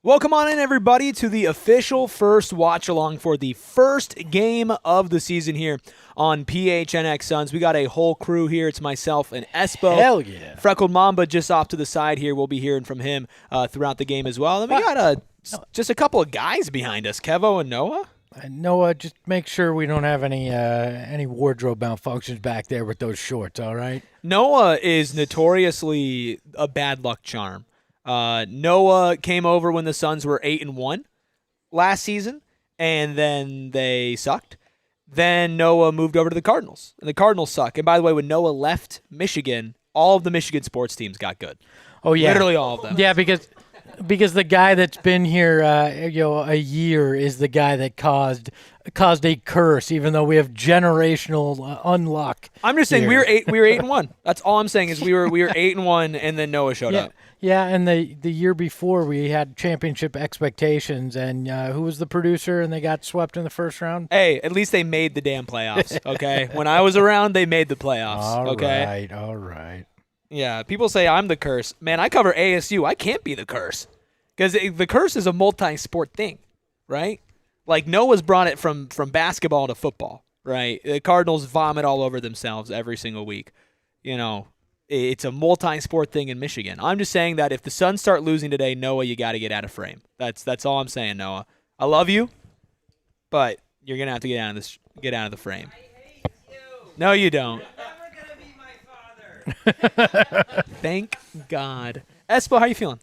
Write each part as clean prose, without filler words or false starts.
Welcome on in, everybody, to the official first watch-along for the first game of the season here on PHNX Suns. We got a whole crew here. It's myself and Espo. Hell yeah. Freckled Mamba just off to the side here. We'll be hearing from him throughout the game as well. And we got just a couple of guys behind us, Kevo and Noah. Noah, just make sure we don't have any wardrobe malfunctions back there with those shorts, all right? Noah is notoriously a bad luck charm. Noah came over when the Suns were 8-1 last season, and then they sucked. Then Noah moved over to the Cardinals, and the Cardinals suck. And by the way, when Noah left Michigan, all of the Michigan sports teams got good. Oh yeah, literally all of them. Yeah, because the guy that's been here, a year is the guy that caused a curse. Even though we have generational unluck. I'm just saying here. we were 8-1. That's all I'm saying is we were 8-1, and then Noah showed up. Yeah, and the year before we had championship expectations, and who was the producer, and they got swept in the first round? Hey, at least they made the damn playoffs, okay? When I was around, they made the playoffs, okay? All right. Yeah, people say I'm the curse. Man, I cover ASU. I can't be the curse because the curse is a multi-sport thing, right? Like Noah's brought it from basketball to football, right? The Cardinals vomit all over themselves every single week. You know, it's a multi-sport thing in Michigan. I'm just saying that if the Suns start losing today, Noah, you got to get out of frame. That's all I'm saying, Noah. I love you, but you're gonna have to get out of the frame. I hate you. No, you don't. You're never gonna be my father. Thank God. Espo, how you feeling?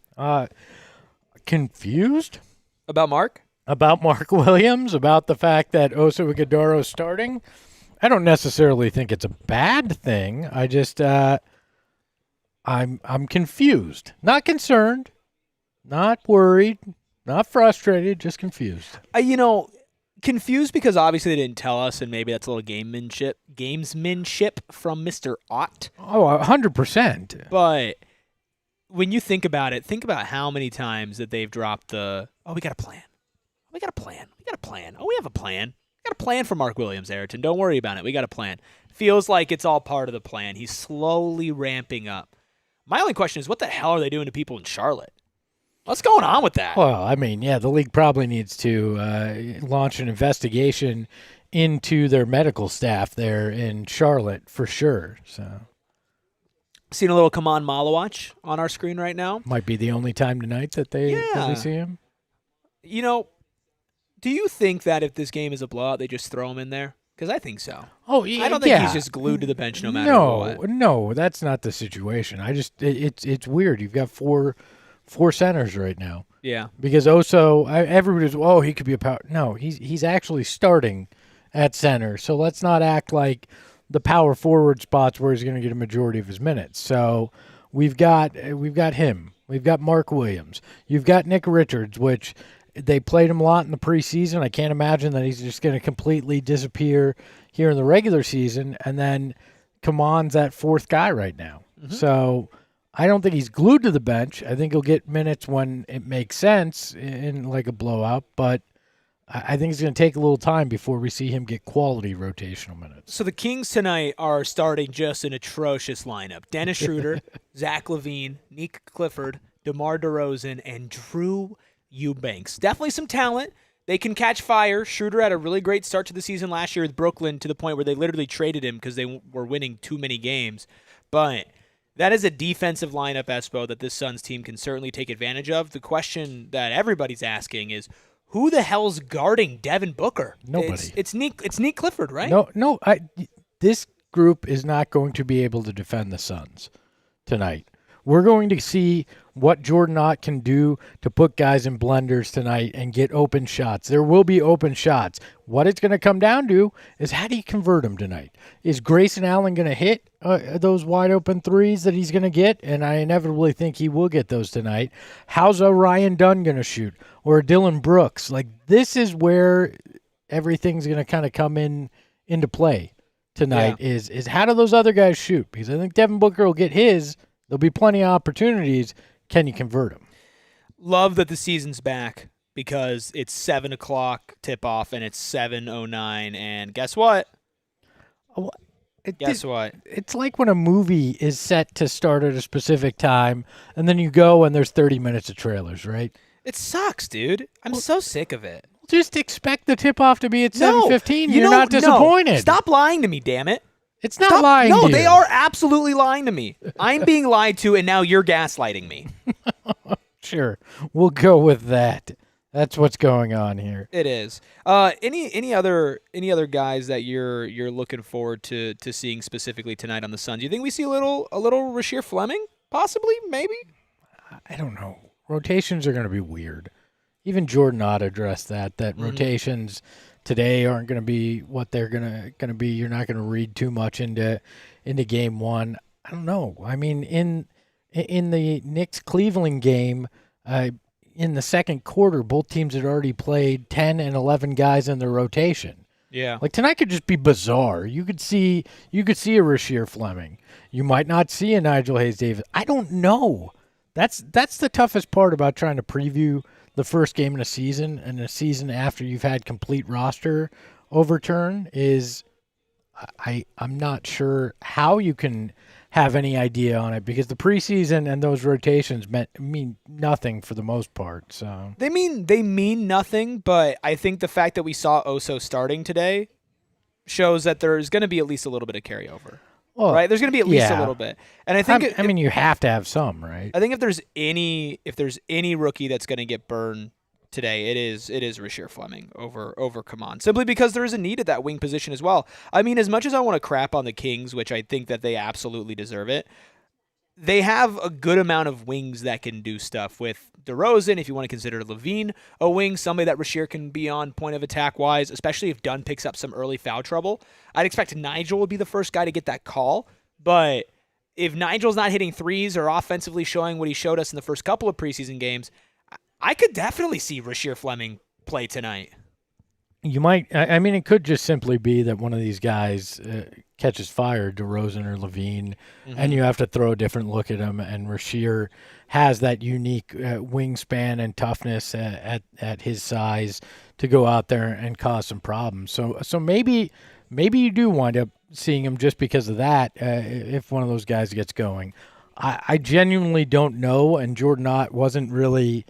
Confused About Mark? about Mark Williams, about the fact that Osa Ighodoro's starting. I don't necessarily think it's a bad thing. I just I'm confused. Not concerned, not worried, not frustrated, just confused. Confused because obviously they didn't tell us, and maybe that's a little gamesmanship from Mr. Ott. Oh, 100%. But when you think about it, think about how many times that they've dropped we got a plan. We got a plan. Oh, we have a plan. We got a plan for Mark Williams, Ayrton. Don't worry about it. We got a plan. Feels like it's all part of the plan. He's slowly ramping up. My only question is, what the hell are they doing to people in Charlotte? What's going on with that? Well, I mean, yeah, the league probably needs to launch an investigation into their medical staff there in Charlotte for sure. So, Seeing a little Kaman Malawach on our screen right now. might be the only time tonight that that we see him. Do you think that if this game is a blowout, they just throw him in there? Because I think so. Oh, yeah. I don't think he's just glued to the bench no matter what. No, that's not the situation. It's weird. You've got four centers right now. Yeah. Because Oso, everybody's, he could be a power. No, he's actually starting at center. So let's not act like the power forward spots where he's going to get a majority of his minutes. So we've got him. We've got Mark Williams. You've got Nick Richards, which they played him a lot in the preseason. I can't imagine that he's just going to completely disappear here in the regular season. And then Kaman's that fourth guy right now. Mm-hmm. So I don't think he's glued to the bench. I think he'll get minutes when it makes sense in like a blowout. But I think it's going to take a little time before we see him get quality rotational minutes. So the Kings tonight are starting just an atrocious lineup. Dennis Schroeder, Zach LaVine, Nick Clifford, DeMar DeRozan, and Drew Eubanks. Definitely some talent. They can catch fire. Schroeder had a really great start to the season last year with Brooklyn to the point where they literally traded him because they were winning too many games. But that is a defensive lineup, Espo, that this Suns team can certainly take advantage of. The question that everybody's asking is, who the hell's guarding Devin Booker? Nobody. It's Nick Clifford, right? No. This group is not going to be able to defend the Suns tonight. We're going to see what Jordan Ott can do to put guys in blenders tonight and get open shots. There will be open shots. What it's going to come down to is how do you convert them tonight? Is Grayson Allen going to hit those wide open threes that he's going to get? And I inevitably think he will get those tonight. How's a Ryan Dunn going to shoot? Or Dylan Brooks? Like, this is where everything's going to kind of come into play tonight. Yeah. Is how do those other guys shoot? Because I think Devin Booker will get his. There'll be plenty of opportunities. Can you convert them? Love that the season's back because it's 7 o'clock tip-off and it's 7:09. And guess what? Guess what? It's like when a movie is set to start at a specific time, and then you go and there's 30 minutes of trailers, right? It sucks, dude. I'm so sick of it. Just expect the tip-off to be at No, 7:15. you You're know- not disappointed. No. Stop lying to me, damn it. It's not Stop. lying No, to you. they are absolutely lying to me. I'm being lied to, and now you're gaslighting me. Sure. We'll go with that. That's what's going on here. It is. Any other guys that you're looking forward to seeing specifically tonight on the Suns? You think we see a little Rasheer Fleming? Possibly, maybe. I don't know. Rotations are going to be weird. Even Jordan Ott addressed that rotations today aren't going to be what they're going to be. You're not going to read too much into game one. I don't know. I mean, in the Knicks-Cleveland game, in the second quarter, both teams had already played 10 and 11 guys in their rotation. Yeah. Like tonight could just be bizarre. You could see a Rasheer Fleming. You might not see a Nigel Hayes-Davis. I don't know. That's the toughest part about trying to preview the first game in a season and a season after you've had complete roster overturn is I'm not sure how you can have any idea on it because the preseason and those rotations mean nothing for the most part. So they mean nothing, but I think the fact that we saw Oso starting today shows that there's going to be at least a little bit of carryover. Well, right? There's going to be at least yeah. a little bit. And I think you have to have some, right? I think if there's any rookie that's going to get burned today, it is Rasheer Fleming over Kaman, simply because there is a need at that wing position as well. I mean, as much as I want to crap on the Kings, which I think that they absolutely deserve it, they have a good amount of wings that can do stuff with DeRozan. If you want to consider Levine a wing, somebody that Rasheer can be on point of attack wise, especially if Dunn picks up some early foul trouble. I'd expect Nigel would be the first guy to get that call, but if Nigel's not hitting threes or offensively showing what he showed us in the first couple of preseason games, I could definitely see Rasheer Fleming play tonight. You might. I mean, it could just simply be that one of these guys catches fire, DeRozan or Levine, and you have to throw a different look at him. And Rasheer has that unique wingspan and toughness at his size to go out there and cause some problems. So maybe you do wind up seeing him just because of that if one of those guys gets going. I genuinely don't know, and Jordan Ott wasn't really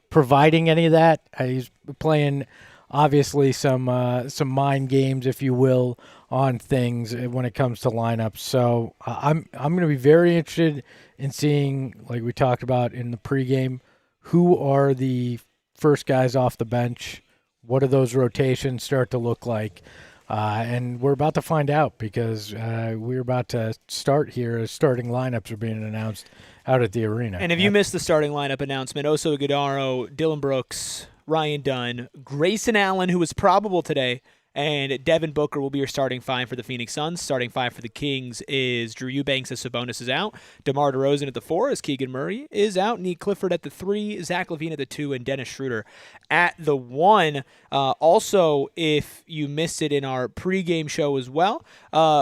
providing any of that. He's playing obviously some mind games, if you will, on things when it comes to lineups. So I'm going to be very interested in seeing, like we talked about in the pregame, who are the first guys off the bench. What do those rotations start to look like? And we're about to find out because we're about to start here as starting lineups are being announced out at the arena. And if you missed the starting lineup announcement, Oso Ighodaro, Dylan Brooks, Ryan Dunn, Grayson Allen, who was probable today, and Devin Booker will be your starting five for the Phoenix Suns. Starting five for the Kings is Drew Eubanks as Sabonis is out. DeMar DeRozan at the 4 as Keegan Murray is out. Nick Clifford at the 3, Zach LaVine at the 2, and Dennis Schroeder at the 1. Also, if you missed it in our pregame show as well,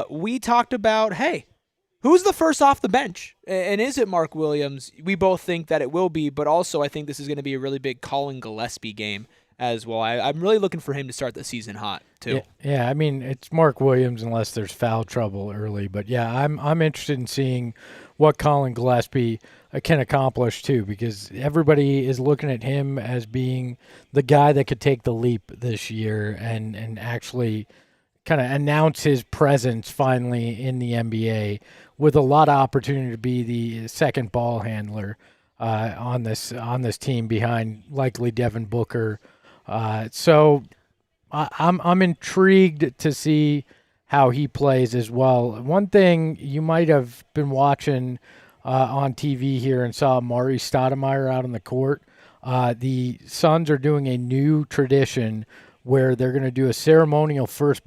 we talked about, hey, who's the first off the bench? And is it Mark Williams? We both think that it will be, but also I think this is going to be a really big Colin Gillespie game as well. I'm really looking for him to start the season hot, too. Yeah, I mean, it's Mark Williams unless there's foul trouble early. But, yeah, I'm interested in seeing what Colin Gillespie can accomplish, too, because everybody is looking at him as being the guy that could take the leap this year and actually kind of announce his presence finally in the NBA with a lot of opportunity to be the second ball handler on this team behind likely Devin Booker. So I'm intrigued to see how he plays as well. One thing you might have been watching on TV here and saw Mari Stoudemire out on the court. The Suns are doing a new tradition where they're going to do a ceremonial first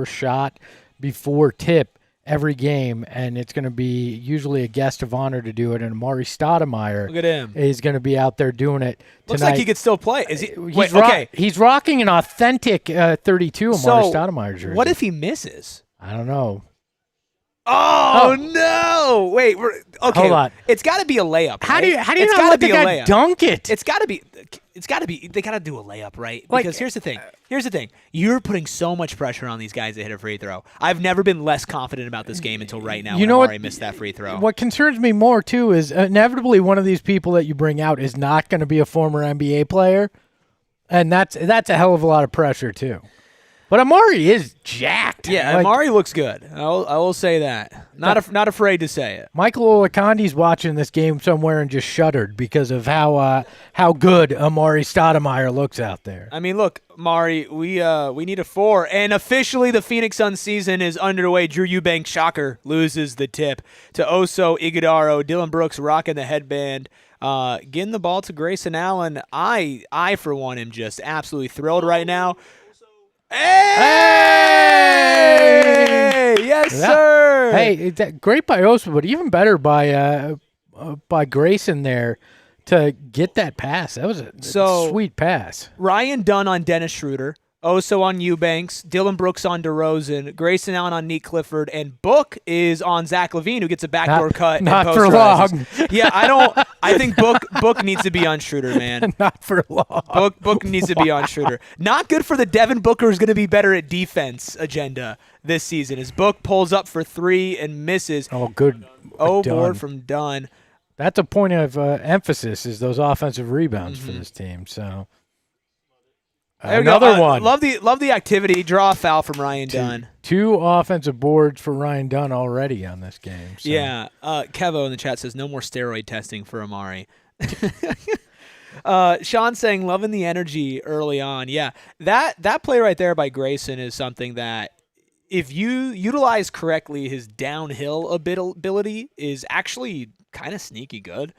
shot before tip every game, and it's going to be usually a guest of honor to do it, and Mari Stoudemire Look at him. is going to be out there doing it tonight. Looks like he could still play. Is he? He's rocking an authentic 32 Mari Stoudemire jersey. What if he misses? I don't know. Oh, no! Wait, okay. Hold on. It's got to be a layup. How do you it's not let the guy layup. dunk it? It's got to be. it's got to be. They got to do a layup, right? Because here's the thing. You're putting so much pressure on these guys to hit a free throw. I've never been less confident about this game until right now. You know Amari missed that free throw. What concerns me more too is inevitably one of these people that you bring out is not going to be a former NBA player, and that's a hell of a lot of pressure too. But Amari is jacked. Yeah, Amari looks good. I will say that. Not afraid to say it. Michael Olakondi's watching this game somewhere and just shuddered because of how good Amari Stoudemire looks out there. I mean, look, Amari, we need a 4, and officially the Phoenix Suns season is underway. Drew Eubanks, shocker, loses the tip to Oso Ighodaro. Dylan Brooks rocking the headband. Getting the ball to Grayson Allen. I for one am just absolutely thrilled right now. Hey! Yes, sir. Hey, great by Oso, but even better by Grayson there to get that pass. That was a sweet pass. Ryan Dunn on Dennis Schroeder, Oso on Eubanks, Dylan Brooks on DeRozan, Grayson Allen on Neek Clifford, and Book is on Zach LaVine, who gets a backdoor cut. Not for long. Yeah, I think Book needs to be on Schroeder, man. Not for long. Book needs to be on Schroeder. Not good for the Devin Booker is going to be better at defense agenda this season. As Book pulls up for 3 and misses. Oh, good. Board from Dunn. That's a point of emphasis is those offensive rebounds for this team. So. Another one. Love the activity. Draw a foul from Ryan Dunn. 2 offensive boards for Ryan Dunn already on this game. So. Yeah. Kevo in the chat says no more steroid testing for Amari. Sean saying loving the energy early on. Yeah, that play right there by Grayson is something that if you utilize correctly, his downhill ability is actually kind of sneaky good.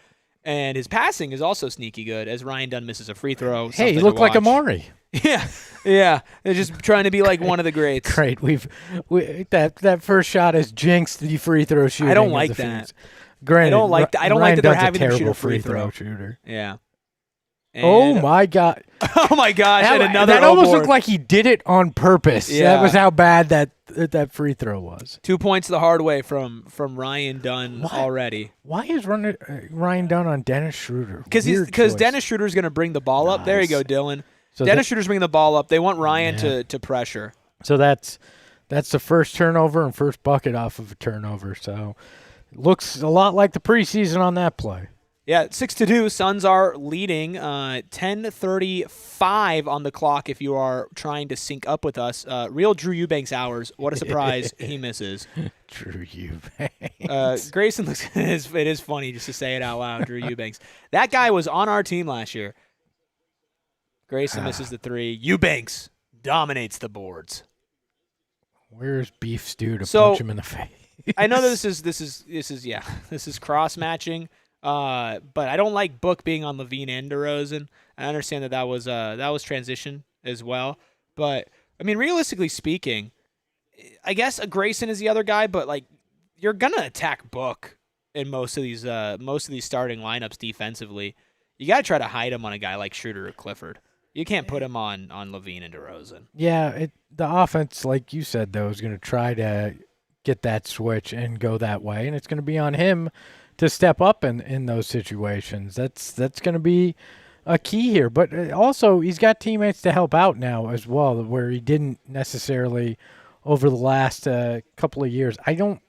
And his passing is also sneaky good as Ryan Dunn misses a free throw. Hey, he looked like Amari. Yeah. They're just trying to be like one of the greats. Great. That first shot is jinxed the free throw shooting. I don't like that. Granted, I don't like that they're having to shoot a free throw shooter. Yeah. And oh my god! Oh my gosh! And another that almost looked like he did it on purpose. Yeah. That was how bad that free throw was. 2 points the hard way from Ryan Dunn already. Why is Ryan Dunn on Dennis Schroeder? Because Dennis Schroeder's going to bring the ball up. There you go, Dylan. So Dennis Schroeder's bringing the ball up. They want Ryan to pressure. So that's the first turnover and first bucket off of a turnover. So it looks a lot like the preseason on that play. Yeah, 6-2. Suns are leading. 10:35 on the clock. If you are trying to sync up with us, real Drew Eubanks hours. What a surprise! He misses. Drew Eubanks. Grayson looks. It is funny just to say it out loud. Drew Eubanks. That guy was on our team last year. Grayson misses the 3. Eubanks dominates the boards. Where's Beef Stew to punch him in the face? I know that this is cross matching. But I don't like Book being on LaVine and DeRozan. I understand that was transition as well. But I mean, realistically speaking, I guess Grayson is the other guy. But like, you're gonna attack Book in most of these starting lineups defensively. You gotta try to hide him on a guy like Schroeder or Clifford. You can't put him on LaVine and DeRozan. Yeah, the offense, like you said, though, is gonna try to get that switch and go that way, and it's gonna be on him to step up in those situations. That's going to be a key here. But also, he's got teammates to help out now as well, where he didn't necessarily over the last couple of years. I don't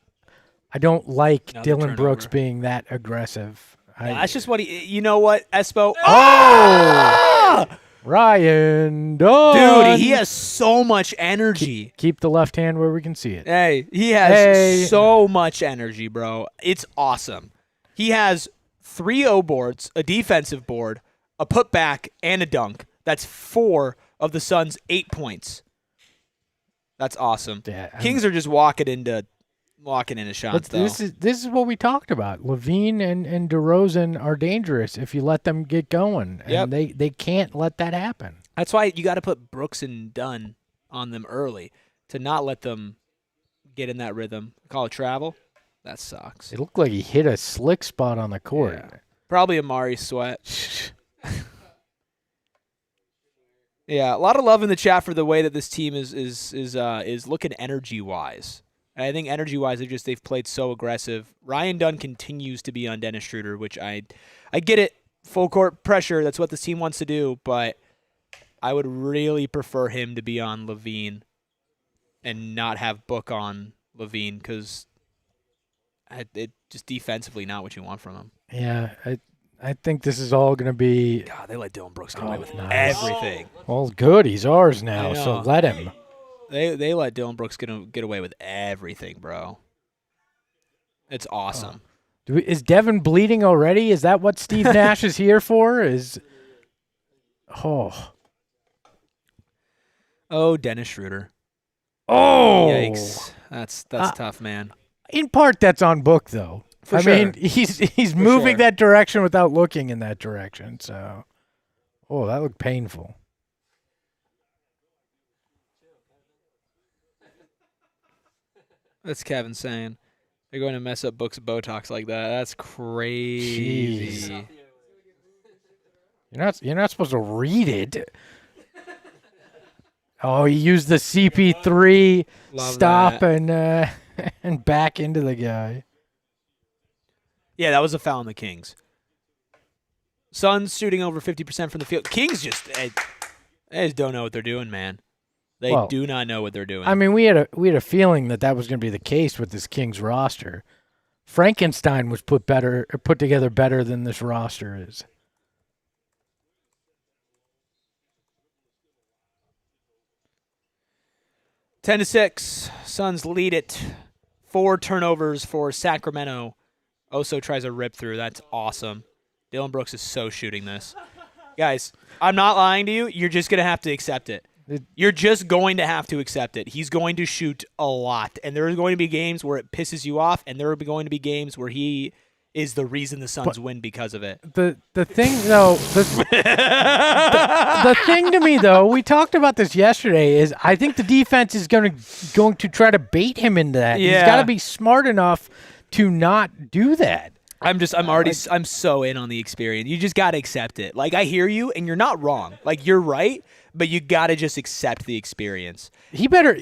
like Dylan Brooks being that aggressive. That's just what he. You know what, Espo? Oh! Ryan Dunn. Dude, he has so much energy. Keep the left hand where we can see it. Hey, he has so much energy, bro. It's awesome. He has 3 O boards, a defensive board, a putback, and a dunk. That's 4 of the Suns' 8 points. That's awesome. Yeah, Kings are just walking into shots, though. This is what we talked about. LaVine and DeRozan are dangerous if you let them get going, and they can't let that happen. That's why you got to put Brooks and Dunn on them early to not let them get in that rhythm. Call it travel. That sucks. It looked like he hit a slick spot on the court. Yeah. Probably Amari Sweat. Yeah, a lot of love in the chat for the way that this team is looking energy wise. I think energy wise, they've played so aggressive. Ryan Dunn continues to be on Dennis Schroeder, which I get it. full court pressure. That's what this team wants to do, but I would really prefer him to be on Levine and not have Book on Levine because it just defensively not what you want from him. Yeah, I think this is all going to be. God, they let Dylan Brooks get away with nice. everything. Well, good. He's ours now, so let him. They let Dylan Brooks get away with everything, bro. It's awesome. Is Devin bleeding already? Is that what Steve Nash is here for? Oh, Dennis Schroeder. Oh, Yikes. That's tough, man. In part, that's on Book, though. For I sure. mean, he's moving that direction without looking in that direction. So, that looked painful. That's Kevin saying they're going to mess up Book's Botox like that. That's crazy. Jeez. You're not supposed to read it. Oh, he used the CP3 Love stop that. and back into the guy. Yeah, that was a foul on the Kings. Suns shooting over 50% from the field. Kings they just don't know what they're doing, man. They do not know what they're doing. I mean, we had a feeling that was going to be the case with this Kings roster. Frankenstein was put together better than this roster is. Ten to 6. Suns lead it. 4 turnovers for Sacramento. Oso tries a rip through. That's awesome. Dylan Brooks is so shooting this. Guys, I'm not lying to you. You're just going to have to accept it. You're just going to have to accept it. He's going to shoot a lot, and there are going to be games where it pisses you off, and there are going to be games where he is the reason the Suns win because of it. The thing, though, the thing to me, though, we talked about this yesterday, is I think the defense is going to try to bait him into that. Yeah. He's got to be smart enough to not do that. I'm so in on the experience. You just got to accept it. Like, I hear you, and you're not wrong. Like, you're right, but you got to just accept the experience. He better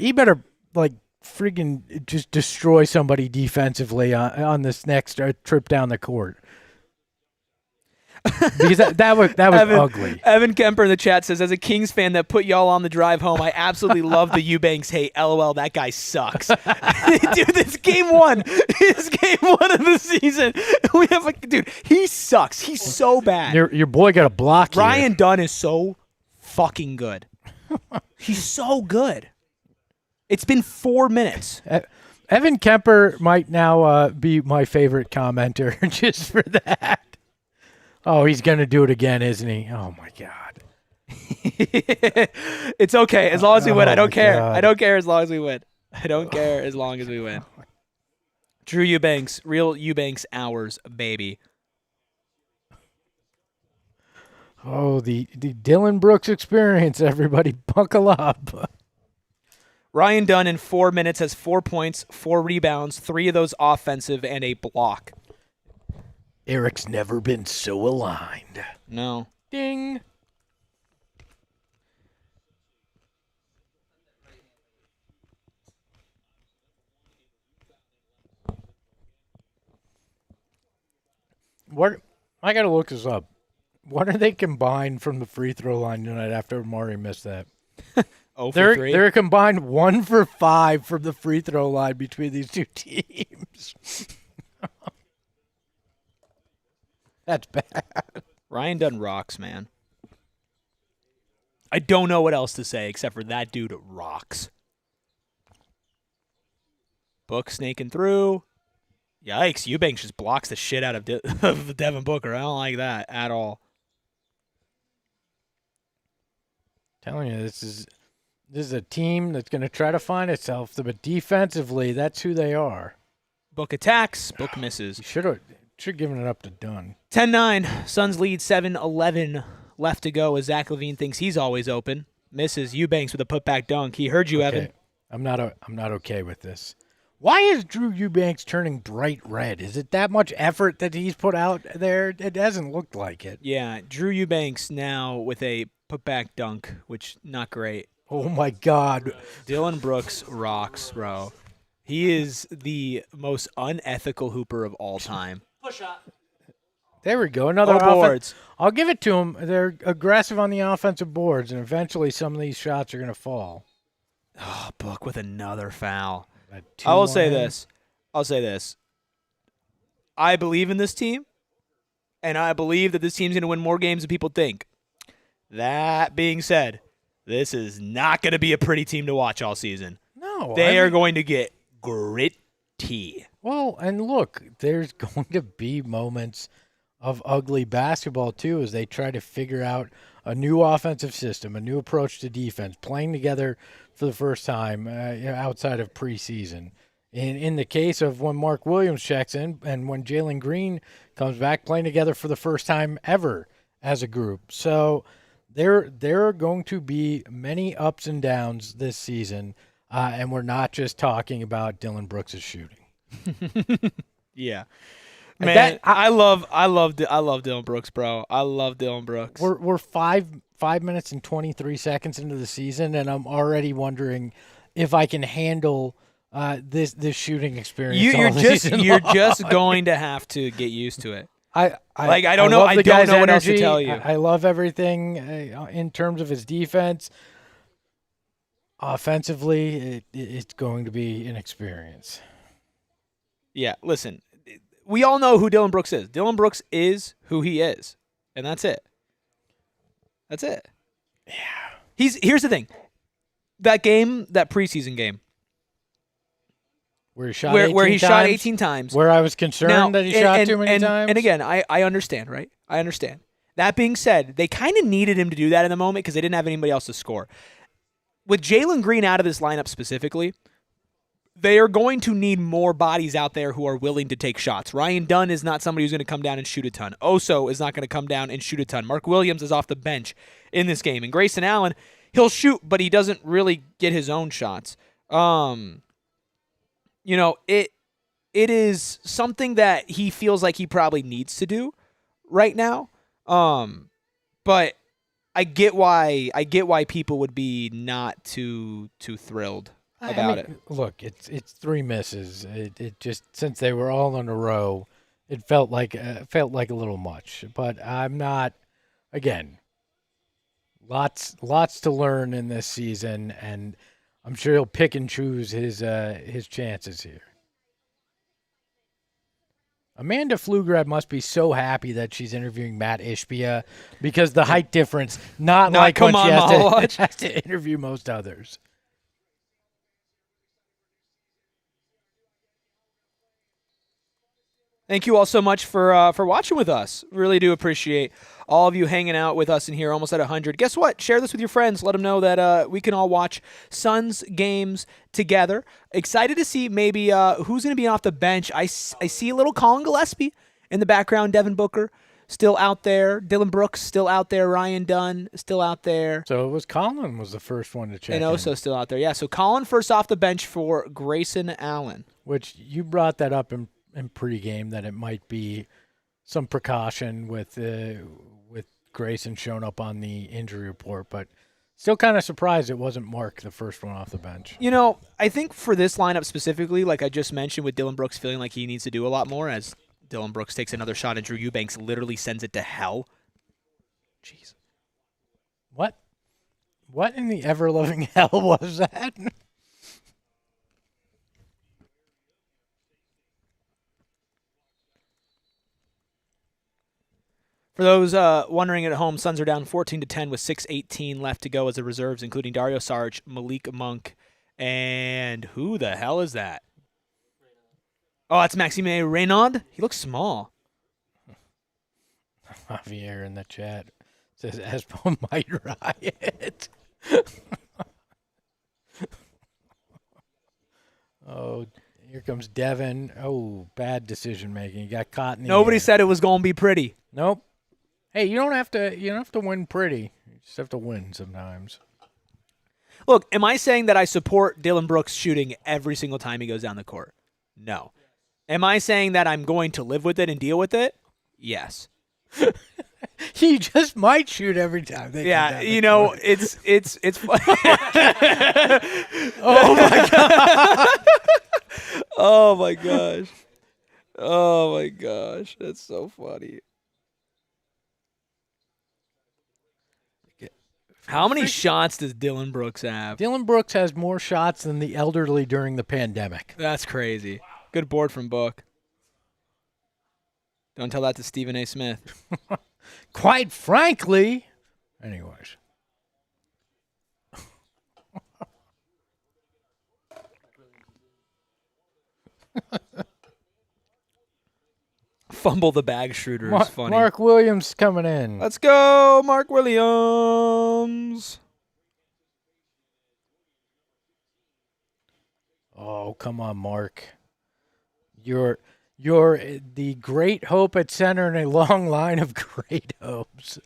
like friggin' just destroy somebody defensively on this next trip down the court. Because that was ugly. Evan Kemper in the chat says, as a Kings fan that put y'all on the drive home, I absolutely love the Eubanks hate. LOL, that guy sucks. Dude, this game one. It's game one of the season. We have dude, he sucks. He's so bad. Your boy got a block here. Ryan Dunn is so fucking good. He's so good. It's been 4 minutes. Evan Kemper might now be my favorite commenter just for that. Oh, he's going to do it again, isn't he? Oh, my God. It's okay. As long as we win, I don't care. God. I don't care as long as we win. I don't care as long as we win. Drew Eubanks, real Eubanks hours, baby. Oh, the Dylan Brooks experience, everybody. Buckle up. Ryan Dunn in 4 minutes has 4 points, 4 rebounds, 3 of those offensive, and a block. Eric's never been so aligned. No. Ding. What? I got to look this up. What are they combined from the free throw line tonight after Amari missed that? 0 for 3. They're combined 1 for 5 from the free throw line between these two teams. That's bad. Ryan Dunn rocks, man. I don't know what else to say except for that dude rocks. Book snaking through. Yikes, Eubanks just blocks the shit out of Devin Booker. I don't like that at all. Telling you, this is a team that's going to try to find itself, but defensively, that's who they are. Book attacks, Book misses. Should have given it up to Dunn. 10-9, Suns lead 7-11 left to go as Zach LaVine thinks he's always open. Misses Eubanks with a putback dunk. He heard you, Okay. Evan. I'm not okay with this. Why is Drew Eubanks turning bright red? Is it that much effort that he's put out there? It hasn't looked like it. Yeah, Drew Eubanks now with a putback dunk, which not great. Oh, my God. Dylan Brooks rocks, bro. He is the most unethical hooper of all time. Push up. There we go. Another boards. I'll give it to them. They're aggressive on the offensive boards, and eventually some of these shots are going to fall. Oh, Book with another foul. That I will 2-1 say in. this. I'll say this. I believe in this team, and I believe that this team's going to win more games than people think. That being said, this is not going to be a pretty team to watch all season. No. They are going to get gritty. Well, and look, there's going to be moments of ugly basketball, too, as they try to figure out a new offensive system, a new approach to defense, playing together for the first time outside of preseason. In the case of when Mark Williams checks in and when Jalen Green comes back, playing together for the first time ever as a group. So there are going to be many ups and downs this season, and we're not just talking about Dylan Brooks' shooting. Yeah. Man, I love Dylan Brooks, bro. I love Dylan Brooks. We're 5 minutes and 23 seconds into the season, and I'm already wondering if I can handle this shooting experience. You're just going to have to get used to it. I don't know. I don't know what else to energy. tell you. I love everything in terms of his defense. Offensively, it's going to be an experience. Yeah, listen. We all know who Dylan Brooks is. Dylan Brooks is who he is, and that's it. That's it. Yeah. Here's the thing. That preseason game, where he shot where he 18 shot times, 18 times. where I was concerned that he shot too many times. And again, I understand, right? I understand. That being said, they kind of needed him to do that in the moment because they didn't have anybody else to score. With Jalen Green out of this lineup specifically, they are going to need more bodies out there who are willing to take shots. Ryan Dunn is not somebody who's going to come down and shoot a ton. Oso is not going to come down and shoot a ton. Mark Williams is off the bench in this game. And Grayson Allen, he'll shoot, but he doesn't really get his own shots. It is something that he feels like he probably needs to do right now. But I get why people would be not too thrilled about it. Look, it's 3 misses. It just, since they were all in a row, it felt like a little much. But I'm not. Again, lots to learn in this season, and I'm sure he'll pick and choose his chances here. Amanda Pflugrad must be so happy that she's interviewing Matt Ishbia because the height difference, not like when she has to interview most others. Thank you all so much for watching with us. Really do appreciate all of you hanging out with us in here, almost at 100. Guess what? Share this with your friends. Let them know that we can all watch Suns games together. Excited to see maybe who's going to be off the bench. I see a little Colin Gillespie in the background. Devin Booker still out there. Dylan Brooks still out there. Ryan Dunn still out there. So it was Colin was the first one to check in. And Oso still out there. Yeah, so Colin first off the bench for Grayson Allen. Which you brought that up in pregame that it might be some precaution with Grayson showing up on the injury report, but still kind of surprised it wasn't Mark, the first one off the bench. I think for this lineup specifically, like I just mentioned, with Dylan Brooks feeling like he needs to do a lot more as Dylan Brooks takes another shot and Drew Eubanks literally sends it to hell. Jeez. What in the ever-loving hell was that? For those wondering at home, Suns are down 14-10 with 6:18 left to go as the reserves, including Dario Saric, Malik Monk, and who the hell is that? Oh, that's Maxime Reynaud. He looks small. Javier in the chat says Espo might riot. Oh, here comes Devin. Oh, bad decision making. He got caught in the Nobody air. said it was going to be pretty. Nope. Hey, you don't have to win pretty. You just have to win sometimes. Look, am I saying that I support Dylan Brooks shooting every single time he goes down the court? No. Am I saying that I'm going to live with it and deal with it? Yes. He just might shoot every time. Yeah, it's Oh my god. Oh my gosh. Oh my gosh. That's so funny. How many shots does Dylan Brooks have? Dylan Brooks has more shots than the elderly during the pandemic. That's crazy. Good board from Book. Don't tell that to Stephen A. Smith. Quite frankly. Anyways. Fumble the bag Schroeder is funny. Mark Williams coming in. Let's go, Mark Williams. Oh, come on, Mark. You're the great hope at center in a long line of great hopes.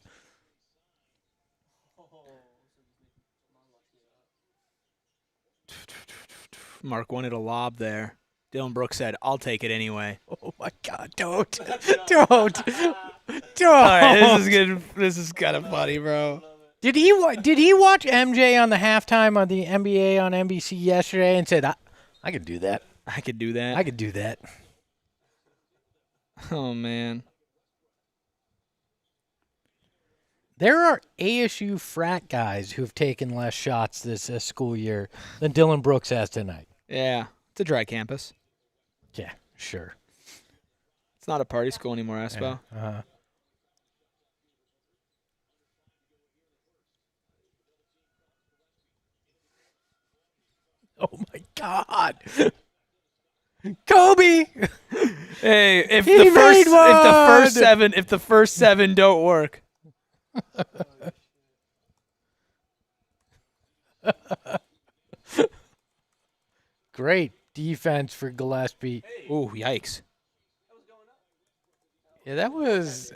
Mark wanted a lob there. Dylan Brooks said, "I'll take it anyway." Oh my God! Don't, don't. All right, this is good. This is kind of funny, bro. Did he watch MJ on the halftime on the NBA on NBC yesterday and said, "I could do that. I could do that. I could do that." Oh man. There are ASU frat guys who have taken less shots this school year than Dylan Brooks has tonight. Yeah, it's a dry campus. Yeah, sure. It's not a party school anymore, Espo. Yeah, uh-huh. Oh my God. Kobe. Hey, if He the made first seven don't work. Great defense for Gillespie. Ooh, yikes. Yeah, that was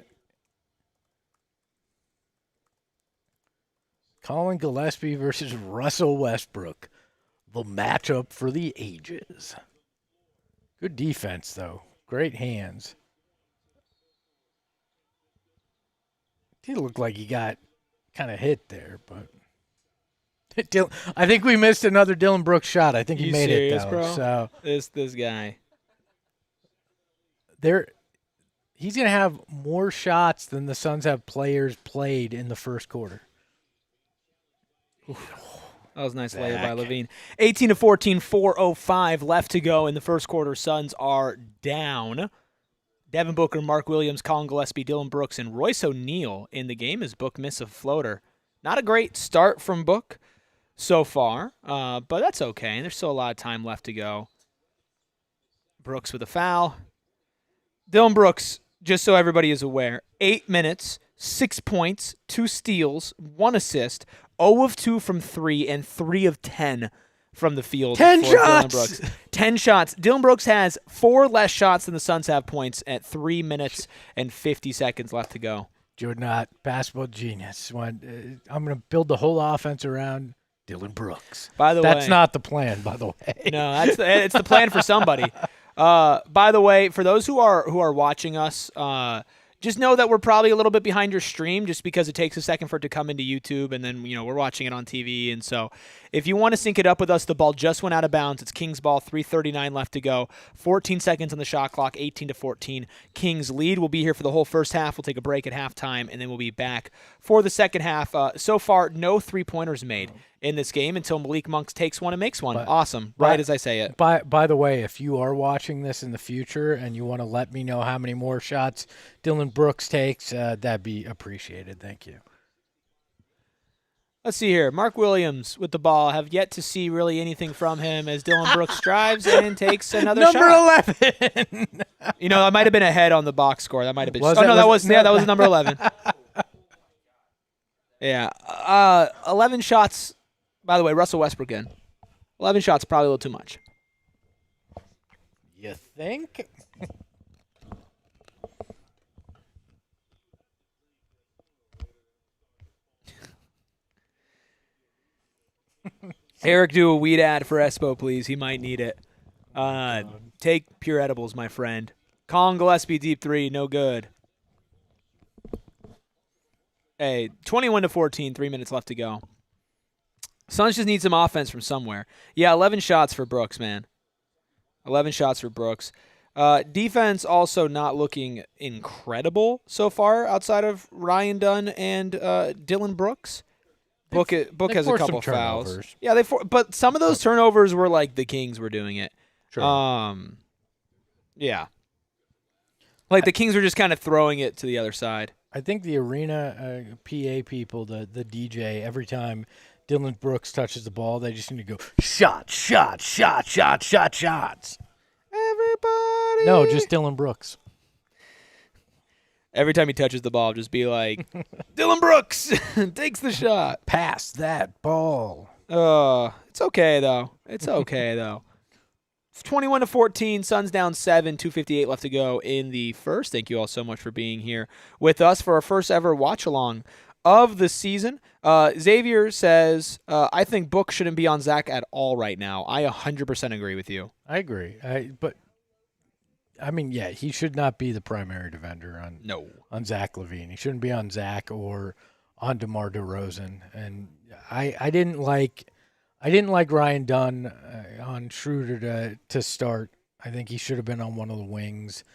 Colin Gillespie versus Russell Westbrook. The matchup for the ages. Good defense, though. Great hands. He looked like he got kind of hit there, but I think we missed another Dylan Brooks shot. I think he made serious, it, though. bro? So This guy. he's going to have more shots than the Suns have players played in the first quarter. That was a nice layup by Levine. 18-14, 4:05 left to go in the first quarter. Suns are down. Devin Booker, Mark Williams, Colin Gillespie, Dylan Brooks, and Royce O'Neal in the game as Book miss a floater. Not a great start from Book so far, but that's okay. There's still a lot of time left to go. Brooks with a foul. Dylan Brooks, just so everybody is aware, 8 minutes, 6 points, 2 steals, 1 assist, 0 of 2 from 3, and 3 of 10 from the field. 10 for shots! Dylan Brooks. 10 shots. Dylan Brooks has 4 less shots than the Suns have points at 3 minutes and 50 seconds left to go. Jordan Ott, basketball genius. I'm going to build the whole offense around Dylan Brooks. By the way, that's not the plan, by the way. No, it's the plan for somebody. By the way, for those who are watching us, just know that we're probably a little bit behind your stream just because it takes a second for it to come into YouTube, and then we're watching it on TV. And so if you want to sync it up with us, the ball just went out of bounds. It's Kings ball, 3:39 left to go. 14 seconds on the shot clock, 18-14. Kings lead. We'll be here for the whole first half. We'll take a break at halftime, and then we'll be back for the second half. So far, no three-pointers made in this game until Malik Monk takes one and makes one. Awesome. Right as I say it. By the way, if you are watching this in the future and you want to let me know how many more shots Dylan Brooks takes, that'd be appreciated. Thank you. Let's see here. Mark Williams with the ball. Have yet to see really anything from him as Dylan Brooks drives and takes another Number shot. 11. I might have been ahead on the box score. That might have been. That was number 11. Yeah. 11 shots. By the way, Russell Westbrook in. 11 shots, probably a little too much. You think? Eric, do a weed ad for Espo, please. He might need it. Take pure edibles, my friend. Colin Gillespie, deep three, no good. Hey, 21-14, 3 minutes left to go. Suns just need some offense from somewhere. Yeah, 11 shots for Brooks, man. 11 shots for Brooks. Defense also not looking incredible so far outside of Ryan Dunn and Dylan Brooks. Book has a forced couple some fouls. turnovers. Yeah, but some of those turnovers were like the Kings were doing it. Sure. Yeah. Like the Kings were just kind of throwing it to the other side. I think the arena PA people, the DJ, every time Dylan Brooks touches the ball, they just need to go shot, shot, shot, shot, shot, shots. Everybody. No, just Dylan Brooks. Every time he touches the ball, just be like, Dylan Brooks takes the shot. Pass that ball. It's okay though. It's okay though. It's 21-14. Suns down 7. 2:58 left to go in the first. Thank you all so much for being here with us for our first ever watch along of the season. Xavier says, I think Book shouldn't be on Zach at all right now. I 100% agree with you. I agree. He should not be the primary defender on Zach LaVine. He shouldn't be on Zach or on DeMar DeRozan. And I didn't like Ryan Dunn on Schroeder to start. I think he should have been on one of the wings.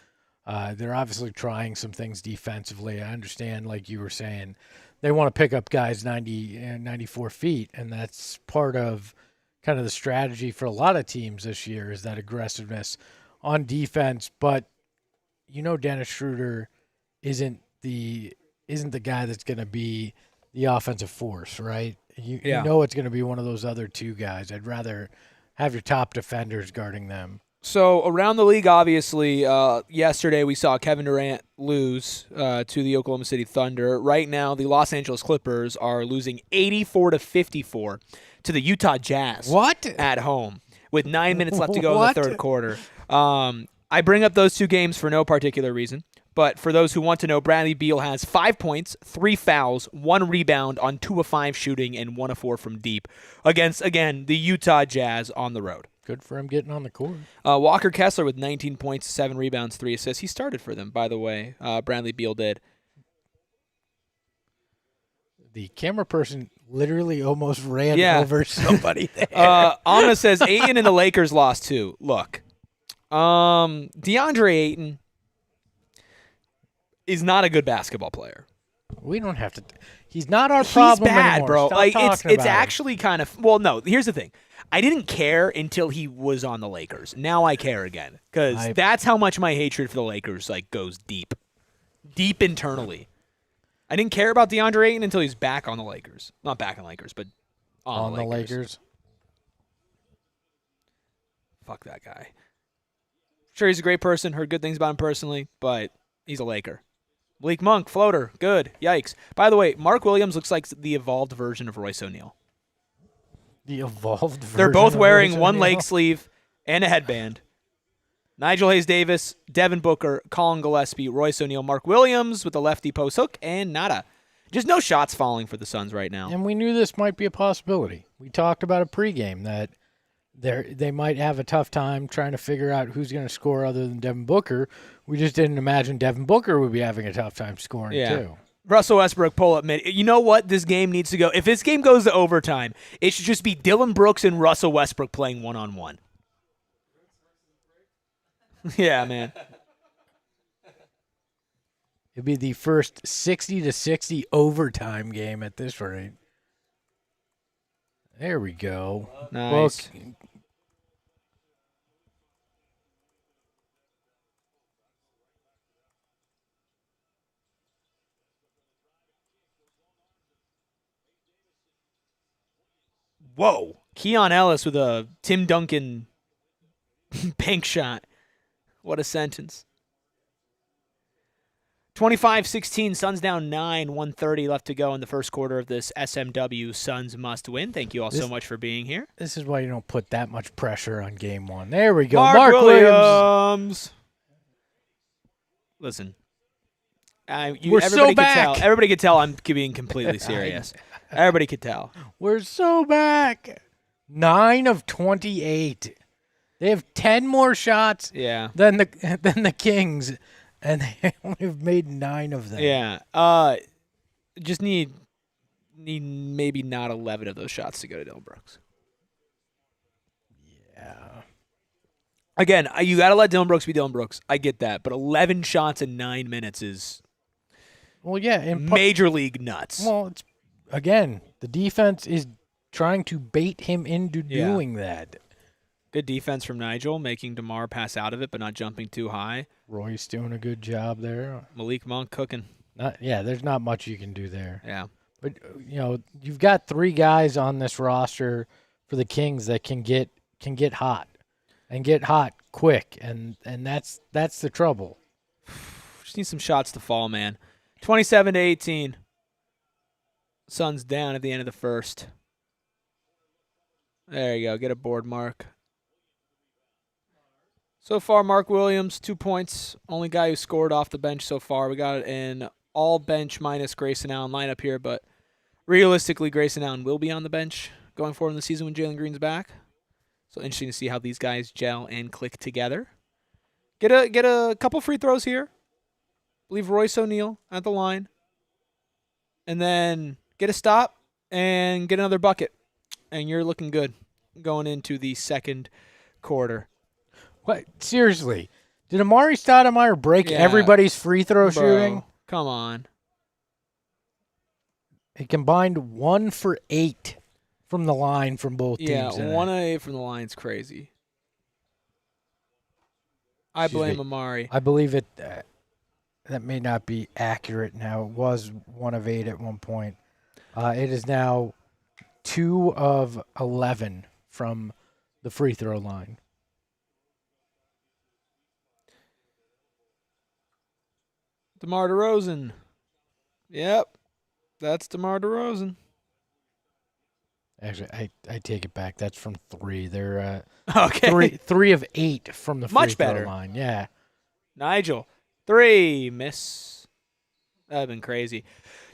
They're obviously trying some things defensively. I understand, like you were saying, they want to pick up guys 94 feet, and that's part of kind of the strategy for a lot of teams this year is that aggressiveness on defense. But Dennis Schroeder isn't the guy that's going to be the offensive force, right? You know it's going to be one of those other two guys. I'd rather have your top defenders guarding them. So around the league, obviously, yesterday we saw Kevin Durant lose to the Oklahoma City Thunder. Right now, the Los Angeles Clippers are losing 84-54 to the Utah Jazz. What? At home with 9 minutes left to go in the third quarter. I bring up those two games for no particular reason. But for those who want to know, Bradley Beal has 5 points, 3 fouls, 1 rebound on 2 of 5 shooting, and 1 of 4 from deep against, again, the Utah Jazz on the road. Good for him getting on the court. Walker Kessler with 19 points, 7 rebounds, 3 assists. He started for them, by the way. Bradley Beal did. The camera person literally almost ran over somebody there. Alma says Ayton and the Lakers lost too. Look, DeAndre Ayton is not a good basketball player. We don't have to. He's not our problem He's bad, anymore. bro. Stop Like talking it's about actually kind of. Well, no. Here's the thing. I didn't care until he was on the Lakers. Now I care again because that's how much my hatred for the Lakers goes deep internally. I didn't care about DeAndre Ayton until he's back on the Lakers. Not back on the Lakers, but on the Lakers. Fuck that guy. Sure, he's a great person. Heard good things about him personally, but he's a Laker. Malik Monk, floater, good. Yikes. By the way, Mark Williams looks like the evolved version of Royce O'Neal. The evolved version. They're both of wearing Royce one O'Neal? leg sleeve and a headband. Nigel Hayes-Davis, Devin Booker, Colin Gillespie, Royce O'Neal, Mark Williams with the lefty post hook, and nada. Just no shots falling for the Suns right now. And we knew this might be a possibility. We talked about a pregame that they might have a tough time trying to figure out who's going to score other than Devin Booker. We just didn't imagine Devin Booker would be having a tough time scoring too. Russell Westbrook pull-up mid. You know what? This game needs to go. If this game goes to overtime, it should just be Dylan Brooks and Russell Westbrook playing one-on-one. Yeah, man. It'd be the first 60-60 overtime game at this rate. There we go. Nice. Book. Whoa. Keon Ellis with a Tim Duncan bank shot. What a sentence. 25-16, Suns down 9, 1:30 left to go in the first quarter of this SMW Suns must win. Thank you all so much for being here. This is why you don't put that much pressure on game one. There we go. Mark Williams. Williams. Listen, everybody could tell. Everybody could tell I'm being completely serious. Everybody could tell. We're so back. 9 of 28. They have 10 more shots than the Kings, and they only have made 9 of them. Yeah. Just need maybe not 11 of those shots to go to Dylan Brooks. Yeah. Again, you got to let Dylan Brooks be Dylan Brooks. I get that, but 11 shots in 9 minutes is major major league nuts. Well, again, the defense is trying to bait him into Yeah. doing that. Good defense from Nigel, making DeMar pass out of it, but not jumping too high. Roy's doing a good job there. Malik Monk cooking. There's not much you can do there. Yeah. But you've got 3 guys on this roster for the Kings that can get hot and get hot quick, and that's the trouble. Just need some shots to fall, man. 27-18. Suns down at the end of the first. There you go. Get a board mark. So far, Mark Williams, 2 points. Only guy who scored off the bench so far. We got an all-bench minus Grayson Allen lineup here, but realistically, Grayson Allen will be on the bench going forward in the season when Jalen Green's back. So interesting to see how these guys gel and click together. Get a couple free throws here. Leave Royce O'Neal at the line. And then get a stop and get another bucket. And you're looking good going into the second quarter. What? Seriously, did Amari Stoudemire break everybody's free throw shooting? Come on. He combined 1 for 8 from the line from both teams. Yeah, tonight. 1 of 8 from the line's crazy. I blame Amari. I believe it. That may not be accurate now. It was 1 of 8 at one point. It is now 2 of 11 from the free throw line. DeMar DeRozan. Yep, that's DeMar DeRozan. Actually, I take it back. That's from 3. They're Okay. 3 of 8 from the free Much throw better. line. Yeah. Nigel, 3, miss. That would have been crazy.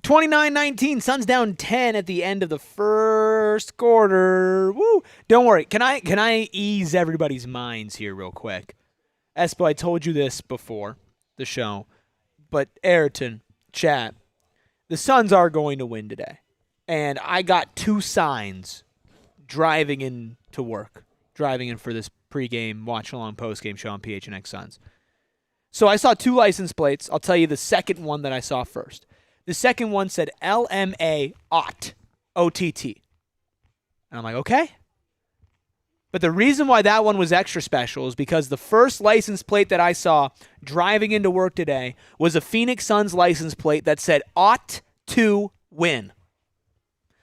29-19, Suns down 10 at the end of the first quarter. Woo! Don't worry. Can I ease everybody's minds here real quick? Espo, I told you this before the show, but Ayrton, chat, the Suns are going to win today. And I got 2 signs driving in to work, driving in for this pregame, watch-along, postgame show on PHNX Suns. So I saw 2 license plates. I'll tell you the second one that I saw first. The second one said LMA OTT, O-T-T. And I'm like, okay. But the reason why that one was extra special is because the first license plate that I saw driving into work today was a Phoenix Suns license plate that said ought to win.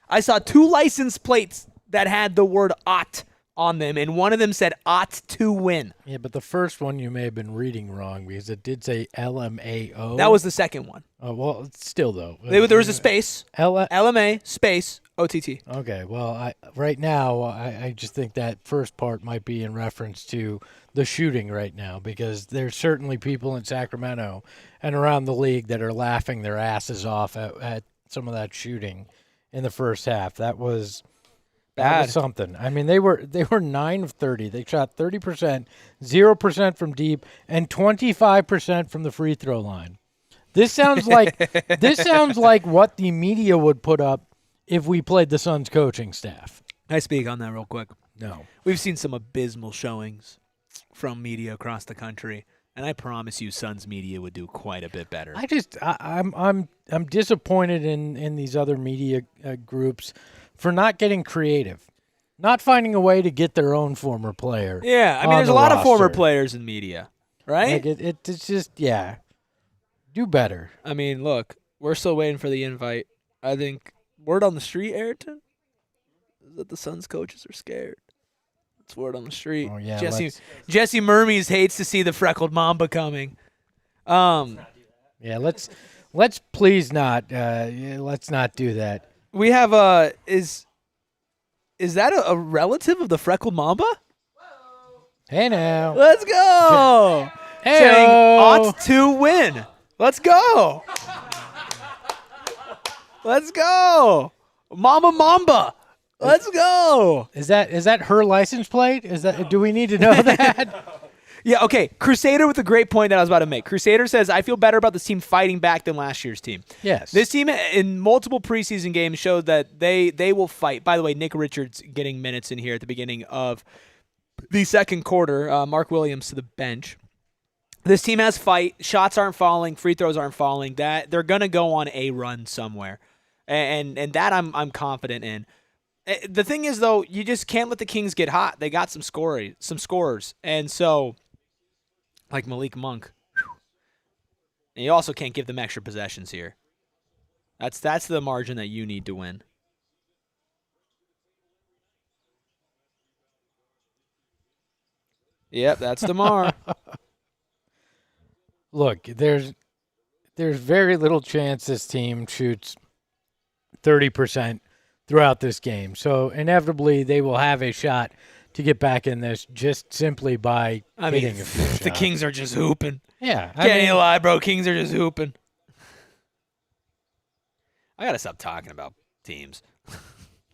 I saw 2 license plates that had the word ought on them, and one of them said ought to win. Yeah, but the first one you may have been reading wrong because it did say LMAO. That was the second one. Oh, well, still, though. There was a space. L- LMA space OTT. Okay, well, right now, I just think that first part might be in reference to the shooting right now because there's certainly people in Sacramento and around the league that are laughing their asses off at some of that shooting in the first half. That was something. I mean, they were 9 of 30. They shot 30%, 0% from deep, and 25% from the free throw line. This sounds like what the media would put up if we played the Suns coaching staff. Can I speak on that real quick? No. We've seen some abysmal showings from media across the country, and I promise you Suns media would do quite a bit better. I'm disappointed in these other media groups for not getting creative, not finding a way to get their own former player. Yeah, I mean, there's a lot of former players in media, right? Like it's just, do better. I mean, look, we're still waiting for the invite. I think word on the street, Ayrton, is that the Suns coaches are scared. It's word on the street. Oh, yeah, Jesse Mermies hates to see the freckled Mamba coming. Yeah, let's please not. Let's not do that. We have is that a relative of the freckled Mamba? Hey now. Let's go. Hey. Saying ought to win. Let's go. Let's go. Mamba. Let's go. Is that her license plate? Do we need to know that? Yeah, okay. Crusader with a great point that I was about to make. Crusader says, I feel better about this team fighting back than last year's team. Yes. This team in multiple preseason games showed that they will fight. By the way, Nick Richards getting minutes in here at the beginning of the second quarter. Mark Williams to the bench. This team has fight. Shots aren't falling. Free throws aren't falling. They're going to go on a run somewhere. and that I'm confident in. The thing is, though, you just can't let the Kings get hot. They got some scorers, and so like Malik Monk, and you also can't give them extra possessions here. That's the margin that you need to win. Yep, that's DeMar. Look, there's very little chance this team shoots 30% throughout this game. So inevitably they will have a shot to get back in this just simply by hitting a few shots. The Kings are just hooping. Yeah. Can't lie, bro. Kings are just hooping. I got to stop talking about teams.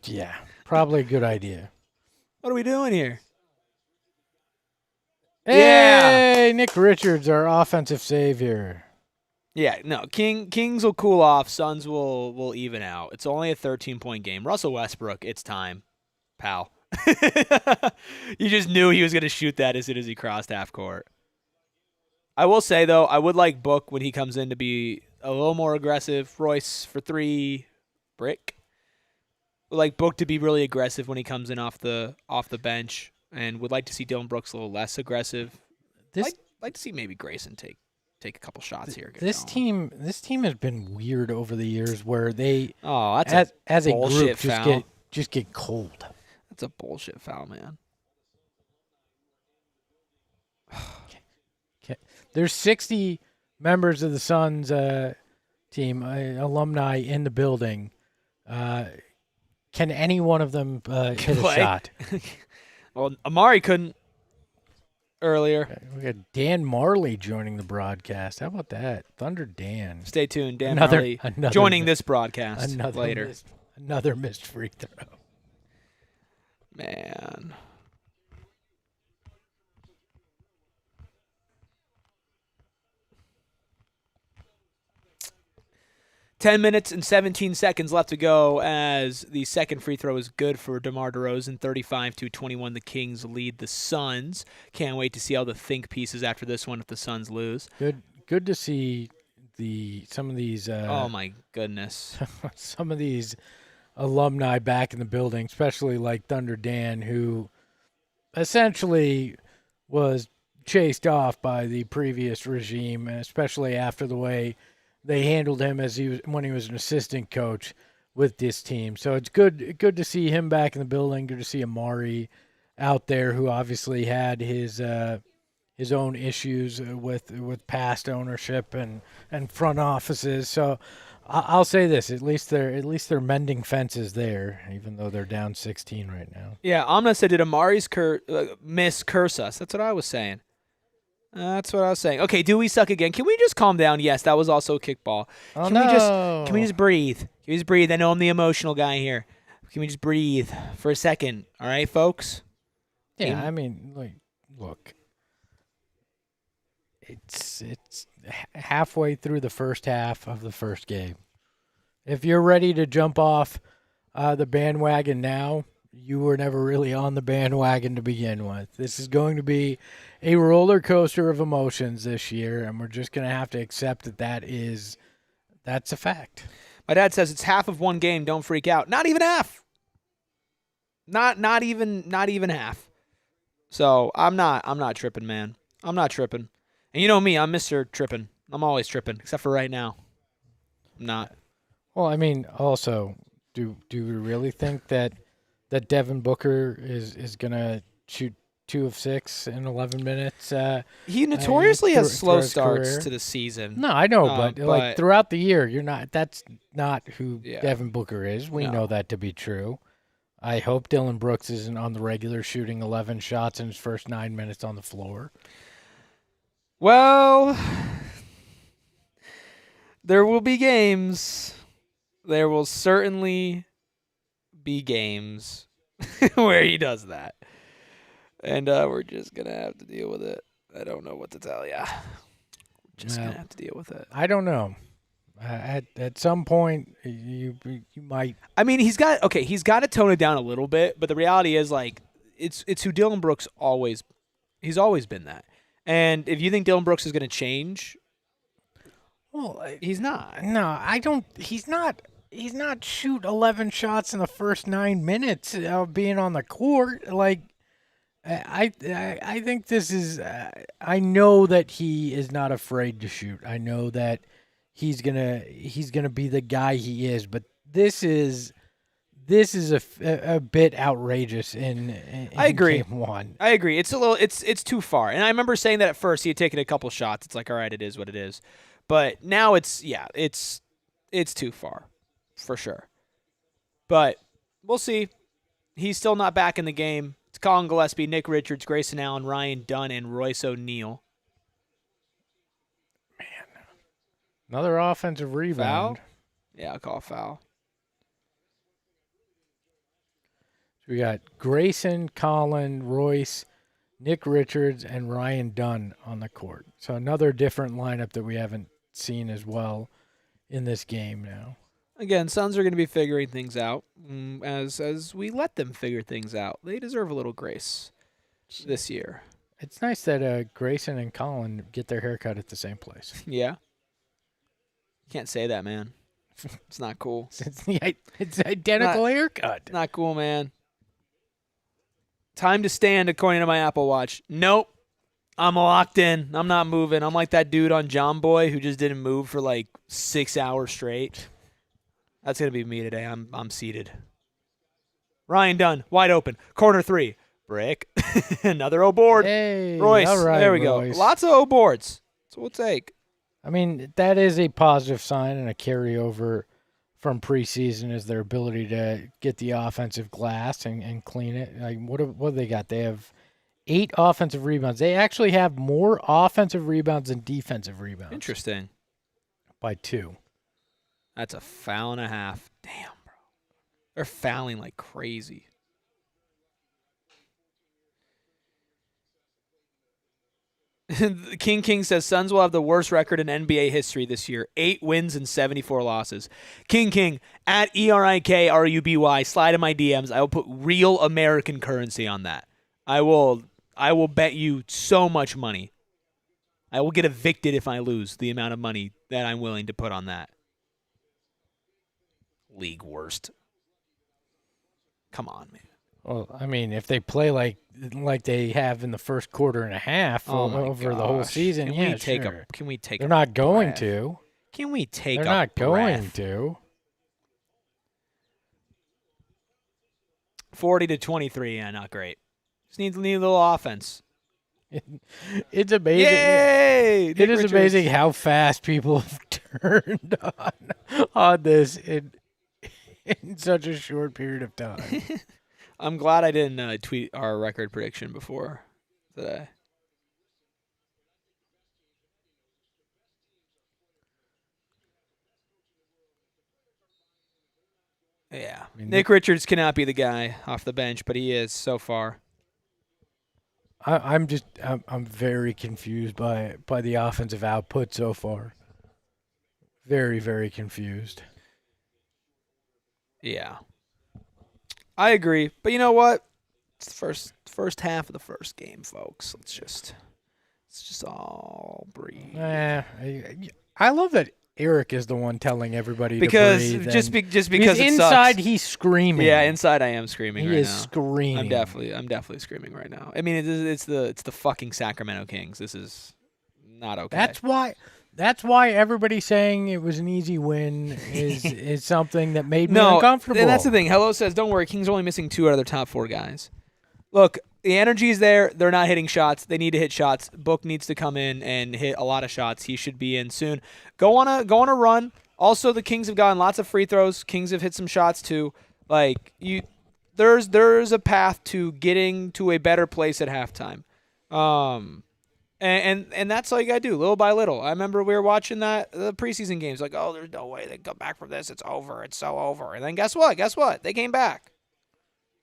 Yeah, probably a good idea. What are we doing here? Hey, Nick Richards, our offensive savior. Yeah, no. Kings will cool off. Suns will even out. It's only a 13-point game. Russell Westbrook, it's time, pal. You just knew he was going to shoot that as soon as he crossed half court. I will say, though, I would like Book when he comes in to be a little more aggressive. Royce for 3, Brick. Would like Book to be really aggressive when he comes in off the bench, and would like to see Dylan Brooks a little less aggressive. Like to see maybe Grayson take a couple shots here. This team has been weird over the years where they that's as a group foul. just get cold. That's a bullshit foul, man. Okay. There's 60 members of the Suns team, alumni in the building. Can any one of them hit a shot? Well, Amari couldn't earlier. We got Dan Marley joining the broadcast. How about that? Thunder Dan. Stay tuned. Dan Marley joining this broadcast later. Another missed free throw. Man. Ten minutes and 17 seconds left to go as the second free throw is good for DeMar DeRozan. 35-21, the Kings lead the Suns. Can't wait to see all the think pieces after this one if the Suns lose. Good to see some of these. Oh my goodness! Some of these alumni back in the building, especially like Thunder Dan, who essentially was chased off by the previous regime, especially after the way they handled him when he was an assistant coach with this team. So it's good to see him back in the building. Good to see Amari out there, who obviously had his own issues with past ownership and front offices. So I'll say this: at least they're mending fences there, even though they're down 16 right now. Yeah, Amna said, "Did Amari's miss curse us?" That's what I was saying. Okay, do we suck again? Can we just calm down? Yes, that was also a kickball. Can we just breathe? Can we just breathe? I know I'm the emotional guy here. Can we just breathe for a second? All right, folks? Yeah, I mean, look. It's halfway through the first half of the first game. If you're ready to jump off the bandwagon now, you were never really on the bandwagon to begin with. This is going to be a roller coaster of emotions this year, and we're just going to have to accept that's a fact. My dad says it's half of one game. Don't freak out. Not even half. Not even half. So I'm not tripping, man. I'm not tripping. And you know me, I'm Mr. Tripping. I'm always tripping, except for right now. I'm not. Well, I mean, also, do we really think that Devin Booker is going to shoot 2 of 6 in 11 minutes? He notoriously has slow starts career. To the season. No, I know, but like throughout the year, that's not who Devin Booker is. We know that to be true. I hope Dylan Brooks isn't on the regular shooting 11 shots in his first 9 minutes on the floor. Well, there will be games. There will certainly be games where he does that. And we're just going to have to deal with it. I don't know what to tell you. Just going to have to deal with it. I don't know. At some point, you might. I mean, he's got to tone it down a little bit, but the reality is, like, it's who Dylan Brooks he's always been that. And if you think Dylan Brooks is going to change, well, he's not. No, I don't. He's not. he's not shoot 11 shots in the first 9 minutes of being on the court. Like, I think this is. I know that he is not afraid to shoot. I know that he's gonna be the guy he is. But this is a bit outrageous in I agree. Game 1. I agree. It's too far. And I remember saying that at first. He had taken a couple shots. It's like, all right, it is what it is. But now it's too far, for sure. But we'll see. He's still not back in the game. It's Colin Gillespie, Nick Richards, Grayson Allen, Ryan Dunn, and Royce O'Neal. Man, another offensive rebound. Foul? Yeah, I'll call foul. So we got Grayson, Colin, Royce, Nick Richards, and Ryan Dunn on the court. So another different lineup that we haven't seen as well in this game now. Again, Suns are going to be figuring things out as we let them figure things out. They deserve a little grace this year. It's nice that Grayson and Colin get their haircut at the same place. Yeah. You can't say that, man. It's not cool. It's identical haircut. Not cool, man. Time to stand, according to my Apple Watch. Nope. I'm locked in. I'm not moving. I'm like that dude on John Boy who just didn't move for like 6 hours straight. That's going to be me today. I'm seated. Ryan Dunn, wide open. Corner 3. Brick. Another O board. Hey, Royce. all right, there we Royce. go. Lots of O boards. That's what we'll take. I mean, that is a positive sign and a carryover from preseason is their ability to get the offensive glass and clean it. Like what have they got? They have 8 offensive rebounds. They actually have more offensive rebounds than defensive rebounds. Interesting. By 2. That's a foul and a half. Damn, bro. They're fouling like crazy. King says Suns will have the worst record in NBA history this year. 8 wins and 74 losses. King at ERIKRUBY. Slide in my DMs. I will put real American currency on that. I will bet you so much money. I will get evicted if I lose the amount of money that I'm willing to put on that. League worst. Come on, man. Well, I mean, if they play like they have in the first quarter and a half over the whole season, can we take They're not going to. Can we take They're a not going breath? to. 40-23, yeah, not great. Just need a little offense. It's amazing. Yay! It is amazing how fast people have turned on this in such a short period of time. I'm glad I didn't tweet our record prediction before today. Yeah. I mean, Nick Richards cannot be the guy off the bench, but he is so far. I'm very confused by the offensive output so far. Very, very confused. Yeah. I agree. But you know what? It's the first half of the first game, folks. Let's just all breathe. I love that Eric is the one telling everybody because to breathe. Just because because it inside sucks. he's screaming. Yeah, inside I am screaming he right is now. screaming. I'm definitely screaming right now. I mean, it's the fucking Sacramento Kings. This is not okay. That's why everybody saying it was an easy win is something that made me uncomfortable. And that's the thing. Hello says, don't worry, Kings are only missing 2 out of their top 4 guys. Look, the energy is there. They're not hitting shots. They need to hit shots. Book needs to come in and hit a lot of shots. He should be in soon. Go on a run. Also, the Kings have gotten lots of free throws. Kings have hit some shots too. Like there's a path to getting to a better place at halftime. And that's all you gotta do, little by little. I remember we were watching the preseason games, like, oh, there's no way they come back from this. It's over. It's so over. And then guess what? They came back.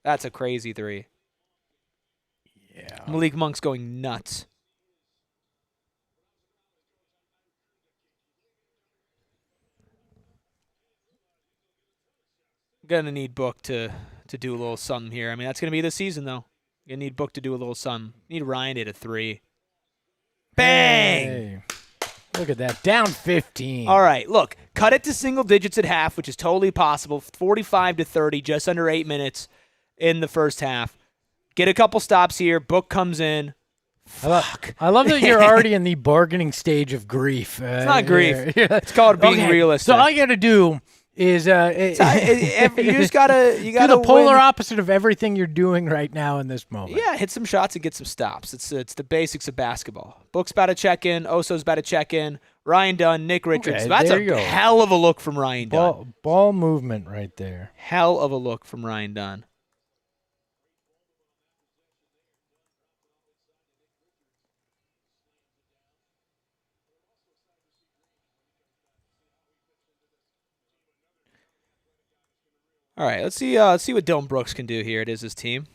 That's a crazy 3. Yeah. Malik Monk's going nuts. Gonna need Book to do a little something here. I mean, that's gonna be the season though. Gonna need Book to do a little something. Need Ryan to hit a 3. Bang! Hey, look at that. Down 15. All right, look. Cut it to single digits at half, which is totally possible. 45-30, just under 8 minutes in the first half. Get a couple stops here. Book comes in. Fuck. I love that you're already in the bargaining stage of grief. It's not grief. It's called being realistic. So all you got to do is you just gotta do the polar opposite of everything you're doing right now in this moment. Yeah, hit some shots and get some stops. It's the basics of basketball. Book's about to check in. Oso's about to check in. Ryan Dunn, Nick Richards. Okay, That's there a you go. hell of a look from Ryan Dunn. Ball movement right there. Hell of a look from Ryan Dunn. All right, let's see what Dylan Brooks can do here. It is his team.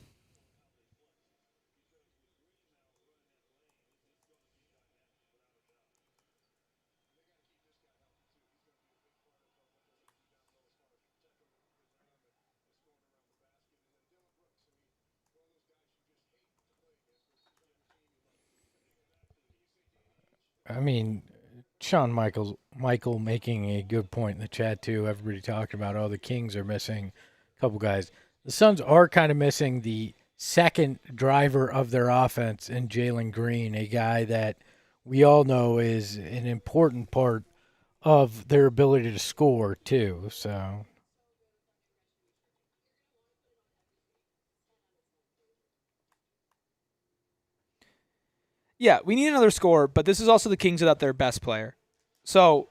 I mean, Michael making a good point in the chat too. Everybody talking about, the Kings are missing a couple guys. The Suns are kind of missing the second driver of their offense in Jalen Green, a guy that we all know is an important part of their ability to score too. So. Yeah, we need another scorer, but this is also the Kings without their best player. So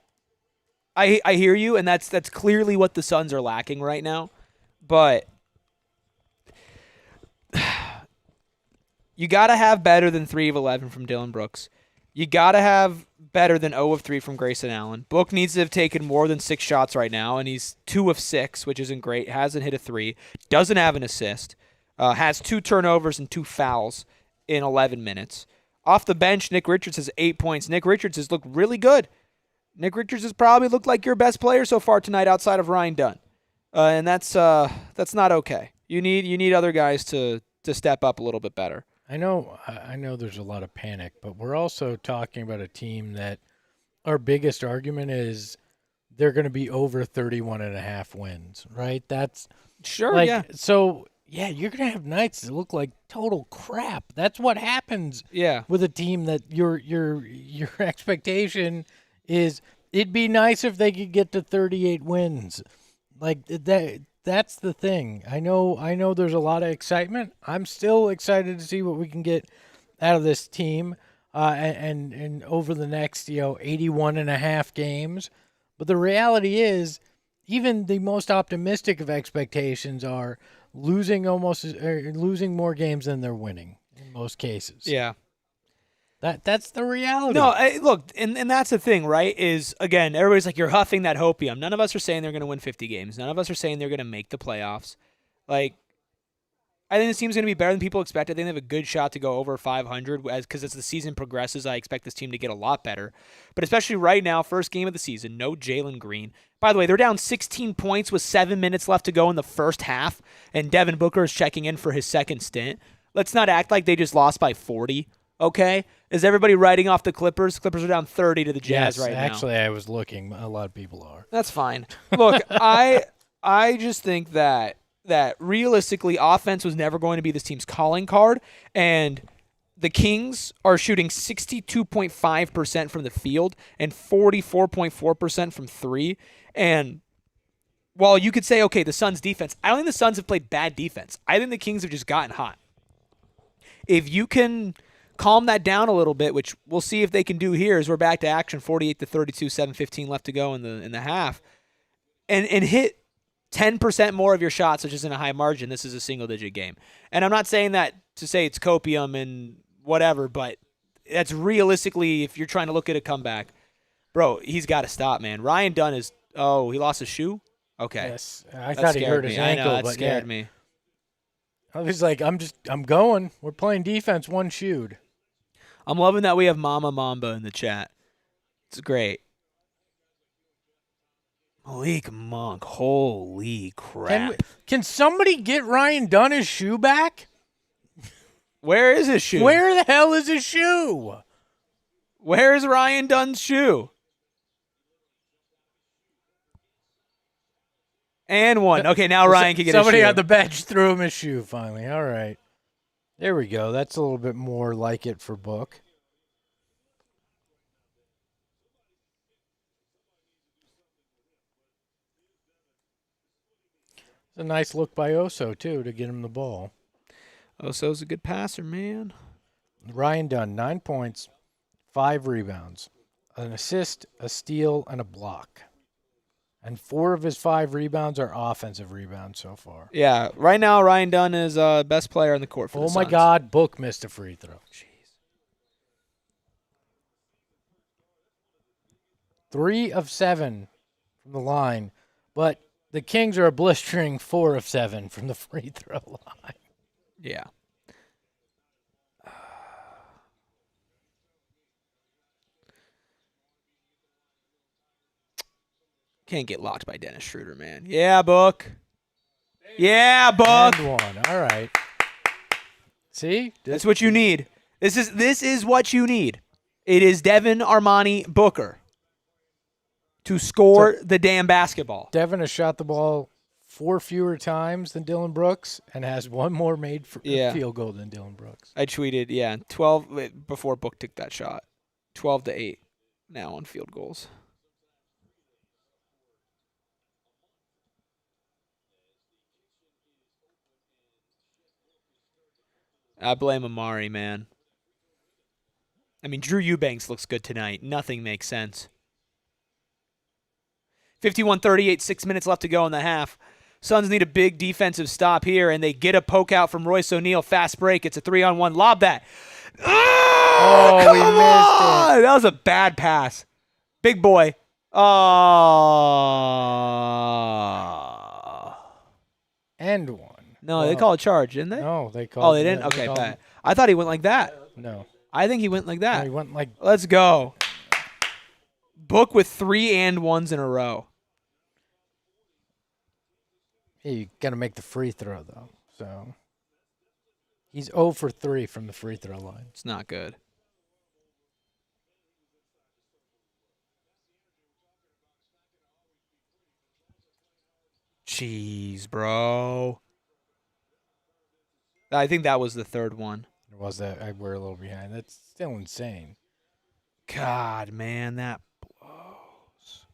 I hear you, and that's clearly what the Suns are lacking right now. But you got to have better than 3 of 11 from Dylan Brooks. You got to have better than 0 of 3 from Grayson Allen. Book needs to have taken more than 6 shots right now, and he's 2 of 6, which isn't great. Hasn't hit a 3. Doesn't have an assist. Has 2 turnovers and 2 fouls in 11 minutes. Off the bench, Nick Richards has 8 points. Nick Richards has looked really good. Nick Richards has probably looked like your best player so far tonight outside of Ryan Dunn. And that's not okay. You need other guys to step up a little bit better. I know there's a lot of panic, but we're also talking about a team that our biggest argument is they're going to be over 31.5 wins, right? That's sure, yeah. So, yeah, you're going to have nights that look like total crap. That's what happens with a team that your expectation is it'd be nice if they could get to 38 wins. Like that's the thing. I know there's a lot of excitement. I'm still excited to see what we can get out of this team and over the next, 81.5 games. But the reality is even the most optimistic of expectations are losing more games than they're winning in most cases. Yeah. That's the reality. No, look, and that's the thing, right? Is, again, everybody's like, you're huffing that hopium. None of us are saying they're going to win 50 games. None of us are saying they're going to make the playoffs. Like, I think this team's going to be better than people expect. I think they have a good shot to go over 500 because as the season progresses, I expect this team to get a lot better. But especially right now, first game of the season, no Jalen Green. By the way, they're down 16 points with 7 minutes left to go in the first half, and Devin Booker is checking in for his second stint. Let's not act like they just lost by 40, okay? Is everybody writing off the Clippers? Clippers are down 30 to the Jazz right now. Actually, I was looking. A lot of people are. That's fine. Look, I just think that realistically, offense was never going to be this team's calling card, and the Kings are shooting 62.5% from the field and 44.4% from 3. And while you could say, okay, the Suns' defense, I don't think the Suns have played bad defense. I think the Kings have just gotten hot. If you can calm that down a little bit, which we'll see if they can do here as we're back to action, 48-32, 7:15 left to go in the half, and hit 10% more of your shots, which isn't a high margin, this is a single-digit game. And I'm not saying that to say it's copium and whatever, but that's realistically, if you're trying to look at a comeback, bro, he's got to stop, man. Ryan Dunn is, he lost his shoe? Okay. Yes, I thought he hurt his ankle. I know, that scared me. I was like, I'm going. We're playing defense, one shoed. I'm loving that we have Mama Mamba in the chat. It's great. Malik Monk, holy crap. Can somebody get Ryan Dunn his shoe back? Where is his shoe? Where the hell is his shoe? Where is Ryan Dunn's shoe? And one. Okay, now Ryan can get somebody a shoe. on the bench threw him his shoe finally. All right. There we go. That's a little bit more like it for Book. It's a nice look by Oso, too, to get him the ball. Oso's a good passer, man. Ryan Dunn, 9 points, 5 rebounds, an assist, a steal, and a block. And 4 of his 5 rebounds are offensive rebounds so far. Yeah, right now Ryan Dunn is best player on the court for the Oh, my Suns. God, Book missed a free throw. Jeez. 3 of 7 from the line, but the Kings are a blistering 4 of 7 from the free throw line. Yeah. Can't get locked by Dennis Schroeder, man. Yeah, Book. Yeah, Book. And 1. All right. See? That's what you need. This is what you need. It is Devin Armani Booker to score the damn basketball. Devin has shot the ball 4 fewer times than Dylan Brooks and has 1 more made field goal than Dylan Brooks. I tweeted, 12 before Book took that shot. 12-8 now on field goals. I blame Amari, man. I mean, Drew Eubanks looks good tonight. Nothing makes sense. 51-38, 6 minutes left to go in the half. Suns need a big defensive stop here, and they get a poke out from Royce O'Neal. Fast break. It's a 3-on-1. Lob that. Oh, we missed it. That was a bad pass. Big boy. Oh. And 1. No, they call a charge, didn't they? No, they called. Oh, they didn't? Okay, bad. I thought he went like that. No. I think he went like that. No, he went like. Let's go. Book with 3-and-1s in a row. Hey, you got to make the free throw, though. So he's 0 for 3 from the free throw line. It's not good. Jeez, bro. I think that was the third one. It was that we're a little behind. That's still insane. God, man, that blows.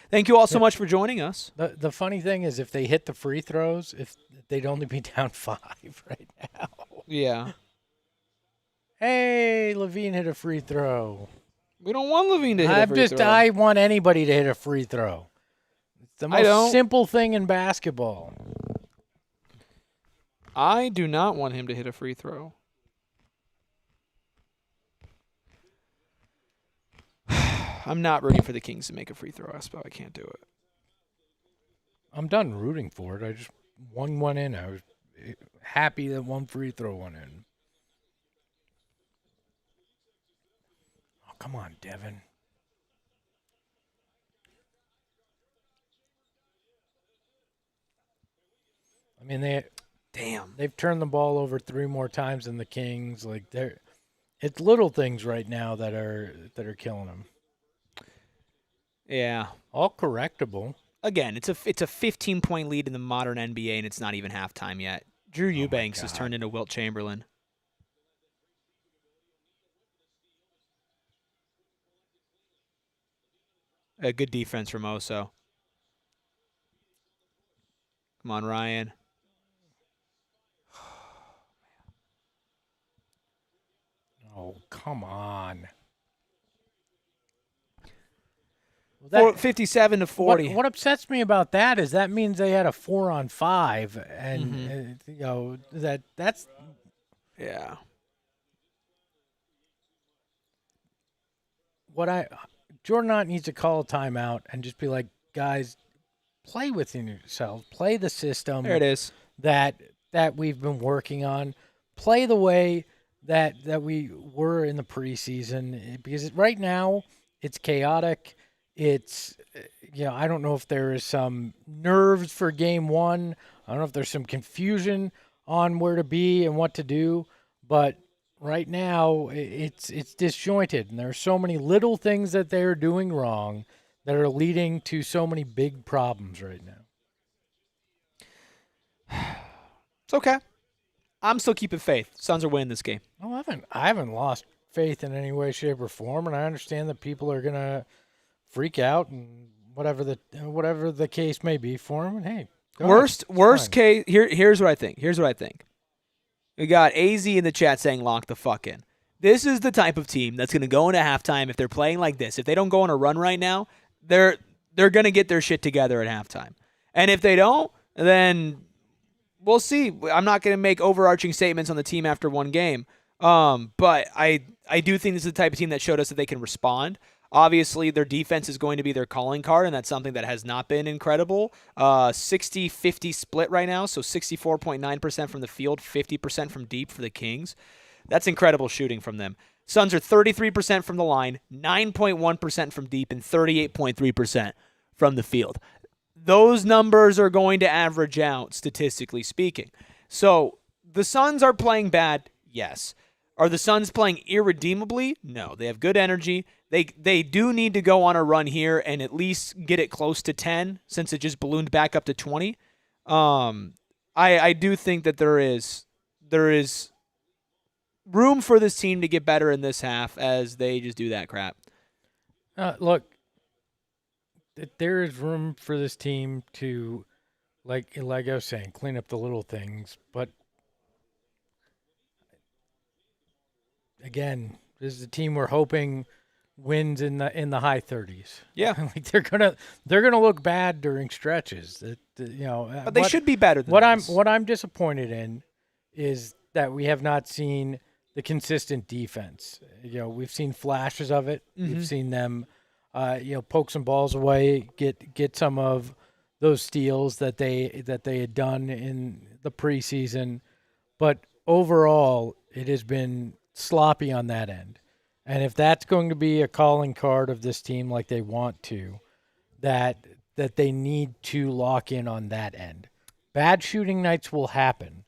Thank you all so much for joining us. The funny thing is, if they hit the free throws, if they'd only be down 5 right now. Yeah. Hey, Levine hit a free throw. We don't want Levine to hit a free throw. I want anybody to hit a free throw. It's the most simple thing in basketball. I do not want him to hit a free throw. I'm not rooting for the Kings to make a free throw, Espo. I can't do it. I'm done rooting for it. I just won one in. I was happy that one free throw went in. Oh, come on, Devin. I mean, they've turned the ball over 3 more times than the Kings. Like it's little things right now that are killing them. Yeah. All correctable. Again, it's a 15-point lead in the modern NBA, and it's not even halftime yet. Drew Eubanks has turned into Wilt Chamberlain. A good defense from Oso. Come on, Ryan. Oh, come on. 57-40. What upsets me about that is that means they had a 4-on-5, and that's yeah. Jordan Knott needs to call a timeout and just be like, guys, play within yourselves, play the system. There it is. That we've been working on, play the way that we were in the preseason, because right now It's chaotic. It's, I don't know if there is some nerves for game one. I don't know if there's some confusion on where to be and what to do. But right now, it's disjointed. And there are so many little things that they're doing wrong that are leading to so many big problems right now. It's okay. I'm still keeping faith. Suns are winning this game. No, I haven't lost faith in any way, shape, or form, and I understand that people are gonna freak out and whatever the case may be for them. And hey, worst case. Here's what I think. We got AZ in the chat saying lock the fuck in. This is the type of team that's gonna go into halftime if they're playing like this. If they don't go on a run right now, they're gonna get their shit together at halftime. And if they don't, then we'll see. I'm not going to make overarching statements on the team after one game. But I do think this is the type of team that showed us that they can respond. Obviously, their defense is going to be their calling card, and that's something that has not been incredible. 60-50 split right now, so 64.9% from the field, 50% from deep for the Kings. That's incredible shooting from them. Suns are 33% from the line, 9.1% from deep, and 38.3% from the field. Those numbers are going to average out, statistically speaking. So the Suns are playing bad, yes. Are the Suns playing irredeemably? No. They have good energy. They do need to go on a run here and at least get it close to 10 since it just ballooned back up to 20. I do think that there is room for this team to get better in this half as they just do that crap. Look, there is room for this team to, like I was saying, clean up the little things. But again, this is a team we're hoping wins in the high 30s. Yeah, like they're gonna look bad during stretches. But they should be better than this. What I'm disappointed in is that we have not seen the consistent defense. We've seen flashes of it. Mm-hmm. We've seen them. Poke some balls away, get some of those steals that they had done in the preseason, but overall it has been sloppy on that end. And if that's going to be a calling card of this team, like they want to, that they need to lock in on that end. Bad shooting nights will happen.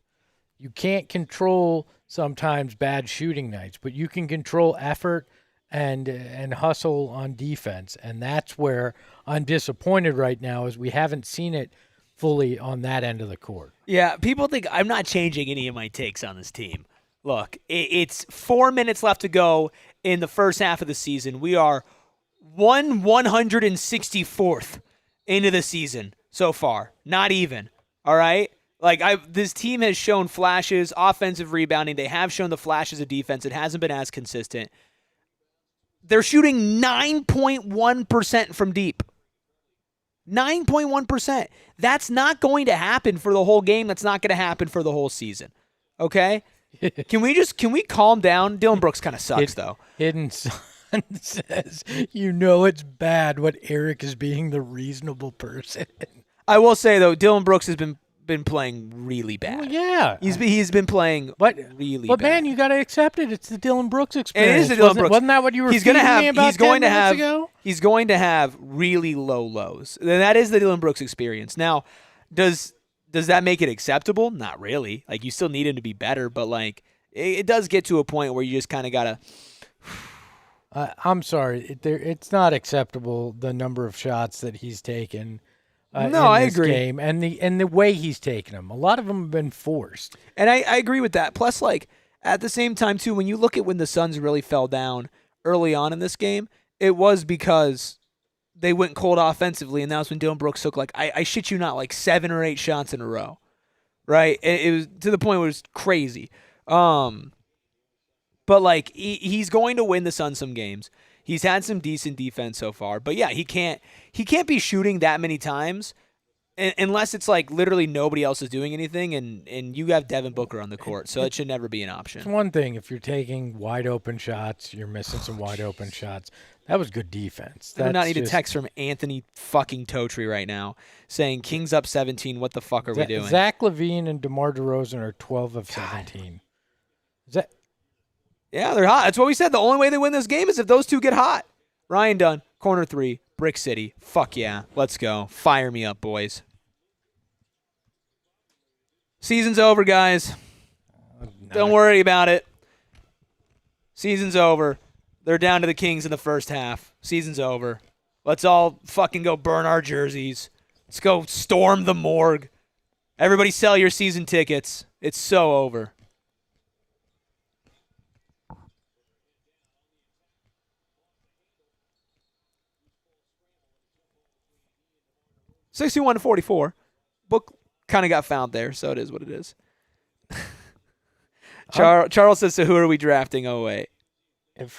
You can't control sometimes bad shooting nights, but you can control effort and hustle on defense. And that's where I'm disappointed right now is we haven't seen it fully on that end of the court. Yeah, people think I'm not changing any of my takes on this team. Look, it's 4 minutes left to go in the first half of the season. We are 164th into the season so far. Not even, all right? This team has shown flashes, offensive rebounding. They have shown the flashes of defense. It hasn't been as consistent. They're shooting 9.1% from deep. 9.1%. That's not going to happen for the whole game. That's not going to happen for the whole season. Okay? Can we calm down? Dylan Brooks kind of sucks, though. Hidden Sun says, it's bad what Eric is being the reasonable person. I will say, though, Dylan Brooks has been playing really bad. Well, yeah. He's been playing really bad. But, man, you got to accept it. It's the Dylan Brooks experience. It is the Dylan Brooks. Wasn't that what you were feeding me about 10 minutes ago? He's going to have really low lows. And that is the Dylan Brooks experience. Now, does that make it acceptable? Not really. You still need him to be better, but, it does get to a point where you just kind of got to... I'm sorry. It's not acceptable, the number of shots that he's taken. I agree. Game and the way he's taken them. A lot of them have been forced. And I agree with that. Plus, at the same time, too, when you look at when the Suns really fell down early on in this game, it was because they went cold offensively, and that was when Dylan Brooks took, I shit you not, 7 or 8 shots in a row. Right? It was to the point where it was crazy. But, he's going to win the Suns some games. He's had some decent defense so far, but yeah, he can't be shooting that many times unless it's literally nobody else is doing anything, and you have Devin Booker on the court, so it should never be an option. It's one thing if you're taking wide open shots, you're missing some wide open shots. That was good defense. I do not need a text from Anthony fucking Totri right now saying Kings up 17. What the fuck are we doing? Zach LaVine and DeMar DeRozan are 12 of 17. Is that? Yeah, they're hot. That's what we said. The only way they win this game is if those two get hot. Ryan Dunn, corner 3, Brick City. Fuck yeah. Let's go. Fire me up, boys. Season's over, guys. Don't worry about it. Season's over. They're down to the Kings in the first half. Season's over. Let's all fucking go burn our jerseys. Let's go storm the morgue. Everybody sell your season tickets. It's so over. $61-44. Book kind of got found there, so it is what it is. Charles says, so who are we drafting? Oh, wait. If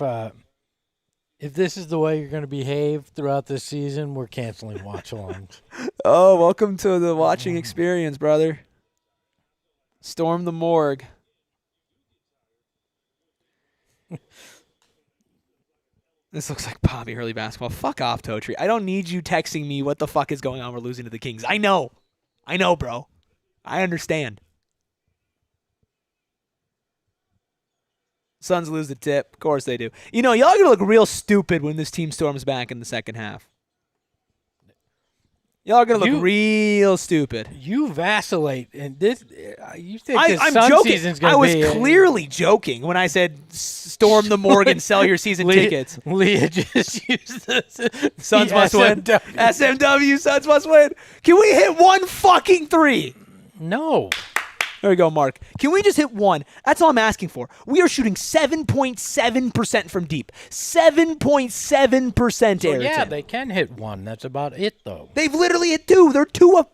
this is the way you're going to behave throughout this season, we're canceling watch-alongs. Oh, welcome to the watching experience, brother. Storm the morgue. This looks like Bobby Hurley basketball. Fuck off, Totri. I don't need you texting me what the fuck is going on. We're losing to the Kings. I know, bro. I understand. Suns lose the tip. Of course they do. You know, y'all are going to look real stupid when this team storms back in the second half. Y'all are going to look real stupid. You vacillate. And this, you think this I'm Sun joking. season's going to be... I was clearly joking when I said storm the morgue and sell your season tickets. Leah just used the Suns must win. SMW, Suns must win. Can we hit one fucking 3? No. There we go, Mark. Can we just hit 1? That's all I'm asking for. We are shooting 7.7% from deep. 7.7%, Ayrton. Yeah, they can hit 1. That's about it, though. They've literally hit 2. They're 2 of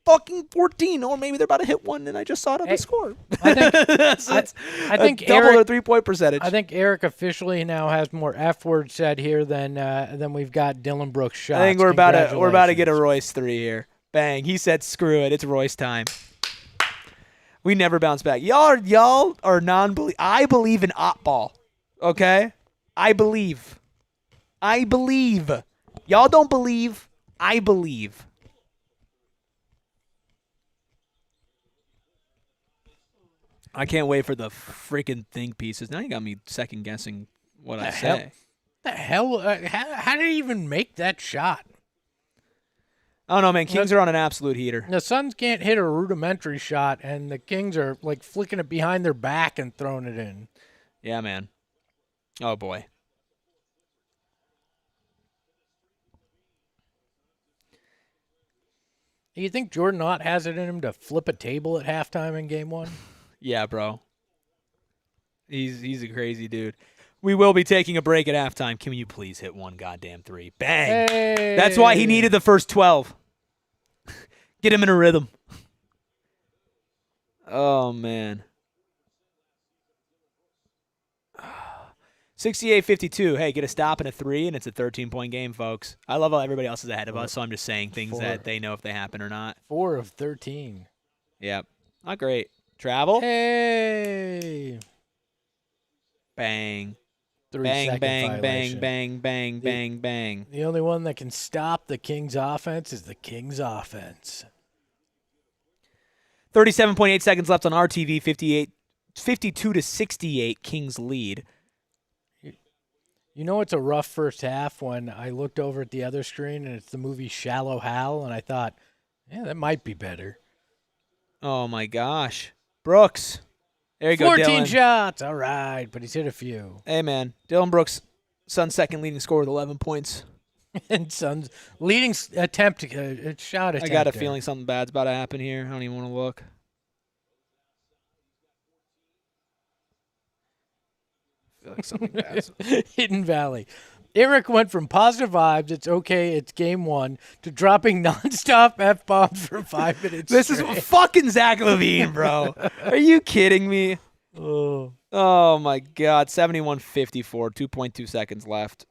fucking 14. Or maybe they're about to hit 1, and I just saw it on the score. I think double Eric, their 3-point percentage. I think Eric officially now has more F words said here than we've got Dylan Brooks shots. I think we're about to get a Royce 3 here. Bang. He said, screw it. It's Royce time. We never bounce back. Y'all are non-believe. I believe in op ball. Okay? I believe. Y'all don't believe. I believe. I can't wait for the freaking think pieces. Now you got me second guessing what I say. The hell? How did he even make that shot? I don't know, man. Kings are on an absolute heater. The Suns can't hit a rudimentary shot, and the Kings are like flicking it behind their back and throwing it in. Yeah, man. Oh, boy. Do you think Jordan Ott has it in him to flip a table at halftime in Game 1? Yeah, bro. He's a crazy dude. We will be taking a break at halftime. Can you please hit 1 goddamn 3? Bang. Hey. That's why he needed the first 12. Get him in a rhythm. Oh, man. 68-52. Hey, get a stop and a 3, and it's a 13-point game, folks. I love how everybody else is ahead of us, so I'm just saying things that they know if they happen or not. 4 of 13. Yep. Not great. Travel. Hey. Bang. Bang, bang, bang, bang, bang, bang, bang. The only one that can stop the Kings' offense is the Kings' offense. 37.8 seconds left on RTV. 52-68, Kings lead. You know it's a rough first half when I looked over at the other screen and it's the movie Shallow Hal, and I thought, yeah, that might be better. Oh, my gosh. Brooks. There you go, 14 Dylan. shots. All right, but he's hit a few. Hey, man. Dylan Brooks, Suns' second leading scorer with 11 points. And Suns' leading shot attempt. I got a feeling something bad's about to happen here. I don't even want to look. I feel like something bad's... Hidden Valley. Eric went from positive vibes, it's okay, it's Game 1, to dropping nonstop F-bombs for 5 minutes This is fucking Zach LaVine, bro. Are you kidding me? Oh, my God. 71-54, 2.2 seconds left.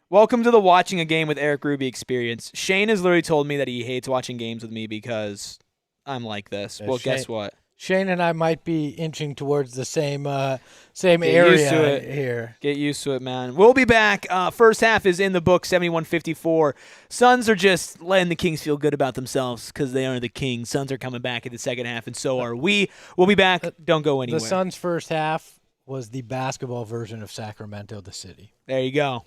Welcome to the watching a game with Eric Ruby experience. Shane has literally told me that he hates watching games with me because I'm like this. Well, guess what? Shane and I might be inching towards the same area used to it. here. Get used to it, man. We'll be back. First half is in the book, 71-54. Suns are just letting the Kings feel good about themselves because they are the Kings. Suns are coming back in the second half, and so are we. We'll be back. Don't go anywhere. The Suns' first half was the basketball version of Sacramento, the city. There you go.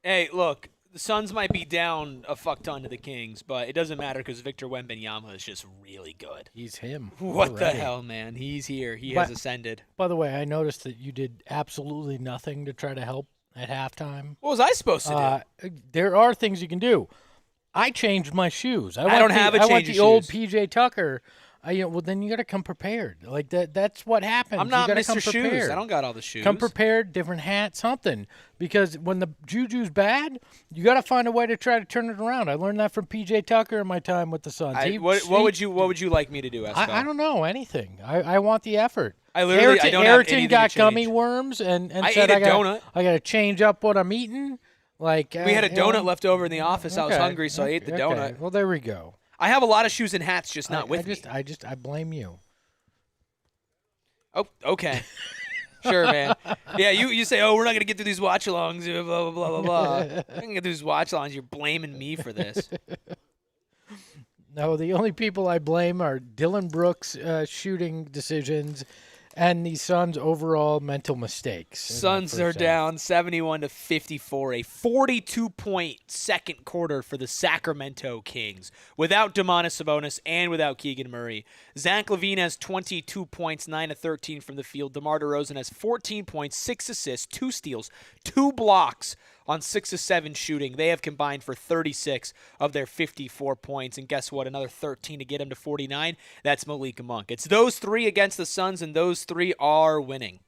Hey, look, the Suns might be down a fuck ton to the Kings, but it doesn't matter because Victor Wembanyama is just really good. He's him. What the already. hell, man? He's here. He But- has ascended. By the way, I noticed that you did absolutely nothing to try to help at halftime. What was I supposed to do? There are things you can do. I changed my shoes. I don't have a I want change the of old shoes. PJ Tucker. Well, then you got to come prepared. Like that. That's what happens. I'm not you gotta Mr. come Shoes. prepared. I don't got all the shoes. Come prepared, different hat, something. Because when the juju's bad, you got to find a way to try to turn it around. I learned that from PJ Tucker in my time with the Suns. What would you like me to do, Espo? I don't know anything. I want the effort. I literally I don't have Ayrton anything got to gummy change. worms and I said ate a donut. I got to change up what I'm eating. Like We had a donut left over in the office. I was Okay, hungry, so I ate the okay. donut. Well, there we go. I have a lot of shoes and hats, just not with me. I blame you. Oh, okay. Sure, man. Yeah, you say, oh, we're not going to get through these watch-alongs, blah, blah, blah, blah, blah. We're not going to get through these watch-alongs. You're blaming me for this. No, the only people I blame are Dylan Brooks' shooting decisions and the Suns' overall mental mistakes. in that Suns first are half. down 71-54, a 42-point second quarter for the Sacramento Kings without Domantas Sabonis and without Keegan Murray. Zach LaVine has 22 points, 9 of 13 from the field. DeMar DeRozan has 14 points, 6 assists, 2 steals, 2 blocks on 6 of 7 shooting. They have combined for 36 of their 54 points. And guess what? Another 13 to get them to 49. That's Malik Monk. It's those three against the Suns, and those three are winning.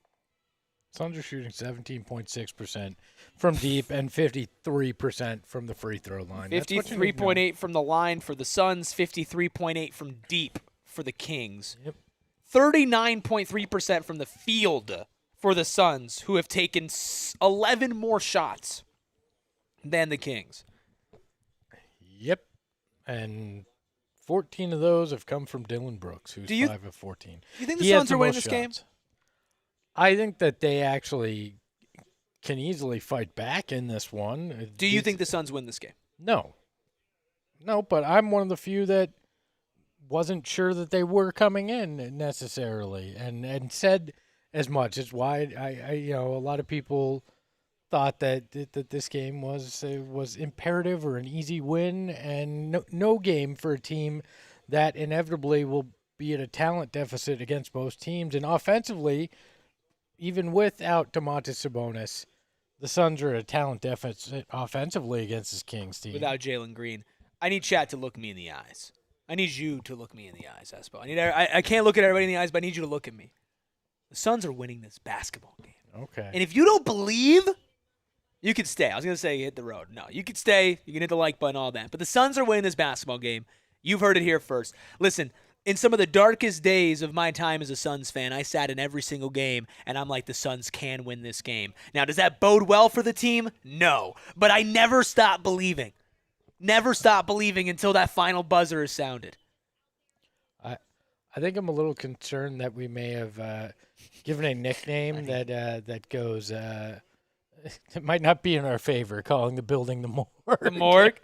Suns are shooting 17.6% from deep and 53% from the free throw line. That's what you need to know. 53.8 from the line for the Suns, 53.8 from deep for the Kings. Yep. 39.3% from the field for the Suns, who have taken 11 more shots than the Kings. Yep. And 14 of those have come from Dylan Brooks, who's Do you- 5 of 14. Do you think the He has Suns the are winning most this game? shots. I think that they actually can easily fight back in this one. Do you think the Suns win this game? No. No, but I'm one of the few that wasn't sure that they were coming in necessarily and said as much. It's why I a lot of people thought that this game was imperative or an easy win, and no game for a team that inevitably will be at a talent deficit against most teams. And offensively, even without Domantas Sabonis, the Suns are at a talent deficit offensively against this Kings team. Without Jalen Green. I need Chat to look me in the eyes. I need you to look me in the eyes, Espo. I can't look at everybody in the eyes, but I need you to look at me. The Suns are winning this basketball game. Okay. And if you don't believe, you could stay. I was going to say hit the road. No, you could stay. You can hit the like button, all that. But the Suns are winning this basketball game. You've heard it here first. Listen, in some of the darkest days of my time as a Suns fan, I sat in every single game, and I'm like, the Suns can win this game. Now, does that bode well for the team? No. But I never stop believing. Never stop believing until that final buzzer is sounded. I think I'm a little concerned that we may have given a nickname that goes. It might not be in our favor, calling the building the morgue. The morgue.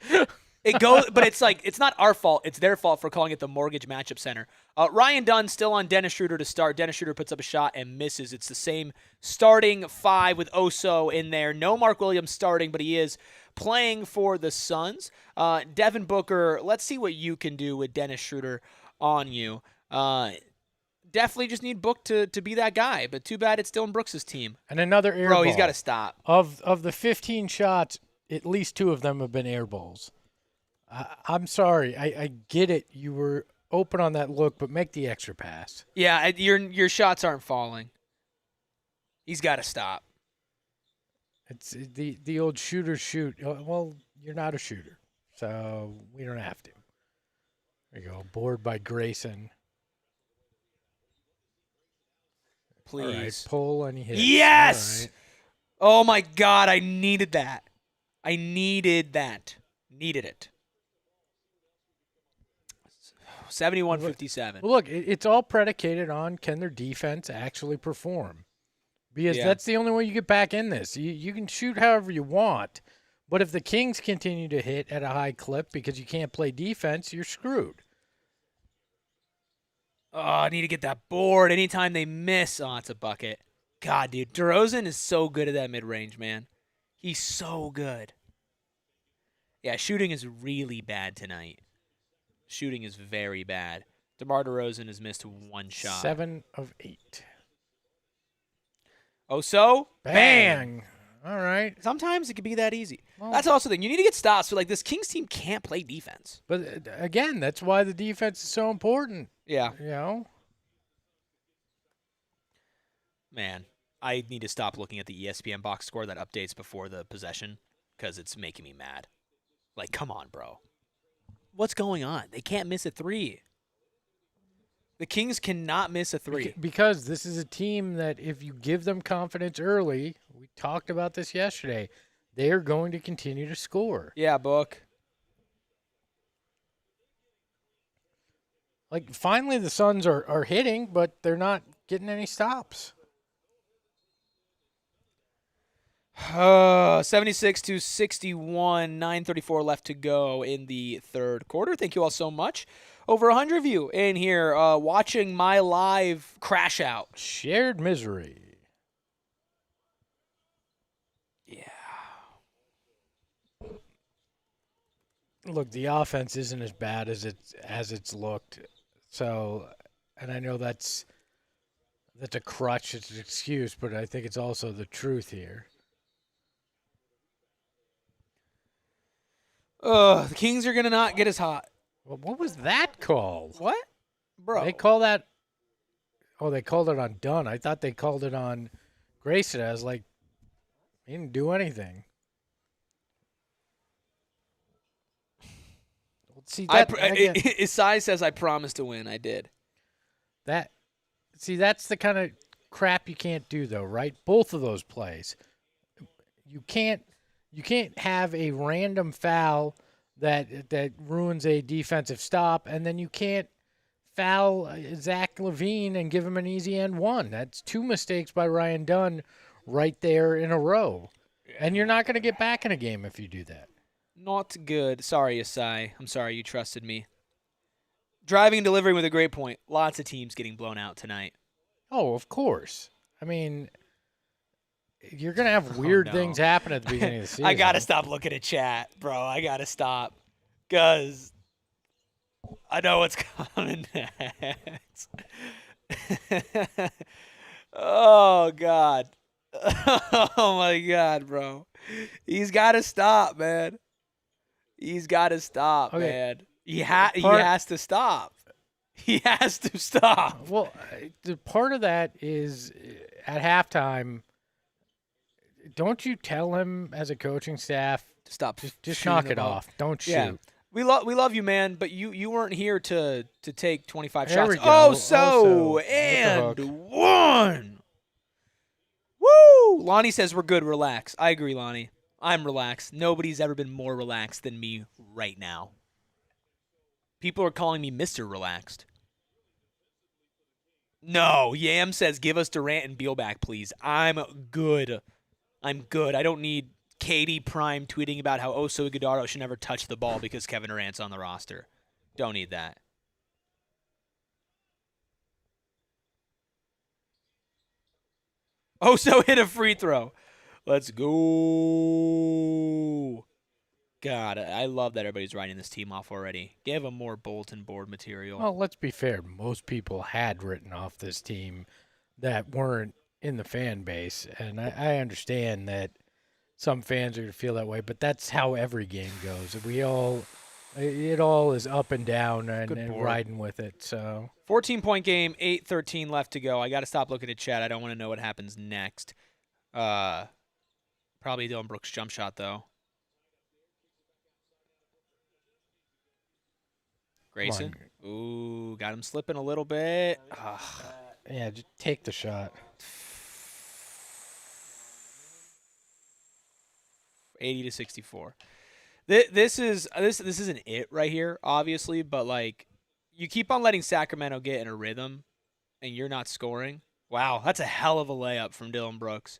It goes, but it's not our fault. It's their fault for calling it the Mortgage Matchup Center. Ryan Dunn still on Dennis Schroeder to start. Dennis Schroeder puts up a shot and misses. It's the same starting 5 with Oso in there. No Mark Williams starting, but he is playing for the Suns. Devin Booker, let's see what you can do with Dennis Schroeder on you. Definitely just need Book to be that guy, but too bad it's Dylan Brooks' team. And another air Bro, ball. he's got to stop. Of the 15 shots, at least 2 of them have been air balls. I'm sorry. I get it. You were open on that look, but make the extra pass. Yeah, your shots aren't falling. He's got to stop. It's the old shooter shoot. Well, you're not a shooter, so we don't have to. There you go. Board by Grayson. Please. All right, pull and he hits. Yes! All right. Oh, my God. I needed that. Needed it. 71-57. Well, look, it's all predicated on can their defense actually perform? Because that's the only way you get back in this. You can shoot however you want, but if the Kings continue to hit at a high clip because you can't play defense, you're screwed. Oh, I need to get that board. Anytime they miss, it's a bucket. God, dude, DeRozan is so good at that mid-range, man. He's so good. Yeah, shooting is really bad tonight. Shooting is very bad. DeMar DeRozan has missed one shot. 7 of 8. Oh, so? Bang! All right. Sometimes it can be that easy. Well, That's also the thing. You need to get stops. But like this Kings team can't play defense. But again, that's why the defense is so important. Yeah. You know? Man, I need to stop looking at the ESPN box score that updates before the possession because it's making me mad. Like, come on, bro. What's going on? They can't miss a three. The Kings cannot miss a three. Because this is a team that if you give them confidence early, we talked about this yesterday, they are going to continue to score. Yeah, Book. Like, finally the Suns are hitting, but they're not getting any stops. 76-61, 9:34 left to go in the third quarter. Thank you all so much. Over 100 of you in here watching my live crash out. Shared misery. Yeah. Look, the offense isn't as bad as it's looked. So, and I know that's a crutch, it's an excuse, but I think it's also the truth here. The Kings are going to not get as hot. Well, what was that call? What? Bro. They call that. Oh, they called it on Dunn. I thought they called it on Grayson. I was like, he didn't do anything. See, Isai says I promised to win. I did. That's the kind of crap you can't do, though, right? Both of those plays. You can't have a random foul that ruins a defensive stop, and then you can't foul Zach LaVine and give him an easy end one. That's two mistakes by Ryan Dunn right there in a row. And you're not going to get back in a game if you do that. Not good. Sorry, Asai. I'm sorry you trusted me. Driving and delivering with a great point. Lots of teams getting blown out tonight. Oh, of course. I mean, you're going to have weird things happen at the beginning of the season. I got to stop looking at chat, bro. I got to stop. Because I know what's coming next. Oh, God. Oh, my God, bro. He's got to stop, man. He's got to stop, man. He has to stop. He has to stop. Well, the part of that is at halftime, don't you tell him as a coaching staff to stop? Just knock it off. Don't shoot. Yeah. We love you, man, but you weren't here to take 25 there shots. We go. Also, and one. Woo! Lonnie says we're good. Relax. I agree, Lonnie. I'm relaxed. Nobody's ever been more relaxed than me right now. People are calling me Mr. Relaxed. No, Yam says give us Durant and Beal back, please. I'm good. I don't need Katie Prime tweeting about how Oso Iguodala should never touch the ball because Kevin Durant's on the roster. Don't need that. Oso hit a free throw. Let's go. God, I love that everybody's writing this team off already. Give them more bulletin board material. Well, let's be fair. Most people had written off this team that weren't in the fan base. And I understand that some fans are going to feel that way, but that's how every game goes. It all is up and down and riding with it. So 14-point game, 8:13 left to go. I got to stop looking at chat. I don't want to know what happens next. Probably Dylan Brooks' jump shot, though. Grayson. Ooh, got him slipping a little bit. Yeah, just take the shot. 80-64. This isn't it right here, obviously, but like you keep on letting Sacramento get in a rhythm, and you're not scoring. Wow, that's a hell of a layup from Dylan Brooks.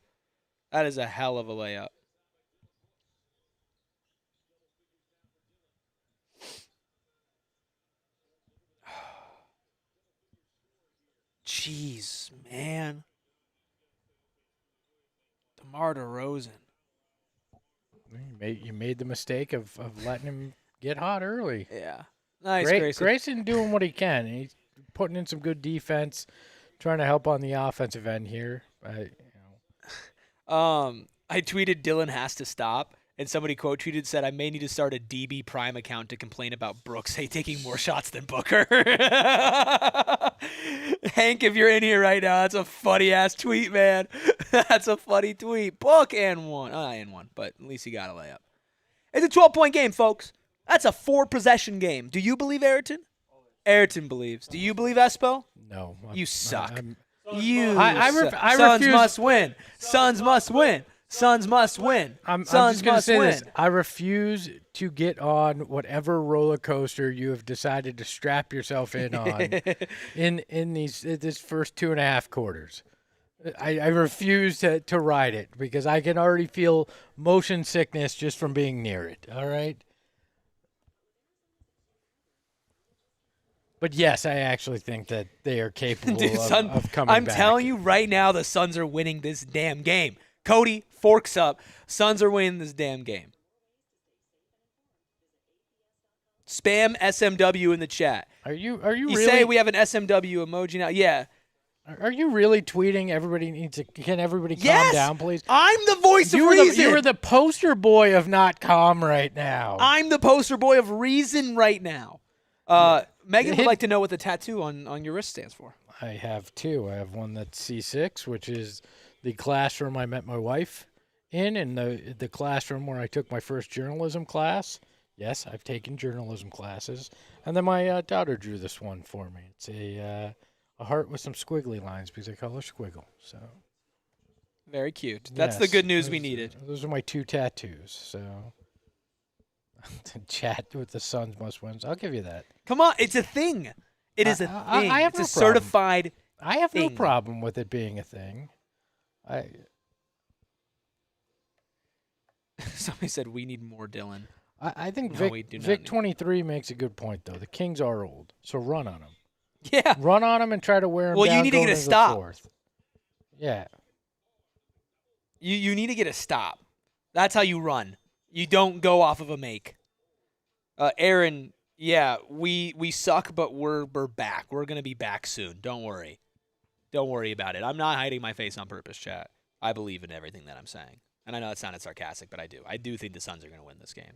That is a hell of a layup. Jeez, man. DeMar DeRozan. You made the mistake of letting him get hot early. Yeah. Nice, Grayson. Grayson doing what he can. He's putting in some good defense, trying to help on the offensive end here. I tweeted Dylan has to stop, and somebody quote tweeted said, I may need to start a DB Prime account to complain about Brooks taking more shots than Booker. Hank, if you're in here right now, that's a funny-ass tweet, man. That's a funny tweet. Book and one. And one, but at least he got a layup. It's a 12-point game, folks. That's a 4-possession game. Do you believe Ayrton? Ayrton believes. Do you believe Espo? No. You suck. I Suns refuse. must win. Suns must win. Suns must win. I'm Suns just going to must say win. this. I refuse to get on whatever roller coaster you have decided to strap yourself in on in this first 2.5 quarters. I refuse to ride it because I can already feel motion sickness just from being near it. All right? But yes, I actually think that they are capable Dude, of coming I'm back. telling you right now, the Suns are winning this damn game. Cody, forks up. Suns are winning this damn game. Spam SMW in the chat. Are you You really say we have an SMW emoji now? Yeah. Are you really tweeting? Everybody needs to. Can everybody Yes! calm down, please? I'm the voice of You reason. are the poster boy of not calm right now. I'm the poster boy of reason right now. Megan would like to know what the tattoo on your wrist stands for. I have two. I have one that's C6, which is the classroom I met my wife in, and the classroom where I took my first journalism class. Yes, I've taken journalism classes. And then my daughter drew this one for me. It's a heart with some squiggly lines because I call her Squiggle. So Very cute. That's the good news we needed. Those are my two tattoos. So to chat with the Suns must wins. I'll give you that. Come on, it's a thing. It is a thing. I have it's no a problem. certified I have no thing. problem with it being a thing. Somebody said we need more Dylan. I think No, we do Vic not need- 23 makes a good point, though. The Kings are old, so run on them. Yeah. Run on them and try to wear them Well, down you need to going get a into the stop. fourth. Yeah. You need to get a stop. That's how you run. You don't go off of a make. Aaron, yeah, we suck, but we're back. We're gonna be back soon. Don't worry. Don't worry about it. I'm not hiding my face on purpose, chat. I believe in everything that I'm saying. And I know that sounded sarcastic, but I do. I do think the Suns are gonna win this game.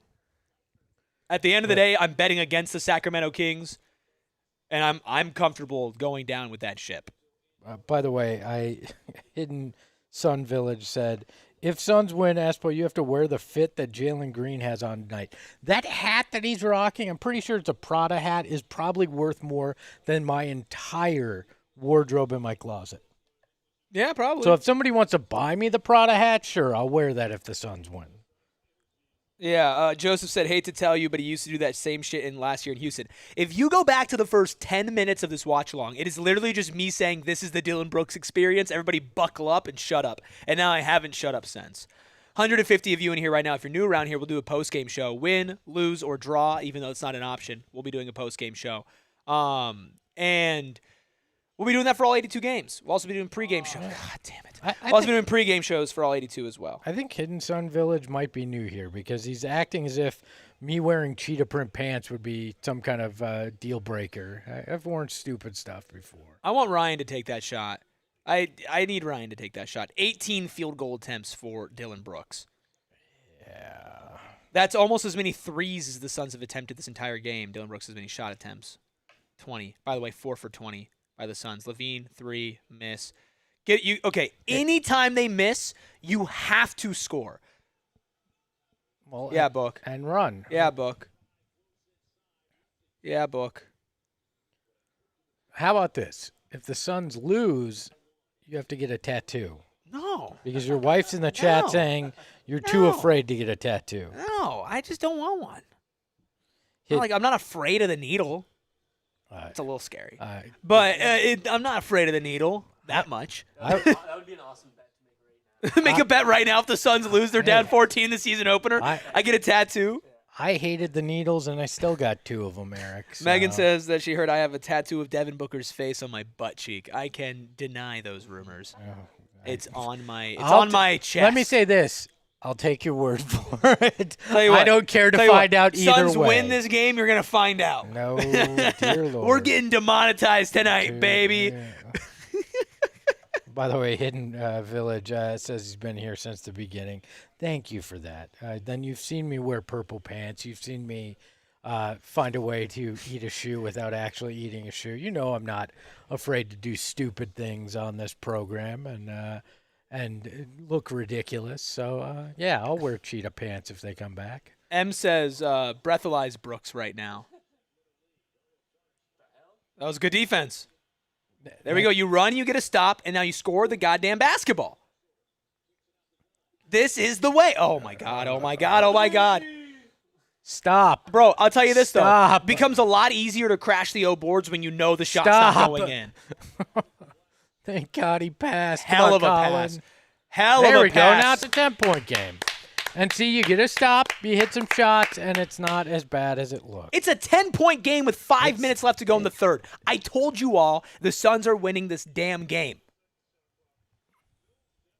At the end of the day, I'm betting against the Sacramento Kings, and I'm comfortable going down with that ship. By the way, Hidden Sun Village said, if Suns win, Espo, you have to wear the fit that Jalen Green has on tonight. That hat that he's rocking, I'm pretty sure it's a Prada hat, is probably worth more than my entire wardrobe in my closet. Yeah, probably. So if somebody wants to buy me the Prada hat, sure, I'll wear that if the Suns win. Yeah, Joseph said, hate to tell you, but he used to do that same shit in last year in Houston. If you go back to the first 10 minutes of this watch-along, it is literally just me saying, this is the Dylan Brooks experience. Everybody buckle up and shut up. And now I haven't shut up since. 150 of you in here right now. If you're new around here, we'll do a post-game show. Win, lose, or draw, even though it's not an option. We'll be doing a post-game show. And we'll be doing that for all 82 games. We'll also be doing pregame shows. God damn it. We'll also be doing pregame shows for all 82 as well. I think Hidden Sun Village might be new here because he's acting as if me wearing cheetah print pants would be some kind of deal breaker. I've worn stupid stuff before. I want Ryan to take that shot. I need Ryan to take that shot. 18 field goal attempts for Dylan Brooks. Yeah. That's almost as many threes as the Suns have attempted this entire game. Dylan Brooks has many shot attempts. 20. By the way, 4 for 20 by the Suns. Levine, 3, miss. Anytime they miss, you have to score. Well, Yeah, Book. And run. Yeah, Book. Yeah, Book. How about this? If the Suns lose, you have to get a tattoo. No. Because your wife's in the chat No. saying you're too afraid to get a tattoo. No, I just don't want one. I'm not afraid of the needle. It's a little scary. But I'm not afraid of the needle that much. That would be an awesome bet to make right now. Make a bet right now if the Suns lose, they're down 14 the season opener. I get a tattoo. I hated the needles, and I still got 2 of them, Eric. So. Megan says that she heard I have a tattoo of Devin Booker's face on my butt cheek. I can deny those rumors. It's on my chest. Let me say this. I'll take your word for it. Tell you what, I don't care to tell you find what, out either Suns way. win this game, you're going to find out. No, dear Lord. We're getting demonetized tonight, baby. By the way, Hidden Village says he's been here since the beginning. Thank you for that. Then you've seen me wear purple pants. You've seen me find a way to eat a shoe without actually eating a shoe. You know I'm not afraid to do stupid things on this program and look ridiculous. So, yeah, I'll wear cheetah pants if they come back. M says breathalyze Brooks right now. That was good defense. There we go. You run, you get a stop, and now you score the goddamn basketball. This is the way. Oh, my God. Oh, my God. Oh, my God. Stop. Bro, I'll tell you this, though. Stop. It becomes a lot easier to crash the O boards when you know the shot's not going in. Thank God he passed. Hell of a Colin. pass. Hell There of a we go. pass. Now it's a 10-point game. And see, you get a stop, you hit some shots, and it's not as bad as it looks. It's a 10-point game with 5 minutes left to go in the third. I told you all the Suns are winning this damn game.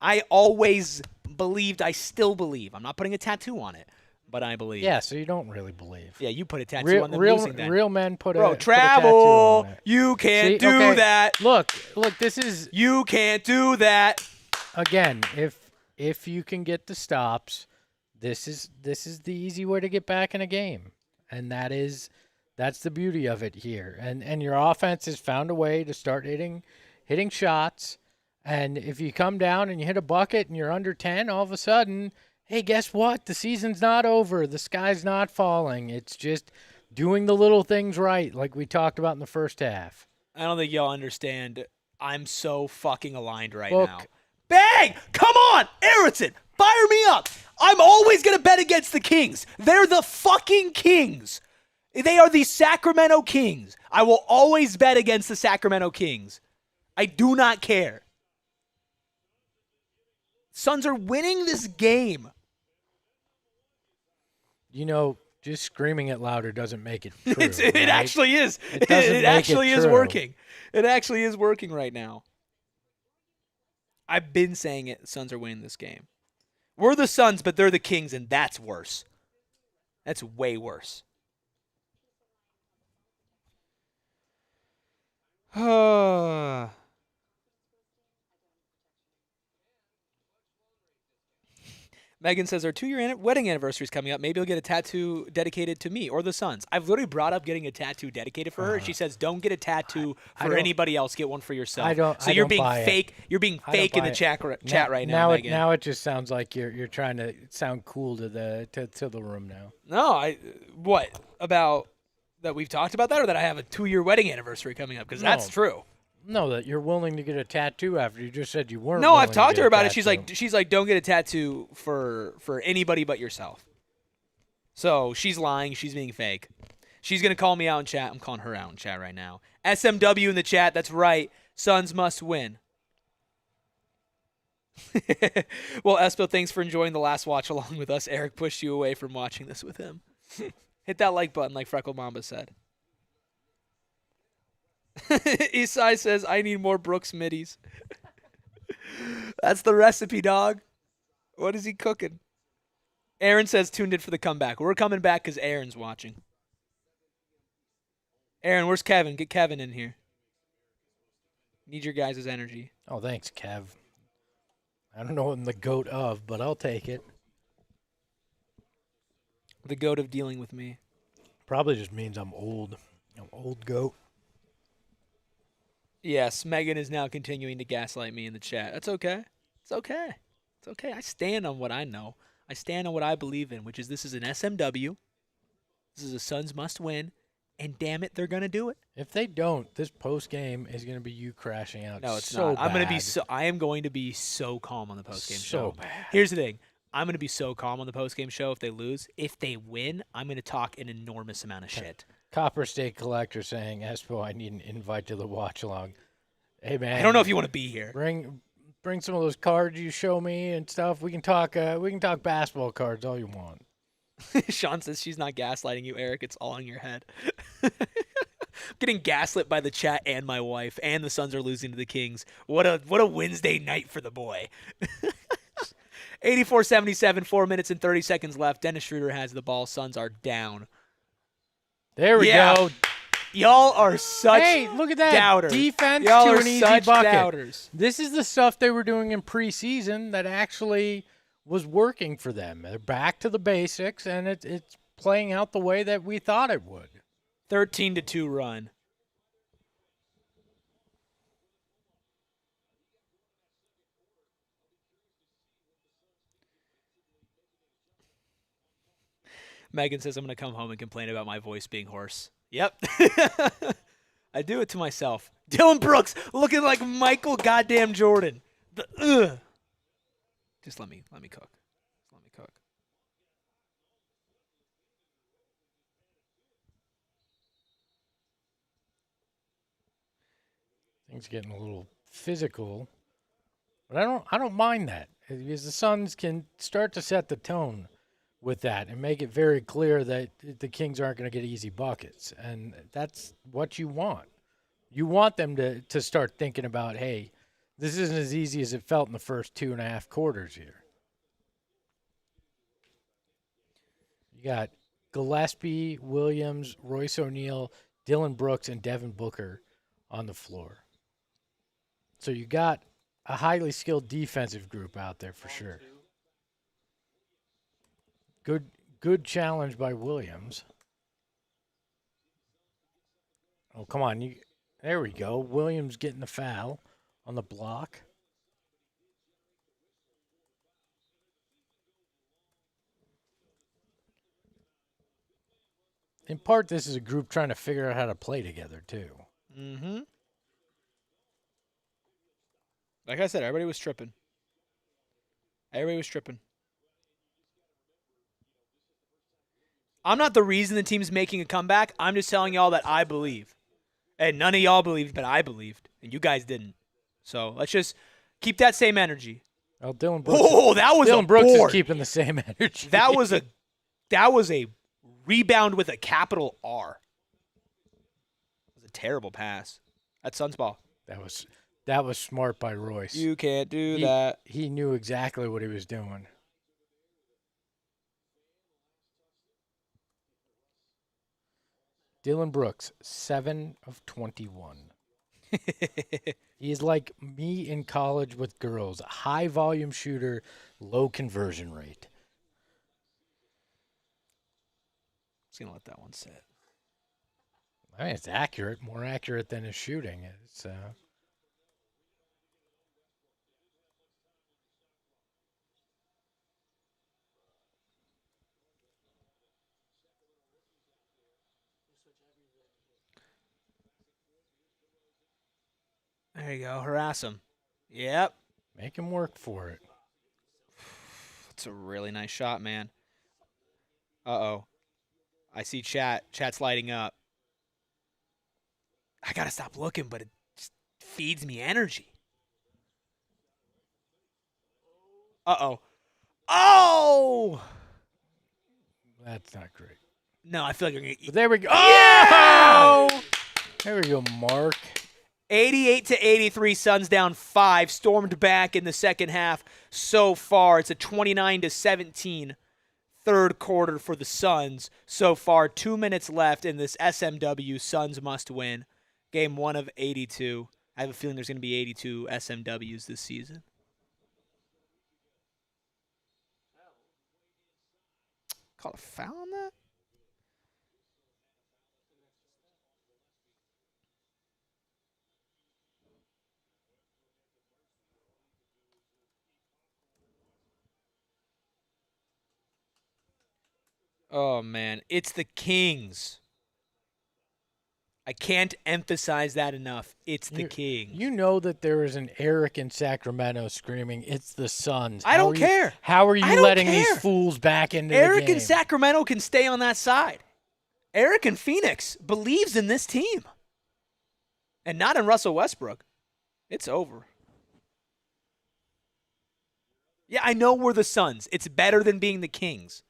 I always believed, I still believe. I'm not putting a tattoo on it, but I believe. Yeah, so you don't really believe. Yeah, you put a tattoo on them Real losing then. real men put Bro, a travel. put a tattoo on it. You can't See? do Okay, that. Look, this is You can't do that. again, if you can get the stops, this is the easy way to get back in a game. And that's the beauty of it here. And your offense has found a way to start hitting shots. And if you come down and you hit a bucket and you're under 10, all of a sudden, hey, guess what? The season's not over. The sky's not falling. It's just doing the little things right, like we talked about in the first half. I don't think y'all understand. I'm so fucking aligned right Look. now. Bang! Come on, Aronson, fire me up. I'm always going to bet against the Kings. They're the fucking Kings. They are the Sacramento Kings. I will always bet against the Sacramento Kings. I do not care. Suns are winning this game. You know, just screaming it louder doesn't make it true. It right? actually is. It doesn't It make actually it is true. working. It actually is working right now. I've been saying it. The Suns are winning this game. We're the Suns, but they're the Kings, and that's worse. That's way worse. Megan says our 2-year wedding anniversary is coming up. Maybe you'll get a tattoo dedicated to me or the Suns. I've literally brought up getting a tattoo dedicated for her. She says, "Don't get a tattoo for anybody else. Get one for yourself." So you're being fake. You're being fake in the chat right now, Megan. Now it just sounds like you're trying to sound cool to the room now. No, what about that? We've talked about that, or that I have a 2-year wedding anniversary coming up? Because that's true. No, that you're willing to get a tattoo after you just said you weren't. No, willing I've talked to her about it. tattoo. She's like, don't get a tattoo for anybody but yourself. So she's lying. She's being fake. She's gonna call me out in chat. I'm calling her out in chat right now. SMW in the chat. That's right. Suns must win. Well, Espo, thanks for enjoying the last watch along with us. Eric pushed you away from watching this with him. Hit that like button, like Freckle Mamba said. Isai says, I need more Brooks middies. That's the recipe, dog. What is he cooking? Aaron says, tuned in for the comeback. We're coming back because Aaron's watching. Aaron, where's Kevin? Get Kevin in here. Need your guys' energy. Oh, thanks, Kev. I don't know what I'm the goat of, but I'll take it. The goat of dealing with me. Probably just means I'm old. I'm old goat. Yes, Megan is now continuing to gaslight me in the chat. That's okay. It's okay. It's okay. I stand on what I know. I stand on what I believe in, which is this is an SMW. This is a Suns must win. And damn it, they're going to do it. If they don't, this post game is going to be you crashing out. No, it's so not. I am going to be so calm on the post game show. Bad. Here's the thing. I'm going to be so calm on the post game show if they lose. If they win, I'm going to talk an enormous amount of shit. Copper State Collector saying, Espo, I need an invite to the watch along. Hey man, I don't know if you want to be here. Bring some of those cards you show me and stuff. We can talk basketball cards all you want. Sean says she's not gaslighting you, Eric. It's all in your head. I'm getting gaslit by the chat and my wife, and the Suns are losing to the Kings. What a Wednesday night for the boy. 84-77, 4 minutes and 30 seconds left. Dennis Schroeder has the ball. Suns are down. There we go. Y'all are such Hey, look at that. doubters. Defense Y'all to are an easy such bucket. doubters. This is the stuff they were doing in preseason that actually was working for them. They're back to the basics, and it's playing out the way that we thought it would. 13-2 run. Megan says I'm going to come home and complain about my voice being hoarse. Yep. I do it to myself. Dylan Brooks looking like Michael goddamn Jordan. Just let me cook. Just let me cook. Things getting a little physical, but I don't mind that because the Suns can start to set the tone with that and make it very clear that the Kings aren't going to get easy buckets, and that's what you want. You want them to start thinking about, hey, this isn't as easy as it felt in the first 2.5 quarters here. You got Gillespie, Williams, Royce O'Neal, Dylan Brooks, and Devin Booker on the floor. So you got a highly skilled defensive group out there for sure. Good challenge by Williams. Oh, come on. There we go. Williams getting the foul on the block. In part, this is a group trying to figure out how to play together, too. Mm-hmm. Like I said, everybody was tripping. I'm not the reason the team's making a comeback. I'm just telling y'all that I believe. And none of y'all believed, but I believed. And you guys didn't. So let's just keep that same energy. Oh, Dylan Brooks. Oh, that was Dylan a Brooks board. is keeping the same energy. That was a rebound with a capital R. It was a terrible pass. That's Suns ball. That was smart by Royce. You can't do that. He knew exactly what he was doing. Dylan Brooks, 7 of 21. He is like me in college with girls. High volume shooter, low conversion rate. Just going to let that one sit. I mean, it's accurate, more accurate than his shooting. It's There you go. Harass him. Yep. make him work for it. That's a really nice shot, man. Uh-oh. I see chat. Chat's lighting up. I got to stop looking, but it just feeds me energy. Uh-oh. Oh! That's not great. No, I feel like you're going to But there we go. Yeah! Oh! There we go, Mark. 88-83, Suns down 5. Stormed back in the second half so far. It's a 29-17 third quarter for the Suns so far. 2 minutes left in this SMW. Suns must win. Game 1 of 82. I have a feeling there's going to be 82 SMWs this season. Call a foul on that? Oh, man. It's the Kings. I can't emphasize that enough. It's the Kings. You know that there is an Eric in Sacramento screaming, "It's the Suns." I don't care. How are I you don't letting care. these fools back into Eric the game? in Sacramento can stay on that side. Eric in Phoenix believes in this team. And not in Russell Westbrook. It's over. Yeah, I know we're the Suns. It's better than being the Kings.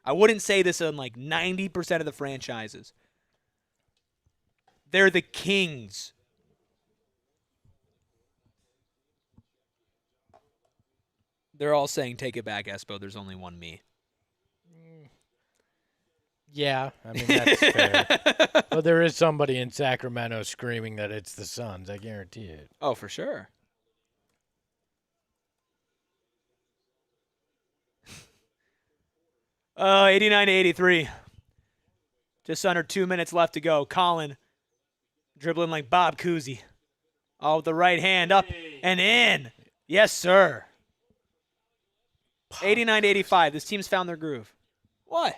I wouldn't say this on like 90% of the franchises. They're the Kings. They're all saying take it back, Espo. There's only one me. Yeah, I mean, that's fair. But there is somebody in Sacramento screaming that it's the Suns. I guarantee it. Oh, for sure. Oh, 89-83. Just under 2 minutes left to go. Colin dribbling like Bob Cousy. Oh, with the right hand up and in. Yes, sir. 89-85. This team's found their groove. What?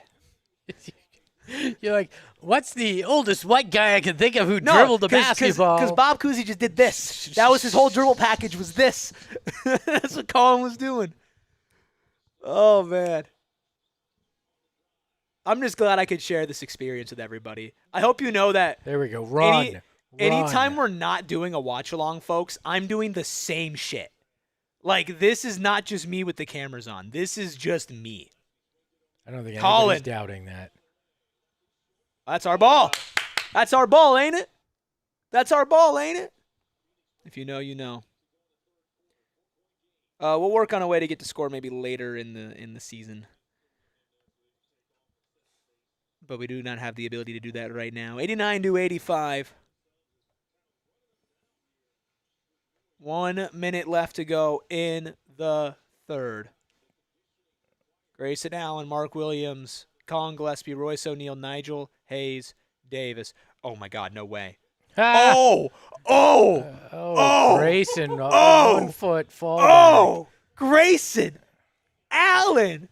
You're like, what's the oldest white guy I can think of who dribbled a basketball? Because Bob Cousy just did this. That was his whole dribble package was this. That's what Colin was doing. Oh, man. I'm just glad I could share this experience with everybody. I hope you know that. There we go. Run. Anytime we're not doing a watch-along, folks, I'm doing the same shit. Like, this is not just me with the cameras on. This is just me. I don't think Colin. anybody's doubting that. That's our ball. That's our ball, ain't it? That's our ball, ain't it? If you know, you know. We'll work on a way to get to score maybe later in the season. But we do not have the ability to do that right now. 89-85. 1 minute left to go in the third. Grayson Allen, Mark Williams, Colin Gillespie, Royce O'Neal, Nigel Hayes, Davis. Oh, my God, no way. Oh! Grayson, 1 foot fall. Oh! Grayson Allen!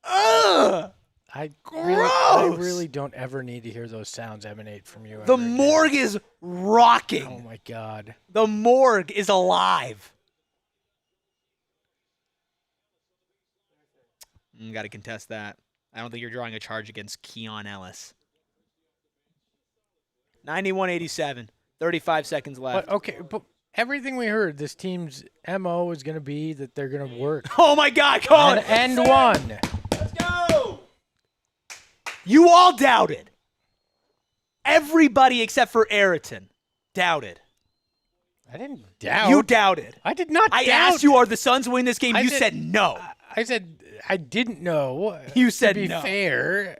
Ugh! I Gross! really don't ever need to hear those sounds emanate from you. The morgue is rocking. Oh, my God. The morgue is alive. Got to contest that. I don't think you're drawing a charge against Keon Ellis. 91-87. 35 seconds left. But, okay, but everything we heard, this team's MO is going to be that they're going to work. Oh, my God, Colin. And one. Let's go. You all doubted. Everybody except for Ayrton doubted. I didn't doubt. You doubted. I did not I doubt. asked you, are the Suns win this game? I You said- said no. I said I didn't know. You said to be no. fair.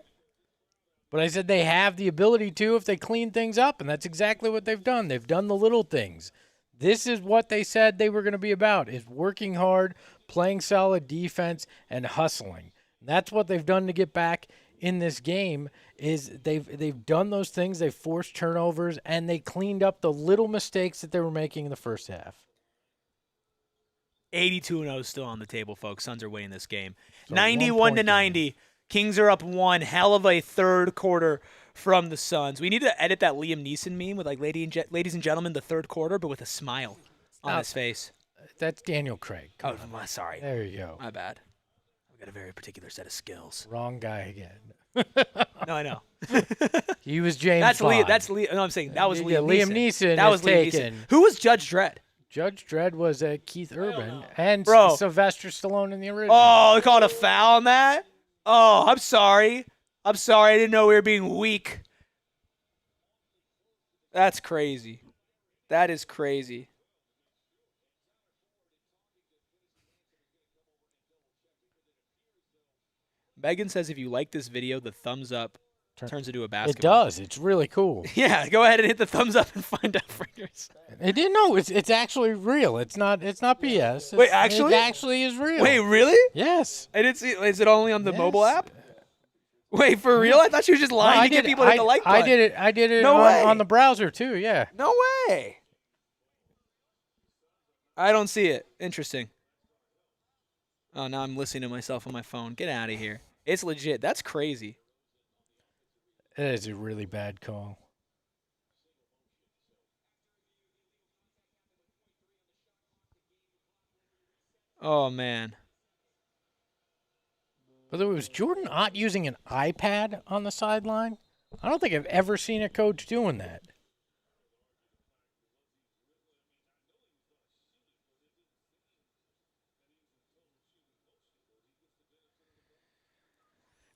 But I said they have the ability to if they clean things up, and that's exactly what they've done. They've done the little things. This is what they said they were going to be about, is working hard, playing solid defense, and hustling. That's what they've done to get back in this game, is they've done those things. They've forced turnovers, and they cleaned up the little mistakes that they were making in the first half. 82-0 is still on the table, folks. Suns are winning this game. So 91-90. Kings are up one. Hell of a third quarter from the Suns. We need to edit that Liam Neeson meme with, like, ladies and gentlemen, the third quarter, but with a smile on his face. That's Daniel Craig. Oh, I'm sorry. There you go. My bad. I've got a very particular set of skills. Wrong guy again. No, I know. He was James That's Bond. Liam. That's Liam. No, I'm saying that was Yeah, Liam Liam Neeson That is was Liam Neeson. taken. Who was Judge Dredd? Judge Dredd was Keith Urban and Bro. Sylvester Stallone in the original. Oh, they called a foul on that? Oh, I'm sorry. I'm sorry. I didn't know we were being weak. That's crazy. That is crazy. Megan says if you like this video, the thumbs up turns into a It basketball. does. It's really cool. Yeah, go ahead and hit the thumbs up and find out for yourself. It didn't know. It's actually real. It's not BS. Wait, actually? It actually is real. Wait, really? Yes. I didn't see. Is it only on the mobile Yes. app? Wait, for real? I thought she was just lying to get people to hit the like button. I did it No way. on the browser too. Yeah. No way. I don't see it. Interesting. Oh, now I'm listening to myself on my phone. Get out of here. It's legit. That's crazy. It is a really bad call. Oh, man. By the way, was Jordan Ott using an iPad on the sideline? I don't think I've ever seen a coach doing that.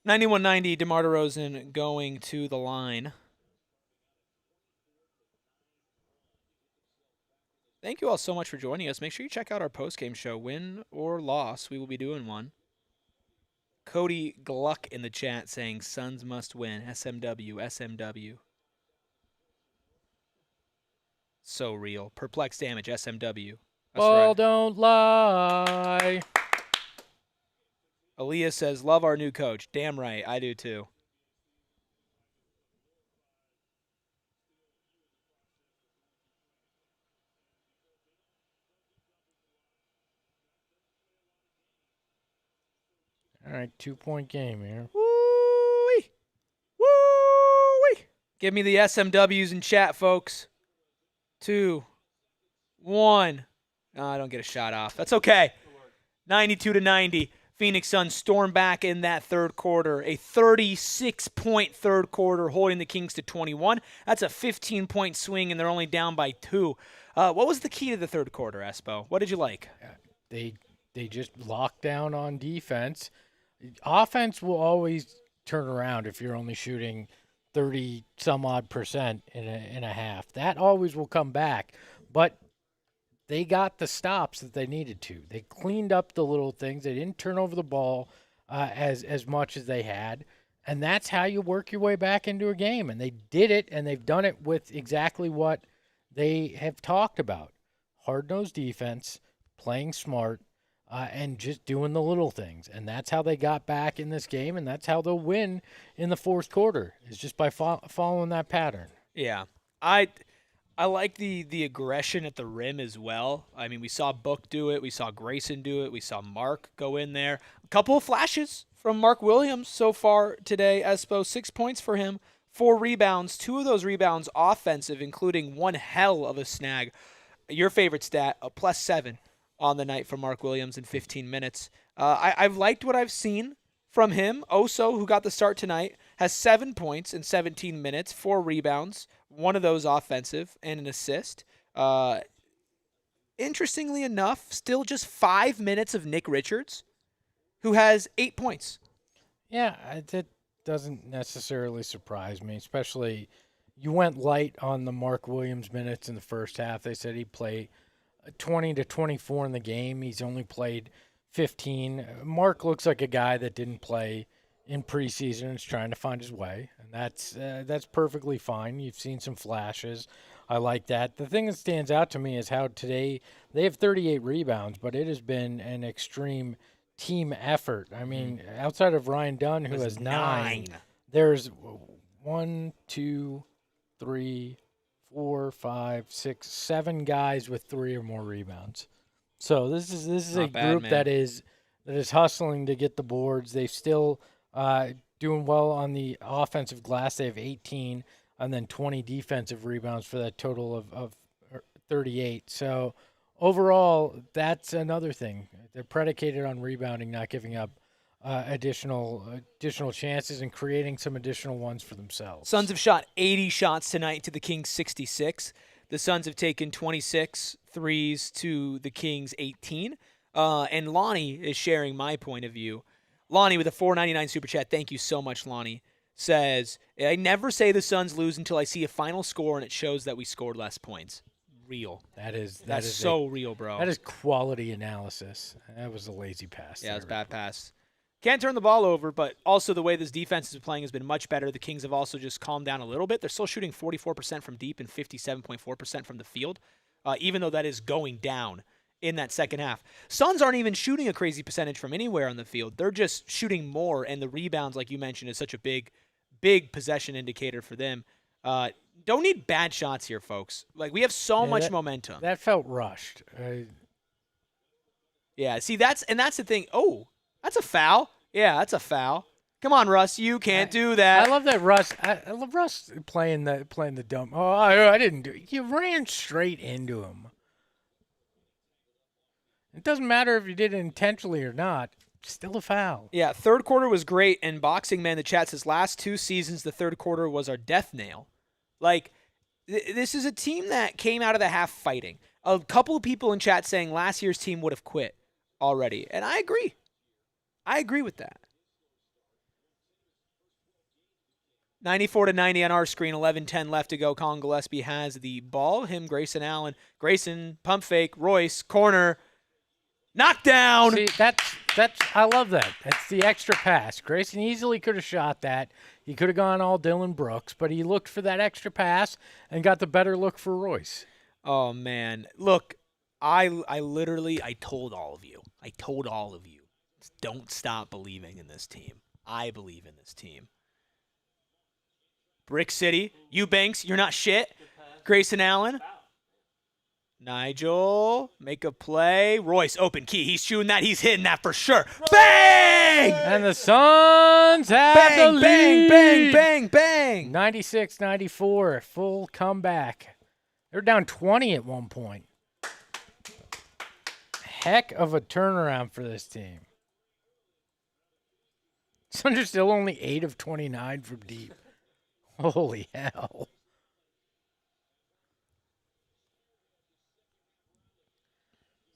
$91.90, DeMar DeRozan going to the line. Thank you all so much for joining us. Make sure you check out our post-game show. Win or loss, we will be doing one. Cody Gluck in the chat saying Suns must win. SMW, SMW. So real. Perplex damage, SMW. That's Ball right. don't lie. Aaliyah says, love our new coach. Damn right, I do too. All right, 2-point game here. Woo-wee. Woo-wee. Give me the SMWs in chat, folks. 2, 1. Oh, I don't get a shot off. That's okay. 92-90. Phoenix Suns storm back in that third quarter. A 36-point third quarter, holding the Kings to 21. That's a 15-point swing, and they're only down by 2. What was the key to the third quarter, Espo? What did you like? They just lock down on defense. Offense will always turn around if you're only shooting 30-some-odd% in a half. That always will come back. But they got the stops that they needed to. They cleaned up the little things. They didn't turn over the ball as much as they had. And that's how you work your way back into a game. And they did it, and they've done it with exactly what they have talked about. Hard-nosed defense, playing smart, and just doing the little things. And that's how they got back in this game, and that's how they'll win in the fourth quarter, is just by following that pattern. Yeah. I like the aggression at the rim as well. I mean, we saw Book do it. We saw Grayson do it. We saw Mark go in there. A couple of flashes from Mark Williams so far today. Espo, 6 points for him, 4 rebounds. 2 of those rebounds offensive, including one hell of a snag. Your favorite stat, a +7 on the night for Mark Williams in 15 minutes. I've liked what I've seen from him. Oso, who got the start tonight, has 7 points in 17 minutes, 4 rebounds, 1 of those offensive, and an assist. Interestingly enough, still just 5 minutes of Nick Richards, who has 8 points. Yeah, that doesn't necessarily surprise me, especially you went light on the Mark Williams minutes in the first half. They said he played 20 to 24 in the game. He's only played 15. Mark looks like a guy that didn't play in preseason and is trying to find his way, and that's perfectly fine. You've seen some flashes. I like that. The thing that stands out to me is how today they have 38 rebounds, but it has been an extreme team effort. I mean, outside of Ryan Dunn, who has 9, there's 1, 2, 3, 4, 5, 6, 7 guys with 3 or more rebounds. So this is a group that is hustling to get the boards. They've still doing well on the offensive glass. They have 18 and then 20 defensive rebounds for that total of 38. So overall, that's another thing. They're predicated on rebounding, not giving up additional chances and creating some additional ones for themselves. Suns have shot 80 shots tonight to the Kings 66. The Suns have taken 26 threes to the Kings 18. And Lonnie is sharing my point of view. Lonnie with a $4.99 super chat. Thank you so much, Lonnie. Says, I never say the Suns lose until I see a final score and it shows that we scored less points. Real. That's so real, bro. That is quality analysis. That was a lazy pass. Yeah, it was a bad pass. Can't turn the ball over, but also the way this defense is playing has been much better. The Kings have also just calmed down a little bit. They're still shooting 44% from deep and 57.4% from the field, even though that is going down in that second half. Suns aren't even shooting a crazy percentage from anywhere on the field. They're just shooting more, and the rebounds, like you mentioned, is such a big possession indicator for them. Don't need bad shots here, folks. Like, we have so much momentum. That felt rushed. Yeah, see, that's the thing. Oh, that's a foul. Yeah, that's a foul. Come on, Russ, you can't do that. I love that Russ. I love Russ playing the dumb. Oh, I didn't do it. You ran straight into him. It doesn't matter if you did it intentionally or not. Still a foul. Yeah, third quarter was great, and Boxing Man in the chat says last 2 seasons the third quarter was our death nail. Like, this is a team that came out of the half fighting. A couple of people in chat saying last year's team would have quit already, and I agree. I agree with that. 94-90 on our screen. 11:10 left to go. Colin Gillespie has the ball. Him, Grayson Allen. Grayson, pump fake. Royce, corner. Knockdown. See, that's I love that. That's the extra pass. Grayson easily could have shot that. He could have gone all Dylan Brooks, but he looked for that extra pass and got the better look for Royce. Oh, man. Look, I told all of you. Don't stop believing in this team. I believe in this team. Brick City. Eubanks, you're not shit. Grayson Allen. Nigel, make a play. Royce, open key. He's shooting that. He's hitting that for sure. Bang! And the Suns have the lead. Bang, bang, bang, bang. 96-94, full comeback. They're down 20 at one point. Heck of a turnaround for this team. Suns are still only 8 of 29 from deep. Holy hell.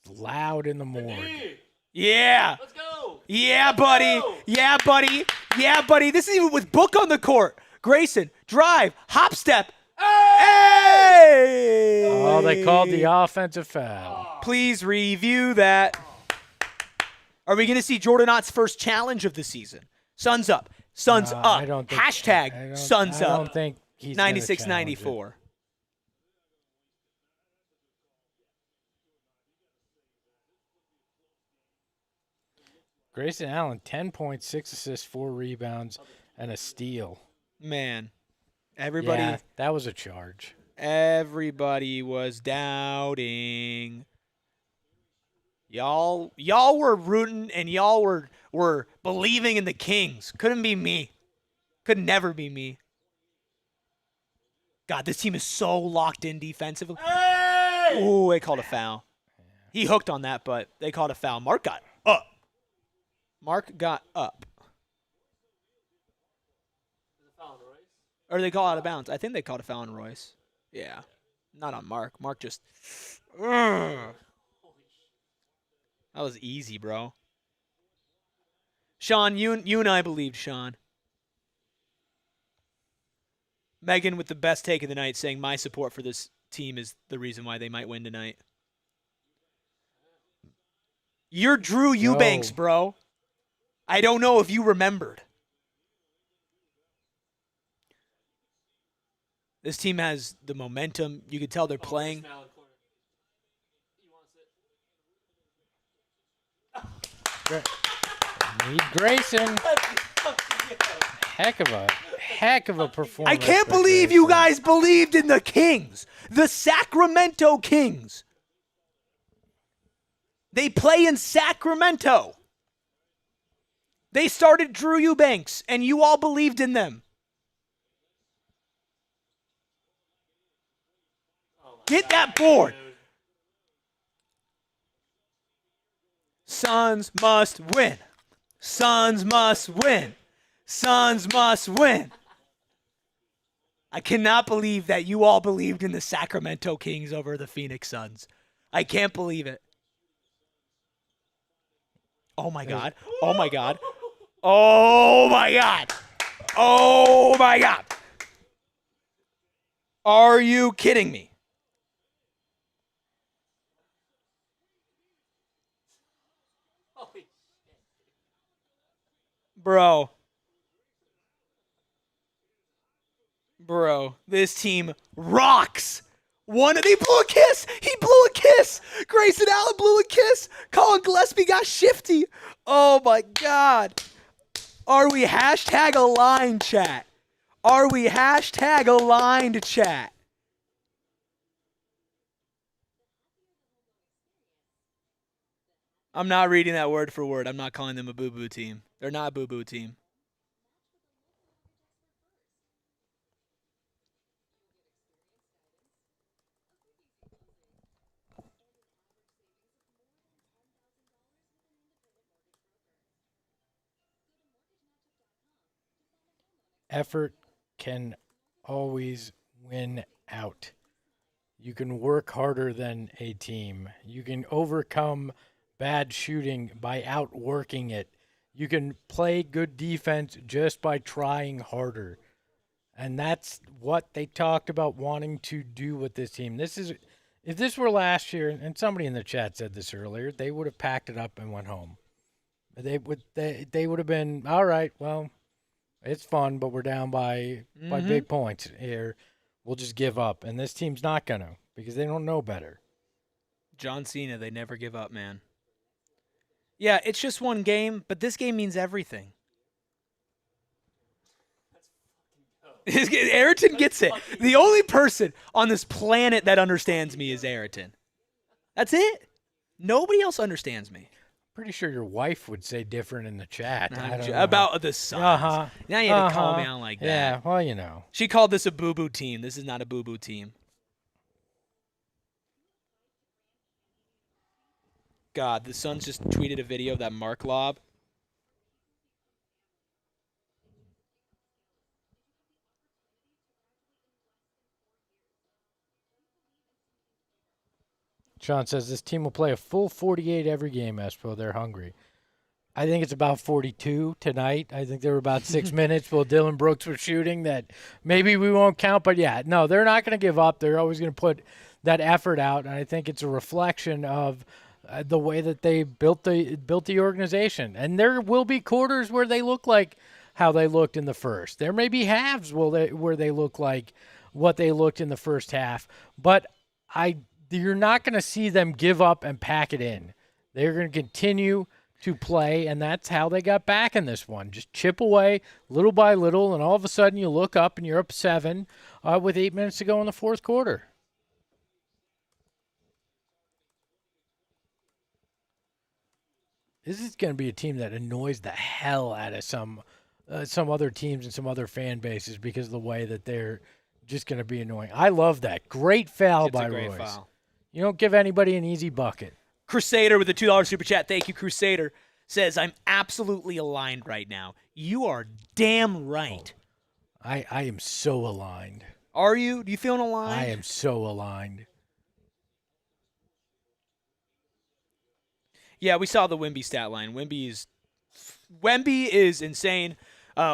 Loud in the morgue. Yeah. Let's go. Yeah, buddy. Yeah, buddy. Yeah, buddy. This is even with Book on the court. Grayson, drive, hop step. Hey! Oh, they called the offensive foul. Please review that. Are we going to see Jordan Ott's first challenge of the season? Suns up. Suns up. I don't think, Hashtag Suns I up. don't think he's gonna challenge it. 96-94. Grayson Allen, 10 points, 6 assists, 4 rebounds, and a steal. Man, everybody. Yeah, that was a charge. Everybody was doubting. Y'all were rooting and y'all were believing in the Kings. Couldn't be me. Could never be me. God, this team is so locked in defensively. Hey! Ooh, they called a foul. He hooked on that, but they called a foul. Mark got up. Or they call out of bounds. I think they called a foul on Royce. Yeah. Not on Mark. Mark just... That was easy, bro. Sean, you and I believed Sean. Megan with the best take of the night saying my support for this team is the reason why they might win tonight. You're Drew Eubanks, bro. I don't know if you remembered. This team has the momentum. You could tell they're playing. Need Grayson. Heck of a performance. I can't believe you guys believed in the Kings. The Sacramento Kings. They play in Sacramento. They started Drew Eubanks, and you all believed in them. Get that board. Suns must win. Suns must win. Suns must win. I cannot believe that you all believed in the Sacramento Kings over the Phoenix Suns. I can't believe it. Oh, my God. Oh, my God. Oh, my God. Oh, my God. Are you kidding me? Bro, this team rocks. They blew a kiss. He blew a kiss. Grayson Allen blew a kiss. Colin Gillespie got shifty. Oh, my God. Are we hashtag aligned, chat? Are we hashtag aligned, chat? I'm not reading that word for word. I'm not calling them a boo-boo team. They're not a boo-boo team. Effort can always win out. You can work harder than a team. You can overcome bad shooting by outworking it. You can play good defense just by trying harder. And that's what they talked about wanting to do with this team. If this were last year, and somebody in the chat said this earlier, they would have packed it up and went home. They would have been, all right, well, it's fun, but we're down by big points here. We'll just give up. And this team's not going to, because they don't know better. John Cena, they never give up, man. Yeah, it's just one game, but this game means everything. Ayrton gets it. The only person on this planet that understands me is Ayrton. That's it. Nobody else understands me. Pretty sure your wife would say different in the chat. About the Suns. Now you had to call me out like that. Yeah, well, you know. She called this a boo-boo team. This is not a boo-boo team. God, the Suns just tweeted a video of that Mark lob. Sean says this team will play a full 48 every game, Espo. They're hungry. I think it's about 42 tonight. I think there were about 6 minutes while Dylan Brooks was shooting that maybe we won't count. But, yeah, no, they're not going to give up. They're always going to put that effort out, and I think it's a reflection of the way that they built the organization. And there will be quarters where they look like how they looked in the first. There may be halves where they look like what they looked in the first half. But you're not going to see them give up and pack it in. They're going to continue to play, and that's how they got back in this one. Just chip away little by little, and all of a sudden you look up and you're up 7 with 8 minutes to go in the fourth quarter. This is going to be a team that annoys the hell out of some other teams and some other fan bases because of the way that they're just going to be annoying. I love that. Great foul by Royce. Foul. You don't give anybody an easy bucket. Crusader with a $2 super chat. Thank you, Crusader. Says, I'm absolutely aligned right now. You are damn right. Oh, I am so aligned. Are you? Do you feel aligned? I am so aligned. Yeah, we saw the Wemby stat line. Wemby is insane.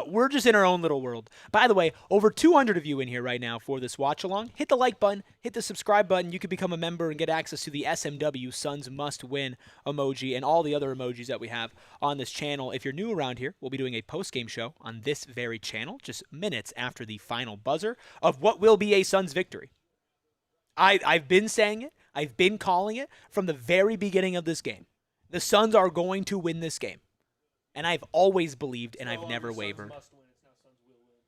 We're just in our own little world. By the way, over 200 of you in here right now for this watch along. Hit the like button, hit the subscribe button. You can become a member and get access to the SMW Suns Must Win emoji and all the other emojis that we have on this channel. If you're new around here, we'll be doing a post-game show on this very channel just minutes after the final buzzer of what will be a Suns victory. I've been saying it. I've been calling it from the very beginning of this game. The Suns are going to win this game. And I've always believed, and I've never wavered.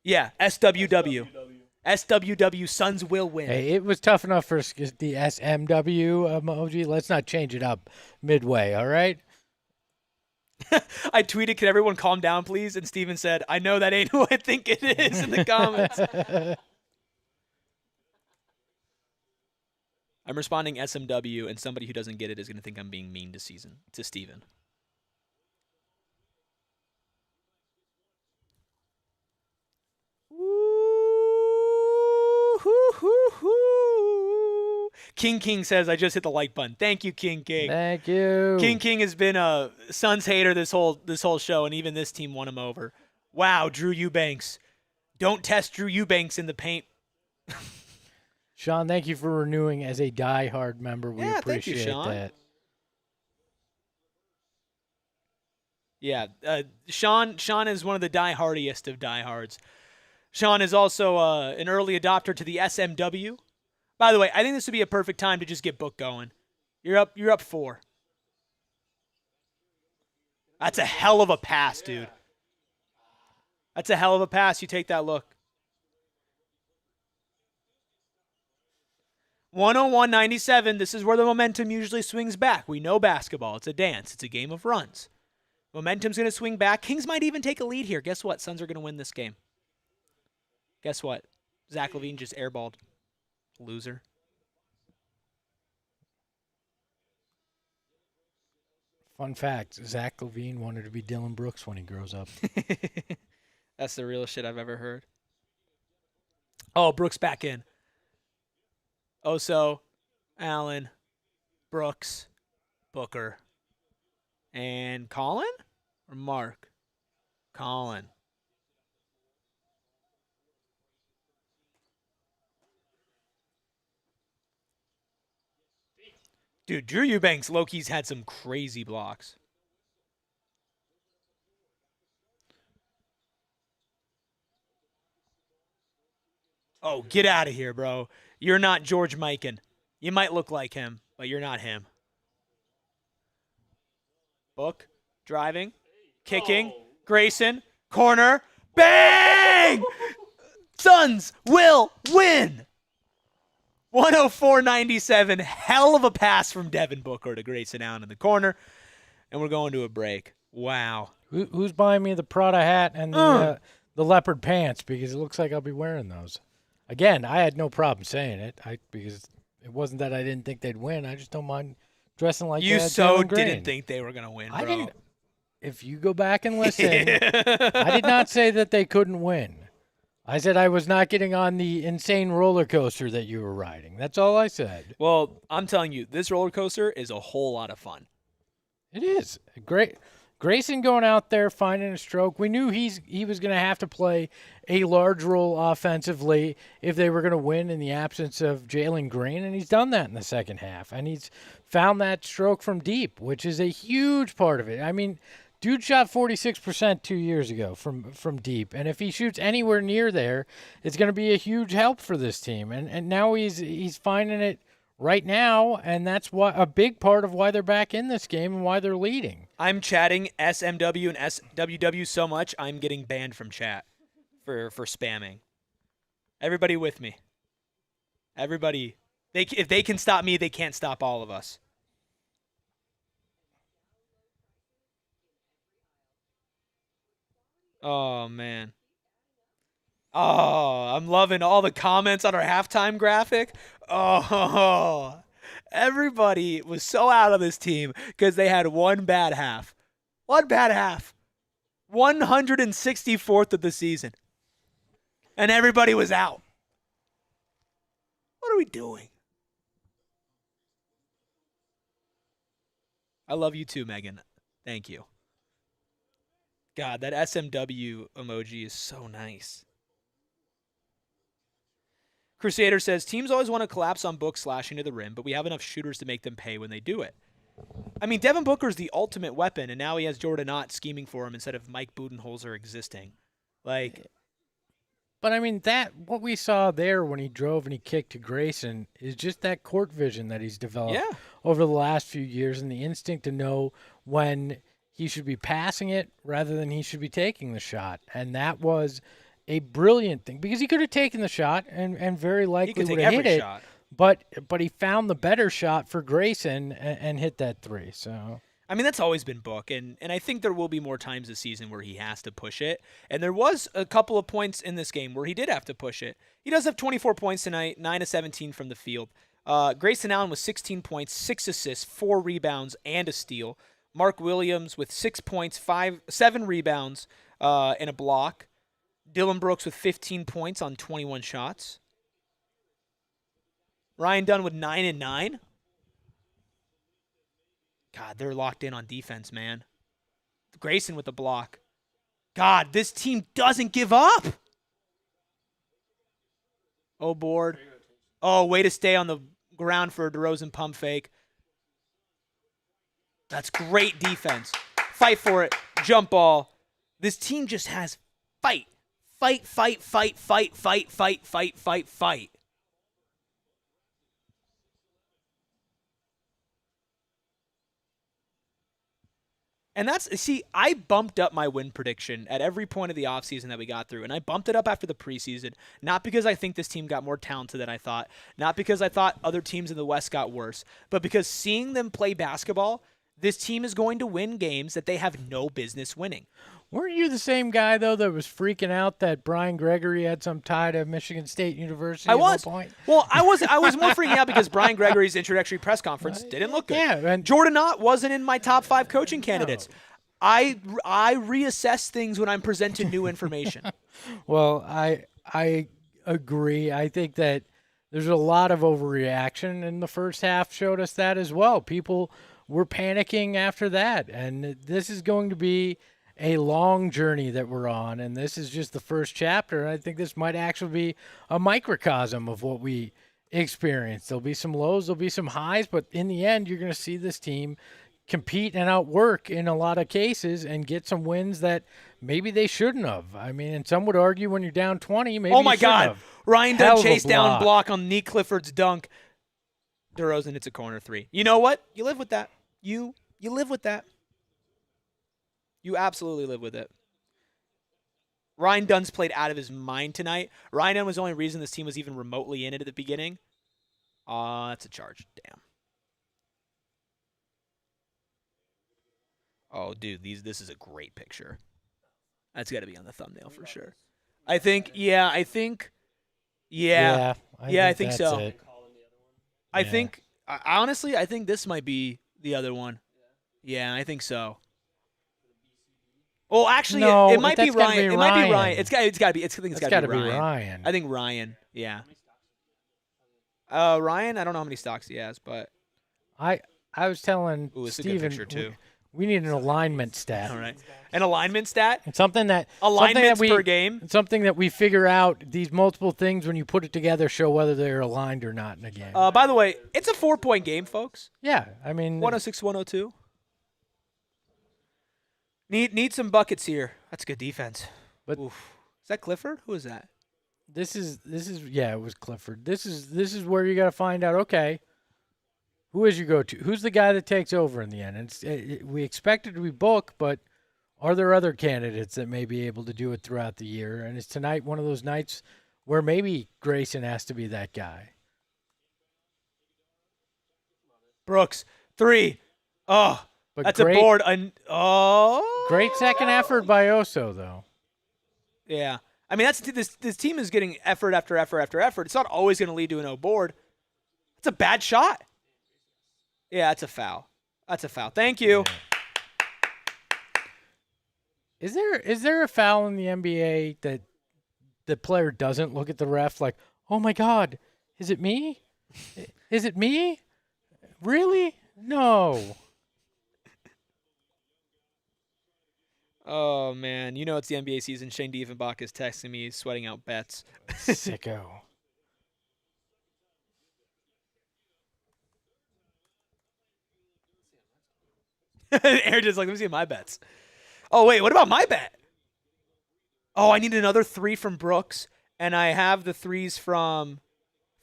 Yeah, SWW. SWW, Suns will win. Hey, it was tough enough for the SMW emoji. Let's not change it up midway, all right? I tweeted, can everyone calm down, please? And Steven said, I know that ain't who I think it is in the comments. I'm responding SMW, and somebody who doesn't get it is going to think I'm being mean to Steven. King says, I just hit the like button. Thank you, King. Thank you. King has been a Suns hater this whole show, and even this team won him over. Wow, Drew Eubanks. Don't test Drew Eubanks in the paint. Sean, thank you for renewing as a diehard member. We appreciate thank you, Sean. that. Yeah, Sean is one of the diehardiest of diehards. Sean is also an early adopter to the SMW. By the way, I think this would be a perfect time to just get book going. You're up 4. That's a hell of a pass, dude. That's a hell of a pass. You take that look. 101-97. This is where the momentum usually swings back. We know basketball. It's a dance. It's a game of runs. Momentum's going to swing back. Kings might even take a lead here. Guess what? Suns are going to win this game. Guess what? Zach LaVine just airballed. Loser. Fun fact, Zach LaVine wanted to be Dylan Brooks when he grows up. That's the realest shit I've ever heard. Oh, Brooks back in. Oso, Allen, Brooks, Booker, and Colin? Or Mark? Colin. Dude, Drew Eubanks, Loki's had some crazy blocks. Oh, get out of here, bro. You're not George Mikan. You might look like him, but you're not him. Book, driving, kicking, Grayson, corner, bang! Suns will win! 104.97. Hell of a pass from Devin Booker to Grayson Allen in the corner. And we're going to a break. Wow. Who's buying me the Prada hat and the leopard pants? Because it looks like I'll be wearing those. Again, I had no problem saying it because it wasn't that I didn't think they'd win. I just don't mind dressing like you that. So didn't think they were going to win, bro. I didn't. If you go back and listen, I did not say that they couldn't win. I said I was not getting on the insane roller coaster that you were riding. That's all I said. Well, I'm telling you, this roller coaster is a whole lot of fun. It is. Great. Grayson going out there, finding a stroke. We knew he was going to have to play a large role offensively if they were going to win in the absence of Jalen Green, and he's done that in the second half. And he's found that stroke from deep, which is a huge part of it. I mean, dude shot 46% 2 years ago from deep, and if he shoots anywhere near there, it's going to be a huge help for this team. And now he's finding it right now, and that's a big part of why they're back in this game and why they're leading. I'm chatting SMW and SWW so much, I'm getting banned from chat for spamming. Everybody with me. Everybody. If they can stop me, they can't stop all of us. Oh, man. Oh, I'm loving all the comments on our halftime graphic. Oh, everybody was so out of this team because they had one bad half. One bad half. 164th of the season. And everybody was out. What are we doing? I love you too, Megan. Thank you. God, that SMW emoji is so nice. Crusader says, teams always want to collapse on Book slashing to the rim, but we have enough shooters to make them pay when they do it. I mean, Devin Booker's the ultimate weapon, and now he has Jordan Ott scheming for him instead of Mike Budenholzer existing. But I mean, what we saw there when he drove and he kicked to Grayson is just that court vision that he's developed over the last few years, and the instinct to know when he should be passing it rather than he should be taking the shot. And that was a brilliant thing because he could have taken the shot and very likely would have hit it. Shot. But he found the better shot for Grayson and hit that three. So I mean, that's always been Book, and I think there will be more times this season where he has to push it. And there was a couple of points in this game where he did have to push it. He does have 24 points tonight, 9 of 17 from the field. Grayson Allen with 16 points, 6 assists, 4 rebounds, and a steal. Mark Williams with 6 points, 7 rebounds, and a block. Dylan Brooks with 15 points on 21 shots. Ryan Dunn with 9 and 9. God, they're locked in on defense, man. Grayson with the block. God, this team doesn't give up. Oh, board. Oh, way to stay on the ground for a DeRozan pump fake. That's great defense. Fight for it. Jump ball. This team just has fight. Fight, fight, fight, fight, fight, fight, fight, fight, fight. And I bumped up my win prediction at every point of the offseason that we got through, and I bumped it up after the preseason, not because I think this team got more talented than I thought, not because I thought other teams in the West got worse, but because seeing them play basketball, this team is going to win games that they have no business winning. Weren't you the same guy, though, that was freaking out that Brian Gregory had some tie to Michigan State University I was. at one point? Well, I was more freaking out because Brian Gregory's introductory press conference didn't look good. Yeah, and Jordan Ott wasn't in my top 5 coaching candidates. No. I reassess things when I'm presented new information. Well, I agree. I think that there's a lot of overreaction, and the first half showed us that as well. People were panicking after that, and this is going to be a long journey that we're on, and this is just the first chapter. I think this might actually be a microcosm of what we experience. There'll be some lows, there'll be some highs, but in the end, you're going to see this team compete and outwork in a lot of cases and get some wins that maybe they shouldn't have. I mean, and some would argue when you're down 20, maybe Oh my you shouldn't God! have. Ryan Hell done of a chase down block. block on Nick Clifford's dunk. DeRozan hits a corner three. You know what? You live with that. You live with that. You absolutely live with it. Ryan Dunn's played out of his mind tonight. Ryan Dunn was the only reason this team was even remotely in it at the beginning. That's a charge. Damn. Oh, dude, this is a great picture. That's got to be on the thumbnail for sure. I think Yeah, I think that's so. it. I Yeah. think honestly, I think this might be the other one. Yeah, I think so. Well, actually, No, it might be that's gotta Ryan. be It might be Ryan. Ryan. It's got to be. I think it's That's got to gotta be Ryan. Ryan. I think Ryan. Yeah. Ryan. I don't know how many stocks he has, but I was telling ooh, it's a good Steven, picture too. we need an alignment stat. All right, an alignment stat. And something that Alignments we, per game. Something that we figure out, these multiple things, when you put it together, show whether they're aligned or not in a game. By the way, it's a 4-point game, folks. Yeah, I mean, 106, 102. Need some buckets here. That's good defense. But- Oof. Is that Clifford? Who is that? this is yeah, it was Clifford. This is where you got to find out. Okay, who is your go-to? Who's the guy that takes over in the end? And we expect it to be Book, but are there other candidates that may be able to do it throughout the year? And is tonight one of those nights where maybe Grayson has to be that guy? Brooks, 3. Oh, But that's a board. Great second effort by Oso, though. Yeah. I mean, this team is getting effort after effort after effort. It's not always going to lead to a no board. It's a bad shot. Yeah, that's a foul. That's a foul. Thank you. Yeah. Is there a foul in the NBA that the player doesn't look at the ref like, oh my God, is it me? Is it me? Really? No. Oh, man. You know it's the NBA season. Shane Diefenbach is texting me. He's sweating out bets. Sicko. Aaron just like, let me see my bets. Oh, wait. What about my bet? Oh, I need another 3 from Brooks, and I have the 3s from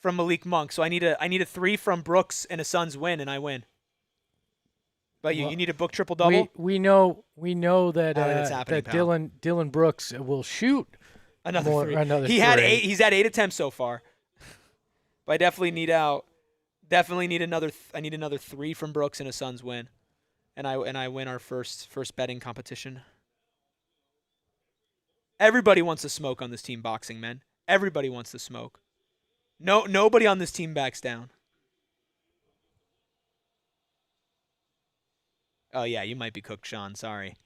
Malik Monk. So I need a 3 from Brooks and a Suns win, and I win. But you need a book triple double. We know that it's happening, that pal. Dylan Brooks will shoot Another more, 3. another He had 3. 8. He's had 8 attempts so far. But I definitely need another. I need another 3 from Brooks and a Suns win, and I win our first betting competition. Everybody wants to smoke on this team boxing, man. Everybody wants to smoke. Nobody on this team backs down. Oh yeah, you might be cooked, Sean. Sorry.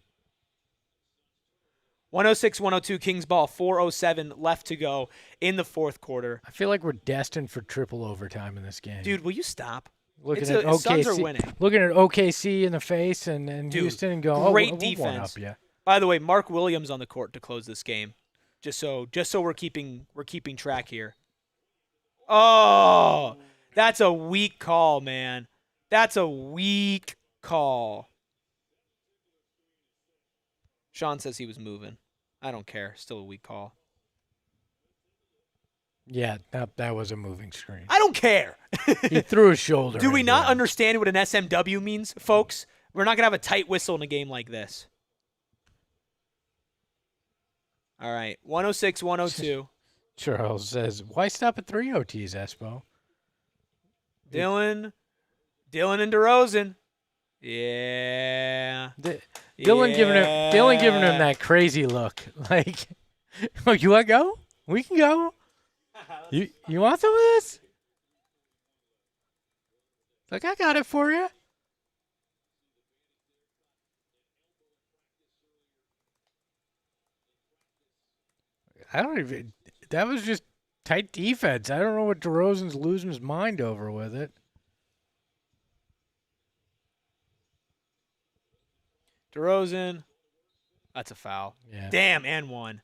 106, 102, Kings ball, 4:07 left to go in the fourth quarter. I feel like we're destined for triple overtime in this game. Dude, will you stop? looking it's at Suns are OKC, winning. looking at OKC in the face and Dude, Houston and go, great we'll defense. one-up ya. By the way, Mark Williams on the court to close this game. Just so we're keeping track here. Oh, that's a weak call, man. That's a weak call. Sean says he was moving. I don't care. Still a weak call. Yeah, that was a moving screen. I don't care. He threw his shoulder. Do we into not him. understand what an SMW means, folks? We're not going to have a tight whistle in a game like this. All right, 106, 102. Charles says, why stop at 3 OTs, Espo? Dylan and DeRozan. Yeah. Dylan giving him that crazy look. Like, oh, you want to go? We can go. You want some of this? Like, I got it for you. I don't even. That was just tight defense. I don't know what DeRozan's losing his mind over with it. DeRozan. That's a foul. Yeah. Damn, and one.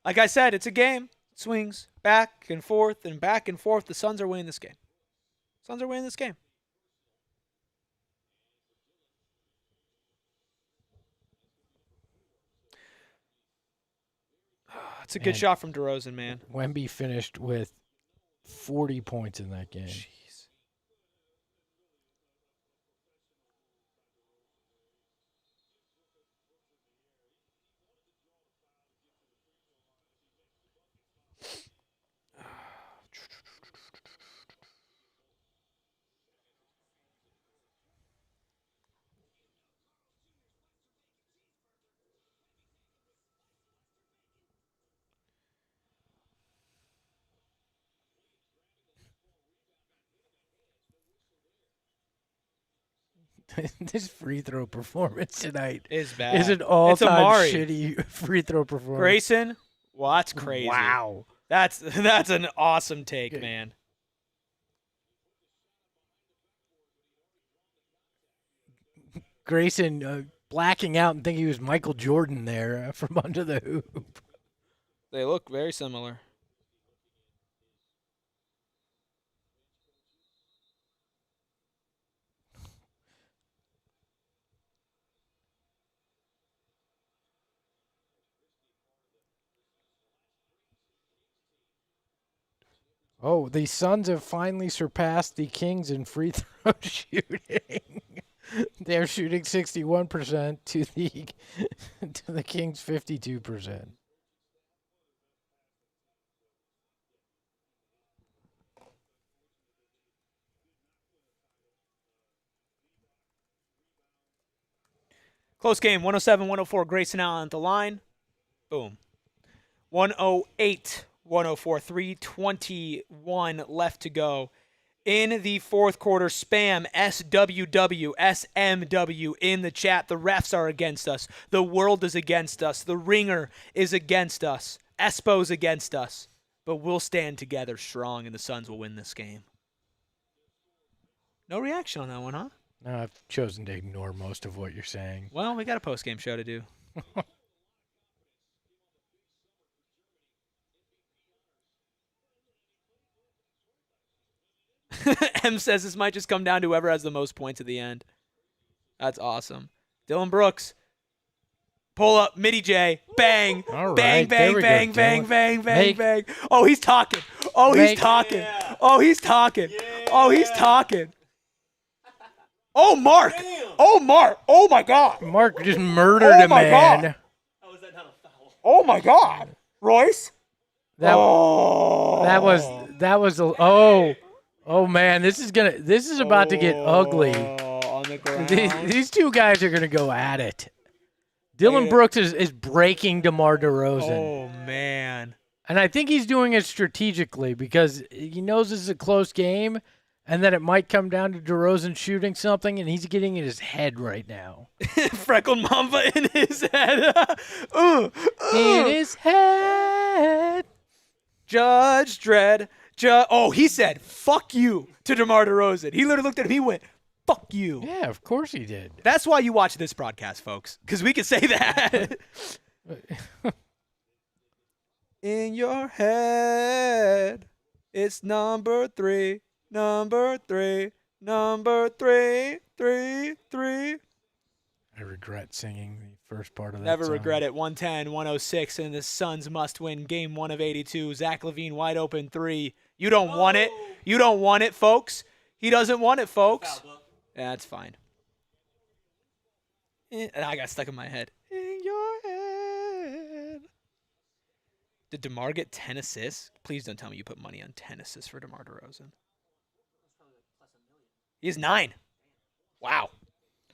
Like I said, it's a game. swings back and forth and back and forth. The Suns are winning this game. Suns are winning this game. It's a good shot from DeRozan, man. Wemby finished with 40 points in that game. Jeez. This free throw performance tonight Is bad. is an all-time Amari. shitty free throw performance. Grayson, well, that's crazy. Wow. That's an awesome take, man. Grayson blacking out and thinking he was Michael Jordan there from under the hoop. They look very similar. Oh, the Suns have finally surpassed the Kings in free throw shooting. They're shooting 61% to the Kings 52%. Close game, 107-104. Grayson Allen at the line. Boom. 108-104. 3:21 left to go. In the fourth quarter, spam SWW, SMW in the chat. The refs are against us. The world is against us. The ringer is against us. Espo's against us. But we'll stand together strong, and the Suns will win this game. No reaction on that one, huh? No, I've chosen to ignore most of what you're saying. Well, we got a post-game show to do. M says this might just come down to whoever has the most points at the end. That's awesome. Dylan Brooks. Pull up, Midi J. Bang. All Bang, right, there bang, we go, bang, bang, Dylan. bang, bang, Make- bang. Oh, he's talking. Oh, he's talking. Oh, he's talking. Oh, he's talking. Oh, Mark. Oh, Mark. Oh, my God. Mark just murdered a my man. God. Oh, my God. Royce? That oh. that was oh man, this is about to get ugly. On the ground. These two guys are gonna go at it. Dylan Brooks is breaking DeMar DeRozan. Oh man. And I think he's doing it strategically because he knows this is a close game and that it might come down to DeRozan shooting something, and he's getting in his head right now. Freckled Mamba in his head. In his head. Judge Dredd. Oh, he said, fuck you to DeMar DeRozan. He literally looked at him. He went, fuck you. Yeah, of course he did. That's why you watch this broadcast, folks, because we can say that. In your head, it's number 3, number 3, number 3, 3, 3. I regret singing the first part of that Never song. regret it. 110-106, and the Suns must win game 1 of 82. Zach LaVine wide open 3. You don't want it. You don't want it, folks. He doesn't want it, folks. Yeah, that's fine. And I got stuck in my head. In your head. Did DeMar get 10 assists? Please don't tell me you put money on 10 assists for DeMar DeRozan. He has 9. Wow.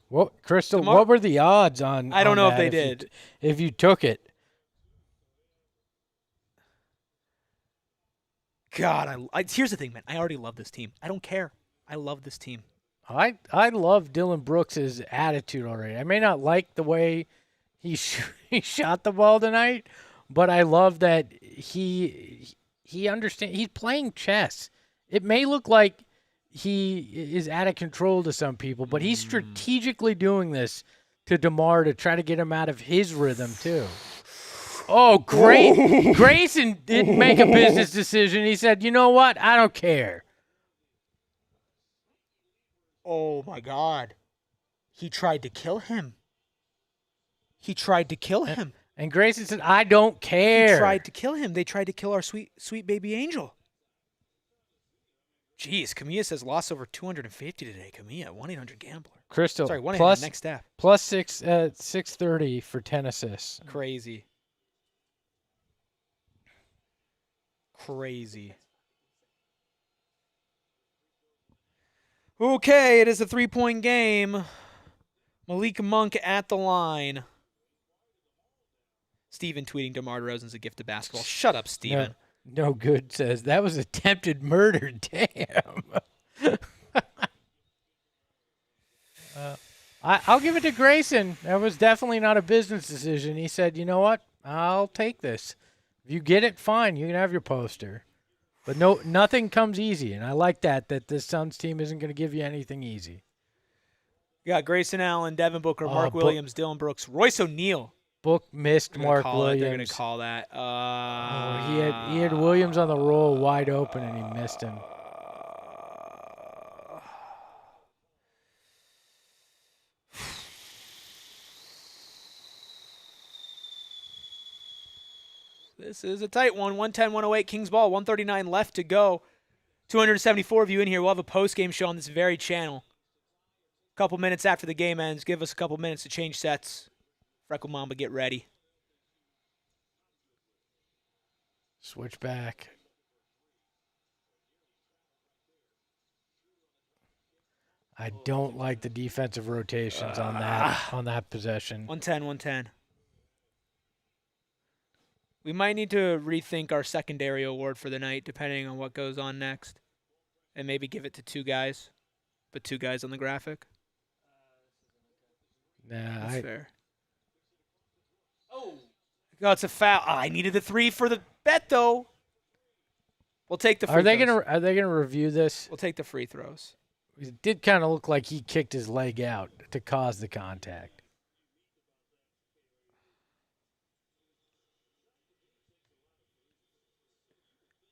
Well, Crystal, what were the odds on I don't know if that they did. if you took it. God, here's the thing, man. I already love this team. I don't care. I love this team. I love Dylan Brooks' attitude already. I may not like the way he shot the ball tonight, but I love that he understands. He's playing chess. It may look like he is out of control to some people, but he's strategically doing this to DeMar to try to get him out of his rhythm too. Oh, great. Grayson didn't make a business decision. He said, you know what? I don't care. Oh, my God. He tried to kill him. He tried to kill him. And Grayson said, I don't care. He tried to kill him. They tried to kill our sweet, sweet baby angel. Jeez, Camilla says lost over 250 today. Camilla, 1-800-GAMBLER. Crystal, Sorry, 1-800 next step. Plus 630 for 10 assists. Crazy. Crazy. Okay, it is a 3-point game. Malik Monk at the line. Steven tweeting DeMar DeRozan's a gift of basketball. Shut up, Steven. No good says that was attempted murder. Damn. I'll give it to Grayson. That was definitely not a business decision. He said, you know what? I'll take this. If you get it, fine. You can have your poster. But nothing comes easy, and I like that this Suns team isn't going to give you anything easy. You got Grayson Allen, Devin Booker, Mark Williams, Dylan Brooks, Royce O'Neal. Book missed Mark Williams. They're going to call that. He had Williams on the roll wide open, and he missed him. This is a tight one. 110-108 Kings ball. 139 left to go. 274 of you in here. We'll have a post-game show on this very channel. A couple minutes after the game ends. Give us a couple minutes to change sets. Freckle Mamba, get ready. Switch back. I don't like the defensive rotations on that possession. 110, 110. We might need to rethink our secondary award for the night, depending on what goes on next. And maybe give it to two guys. But two guys on the graphic. Nah, That's fair. Oh, it's a foul. Oh, I needed the 3 for the bet, though. We'll take the free throws. Are they gonna review this? We'll take the free throws. It did kind of look like he kicked his leg out to cause the contact.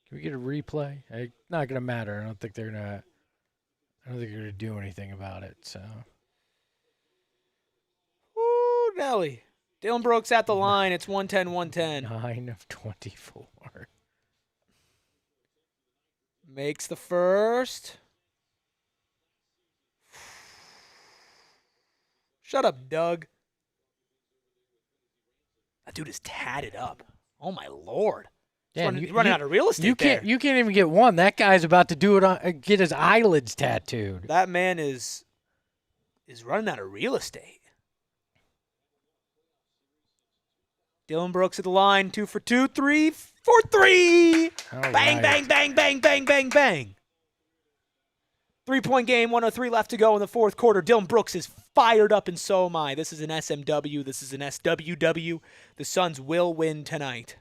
Can we get a replay? It's not gonna matter. I don't think they're gonna do anything about it. So. Ooh, Nelly. Dylan Brooks at the line. It's 110-110. 9 of 24. Makes the first. Shut up, Doug. That dude is tatted up. Oh, my Lord. He's running out of real estate there. You can't even get one. That guy's about to do it get his eyelids tattooed. That man is running out of real estate. Dylan Brooks at the line, 2 for 2, 3 for 3. Bang, bang, bang, bang, bang, bang, bang. 3-point game, 103 left to go in the fourth quarter. Dylan Brooks is fired up, and so am I. This is an SMW. This is an SWW. The Suns will win tonight.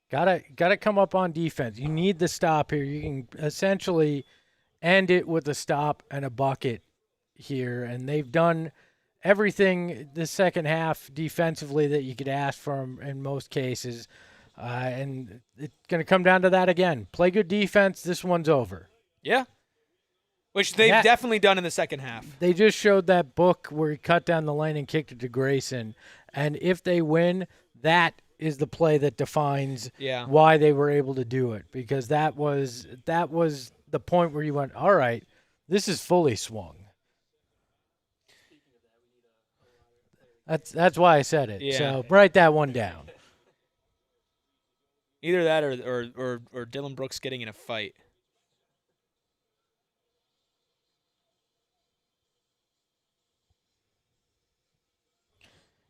Gotta come up on defense. You need the stop here. You can essentially end it with a stop and a bucket here, and they've done everything the second half defensively that you could ask for them in most cases. And it's going to come down to that again. Play good defense. This one's over. Yeah. Which they've definitely done in the second half. They just showed that book where he cut down the lane and kicked it to Grayson. And if they win, that is the play that defines why they were able to do it. Because that was the point where you went, all right, this is fully swung. That's why I said it. Yeah. So write that one down. Either that or Dylan Brooks getting in a fight.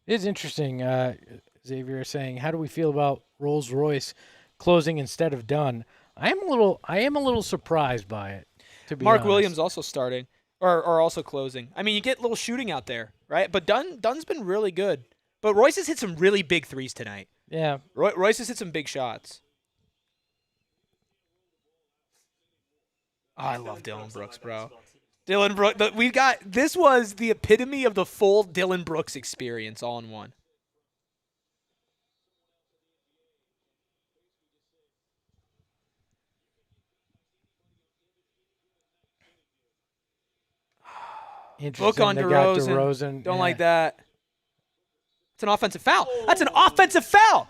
It is interesting, Xavier saying, how do we feel about Rolls-Royce closing instead of Dunn? I am a little surprised by it, to be Mark honest. Williams also starting. Or also closing. I mean, you get a little shooting out there, right? But Dunn's been really good. But Royce has hit some really big threes tonight. Yeah. Royce has hit some big shots. Oh, I love Dylan Brooks, bro. Dylan Brooks. This was the epitome of the full Dylan Brooks experience all in one. Interesting. Book on they got DeRozan. DeRozan. Don't Yeah. like that. It's an offensive foul. That's an offensive foul.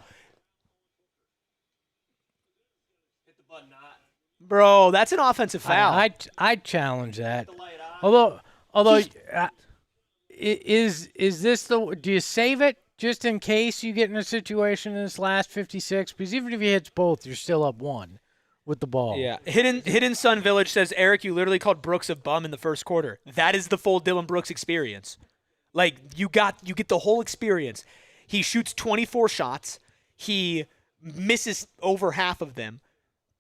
Hit the button, not. Bro, that's an offensive foul. I'd challenge that. The light on. Although, is this the? Do you save it just in case you get in a situation in this last 56? Because even if he hits both, you're still up one with the ball. Yeah. Hidden Sun Village says, Eric, you literally called Brooks a bum in the first quarter. That is the full Dylan Brooks experience. Like, you get the whole experience. He shoots 24 shots. He misses over half of them.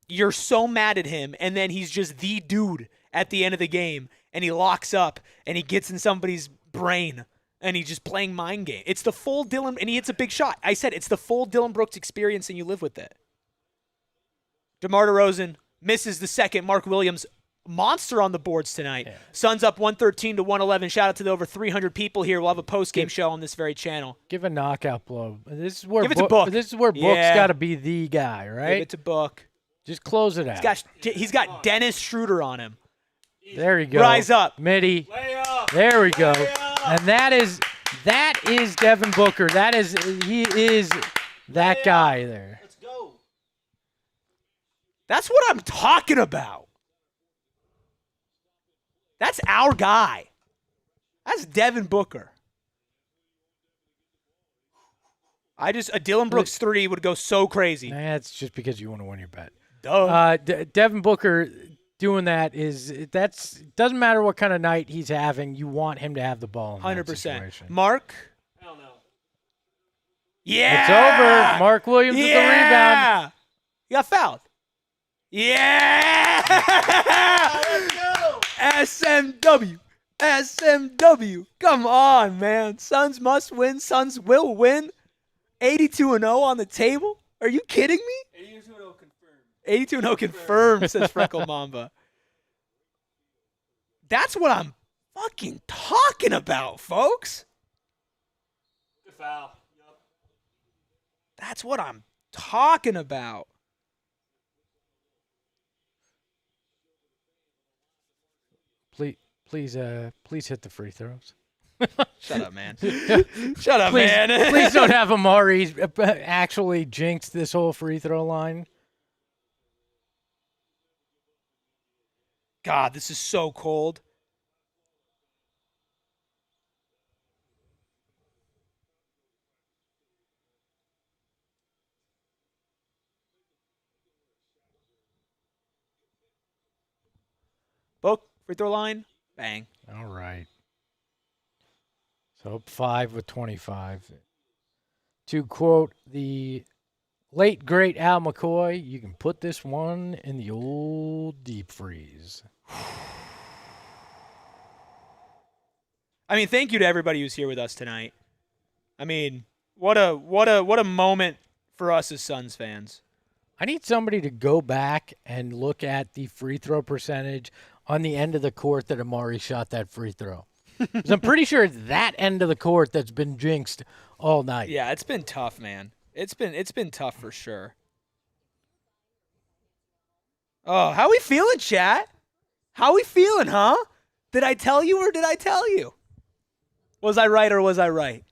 You're so mad at him, and then he's just the dude at the end of the game, and he locks up, and he gets in somebody's brain, and he's just playing mind game. It's the full Dylan, and he hits a big shot. I said it's the full Dylan Brooks experience, and you live with it. DeMar DeRozan misses the second. Mark Williams, monster on the boards tonight. Yeah. Suns up 113-111. Shout out to the over 300 people here. We'll have a post-game show on this very channel. Give a knockout blow. This is where Give it to Book. This is where Book's Yeah. got to be the guy, right? Give it to Book. Just close it out. He's got Dennis Schroeder on him. There you go. Rise up. Midi. Lay up. There we go. Lay up. And that is Devin Booker. He is that guy there. Let's go. That's what I'm talking about. That's our guy. That's Devin Booker. A Dylan Brooks 3 would go so crazy. That's just because you want to win your bet. Duh. Devin Booker doing that doesn't matter what kind of night he's having. You want him to have the ball in 100%. that situation. Mark? Hell no. Yeah. It's over. Mark Williams with the rebound. You got fouled. Yeah. Let's go. SMW. SMW. Come on, man. Suns must win. Suns will win. 82-0 on the table. Are you kidding me? 82-0 confirmed. 82-0 confirmed, says Freckle Mamba. That's what I'm fucking talking about, folks. Good foul. Yup. That's what I'm talking about. Please hit the free throws. Shut up, man. Shut up, man. Please don't have Amari actually jinx this whole free throw line. God, this is so cold. Book, free throw line, bang. All right. So up 5 with 25. To quote the late, great Al McCoy, you can put this one in the old deep freeze. I mean, thank you to everybody who's here with us tonight. I mean, what a moment for us as Suns fans. I need somebody to go back and look at the free throw percentage on the end of the court that Amari shot that free throw. 'Cause I'm pretty sure it's that end of the court that's been jinxed all night. Yeah, it's been tough, man. It's been tough for sure. Oh, how we feeling, chat? How we feeling, huh? Did I tell you or did I tell you? Was I right or was I right?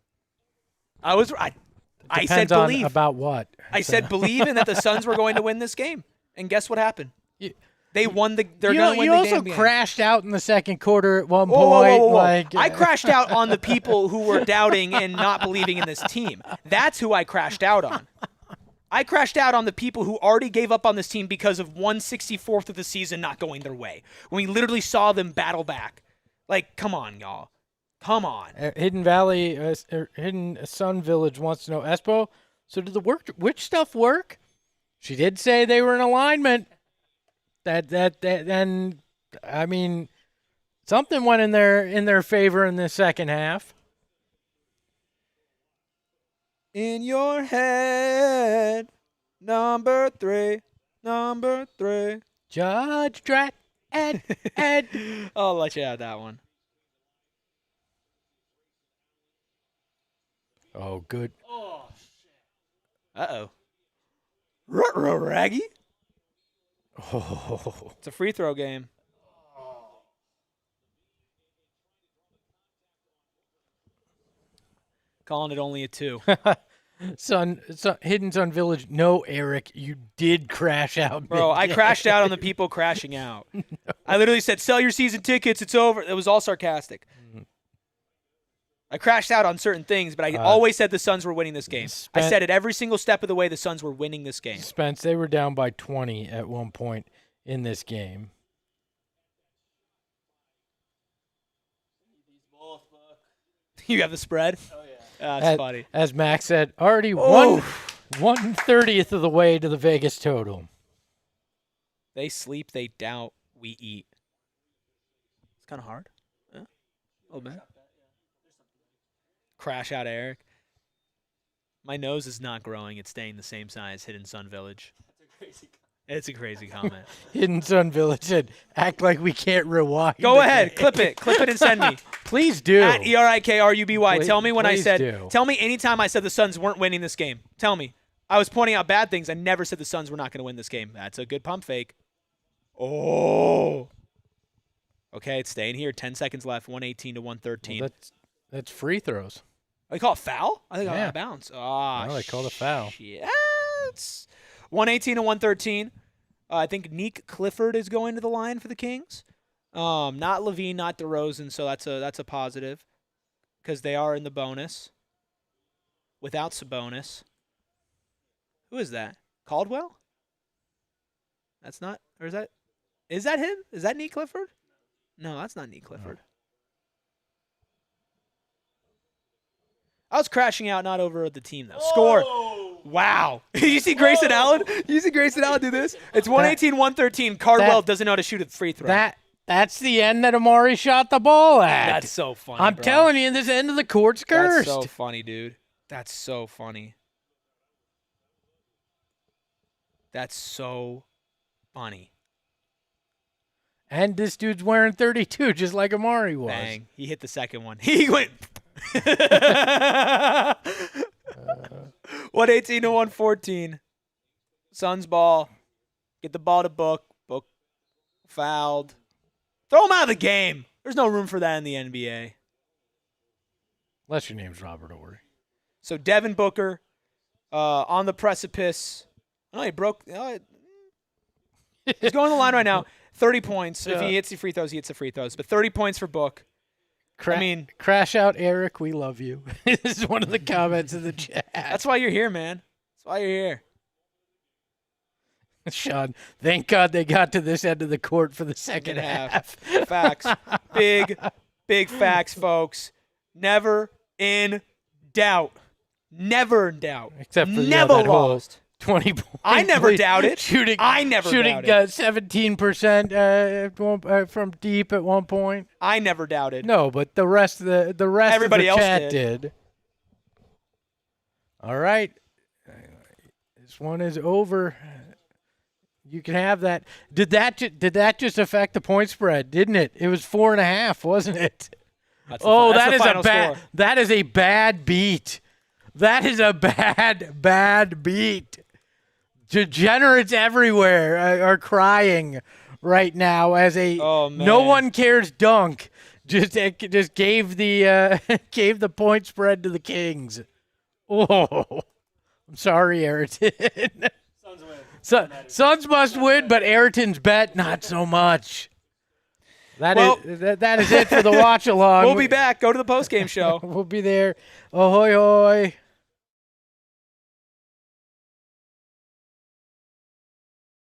I said Depends on believe. about what. I said believe in that the Suns were going to win this game. And guess what happened? They won the. They're going to win you the also damn game. crashed out in the second quarter at one Whoa, point. whoa, whoa, whoa, whoa. Like I crashed out on the people who were doubting and not believing in this team. That's who I crashed out on. I crashed out on the people who already gave up on this team because of 1/64th of the season not going their way. When we literally saw them battle back. Like, come on, y'all. Come on. Hidden Valley, Hidden Sun Village wants to know, Espo, so did the witch stuff work? She did say they were in alignment. And I mean, something went in their favor in the second half. In your head, number three. Judge Dredd, Ed. I'll let you have that one. Oh, good. Oh, shit. Uh-oh. Ruh-roh, Raggy. Oh, It's a free throw game. Calling it only a 2. Sun, Hidden Sun Village. No, Eric, you did crash out. Bro, I mid-game. crashed out on the people crashing out. No. I literally said, sell your season tickets. It's over. It was all sarcastic. I crashed out on certain things, but I always said the Suns were winning this game. I said it every single step of the way the Suns were winning this game. Spence, they were down by 20 at one point in this game. You have the spread? Oh, yeah. That's funny. As Max said, already 1/30th of the way to the Vegas total. They sleep, they doubt, we eat. It's kind of hard. Yeah. A little bit. Crash out, Eric. My nose is not growing. It's staying the same size. Hidden Sun Village. It's a crazy comment. Hidden Sun Village said, act like we can't rewind. Go ahead. Clip it. Clip it and send me. Please do. At ERIKRUBY. Please- Tell me when I please said. do. Tell me anytime I said the Suns weren't winning this game. Tell me. I was pointing out bad things. I never said the Suns were not going to win this game. That's a good pump fake. Oh. Okay, it's staying here. 10 seconds left. 118 to 113. Well, that's free throws. They call it foul? I think Yeah. out of bounds. Oh, No, they called a foul. Shit. It's 118 to 113. I think Neek Clifford is going to the line for the Kings. Not Levine, not DeRozan, so that's a positive because they are in the bonus. Without Sabonis. Who is that? Caldwell? That's not, or is that him? Is that Neek Clifford? No, that's not Neek Clifford. I was crashing out, not over the team, though. Score. Wow. you see Grayson Allen? You see Grayson Allen do this? It's 118-113. Cardwell doesn't know how to shoot a free throw. That's the end that Amari shot the ball at. That's so funny, I'm bro. telling you, this end of the court's cursed. That's so funny, dude. That's so funny. That's so funny. And this dude's wearing 32, just like Amari was. Bang. He hit the second one. He went. 118 to 114. Suns ball. Get the ball to Book. Book fouled. Throw him out of the game. There's no room for that in the NBA. Unless your name's Robert Ory. So Devin Booker on the precipice. Oh, he broke. He's going to the line right now. 30 points. If he hits the free throws, he hits the free throws. But 30 points for Book. Crash out, Eric. We love you. This is one of the comments in the chat. That's why you're here, man. That's why you're here. Sean, thank God they got to this end of the court for the second half. Facts. Big facts, folks. Never in doubt. Never in doubt. Except for never that whole lost. 20 points. I never doubted. Shooting 17% from deep at one point. I never doubted. No, but the rest of the Everybody of the else chat did. did. All right. This one is over. You can have that. Did that just affect the point spread? Didn't it? It was 4.5, wasn't it? That's the final bad. score. That is a bad beat. That is a bad beat. Degenerates everywhere are crying right now as no one cares dunk just gave the point spread to the Kings. Oh, I'm sorry, Ayrton. Suns win. Suns must win, but Ayrton's bet not so much. That is it for the watch along. We'll be back. Go to the postgame show. We'll be there. Ahoy hoy.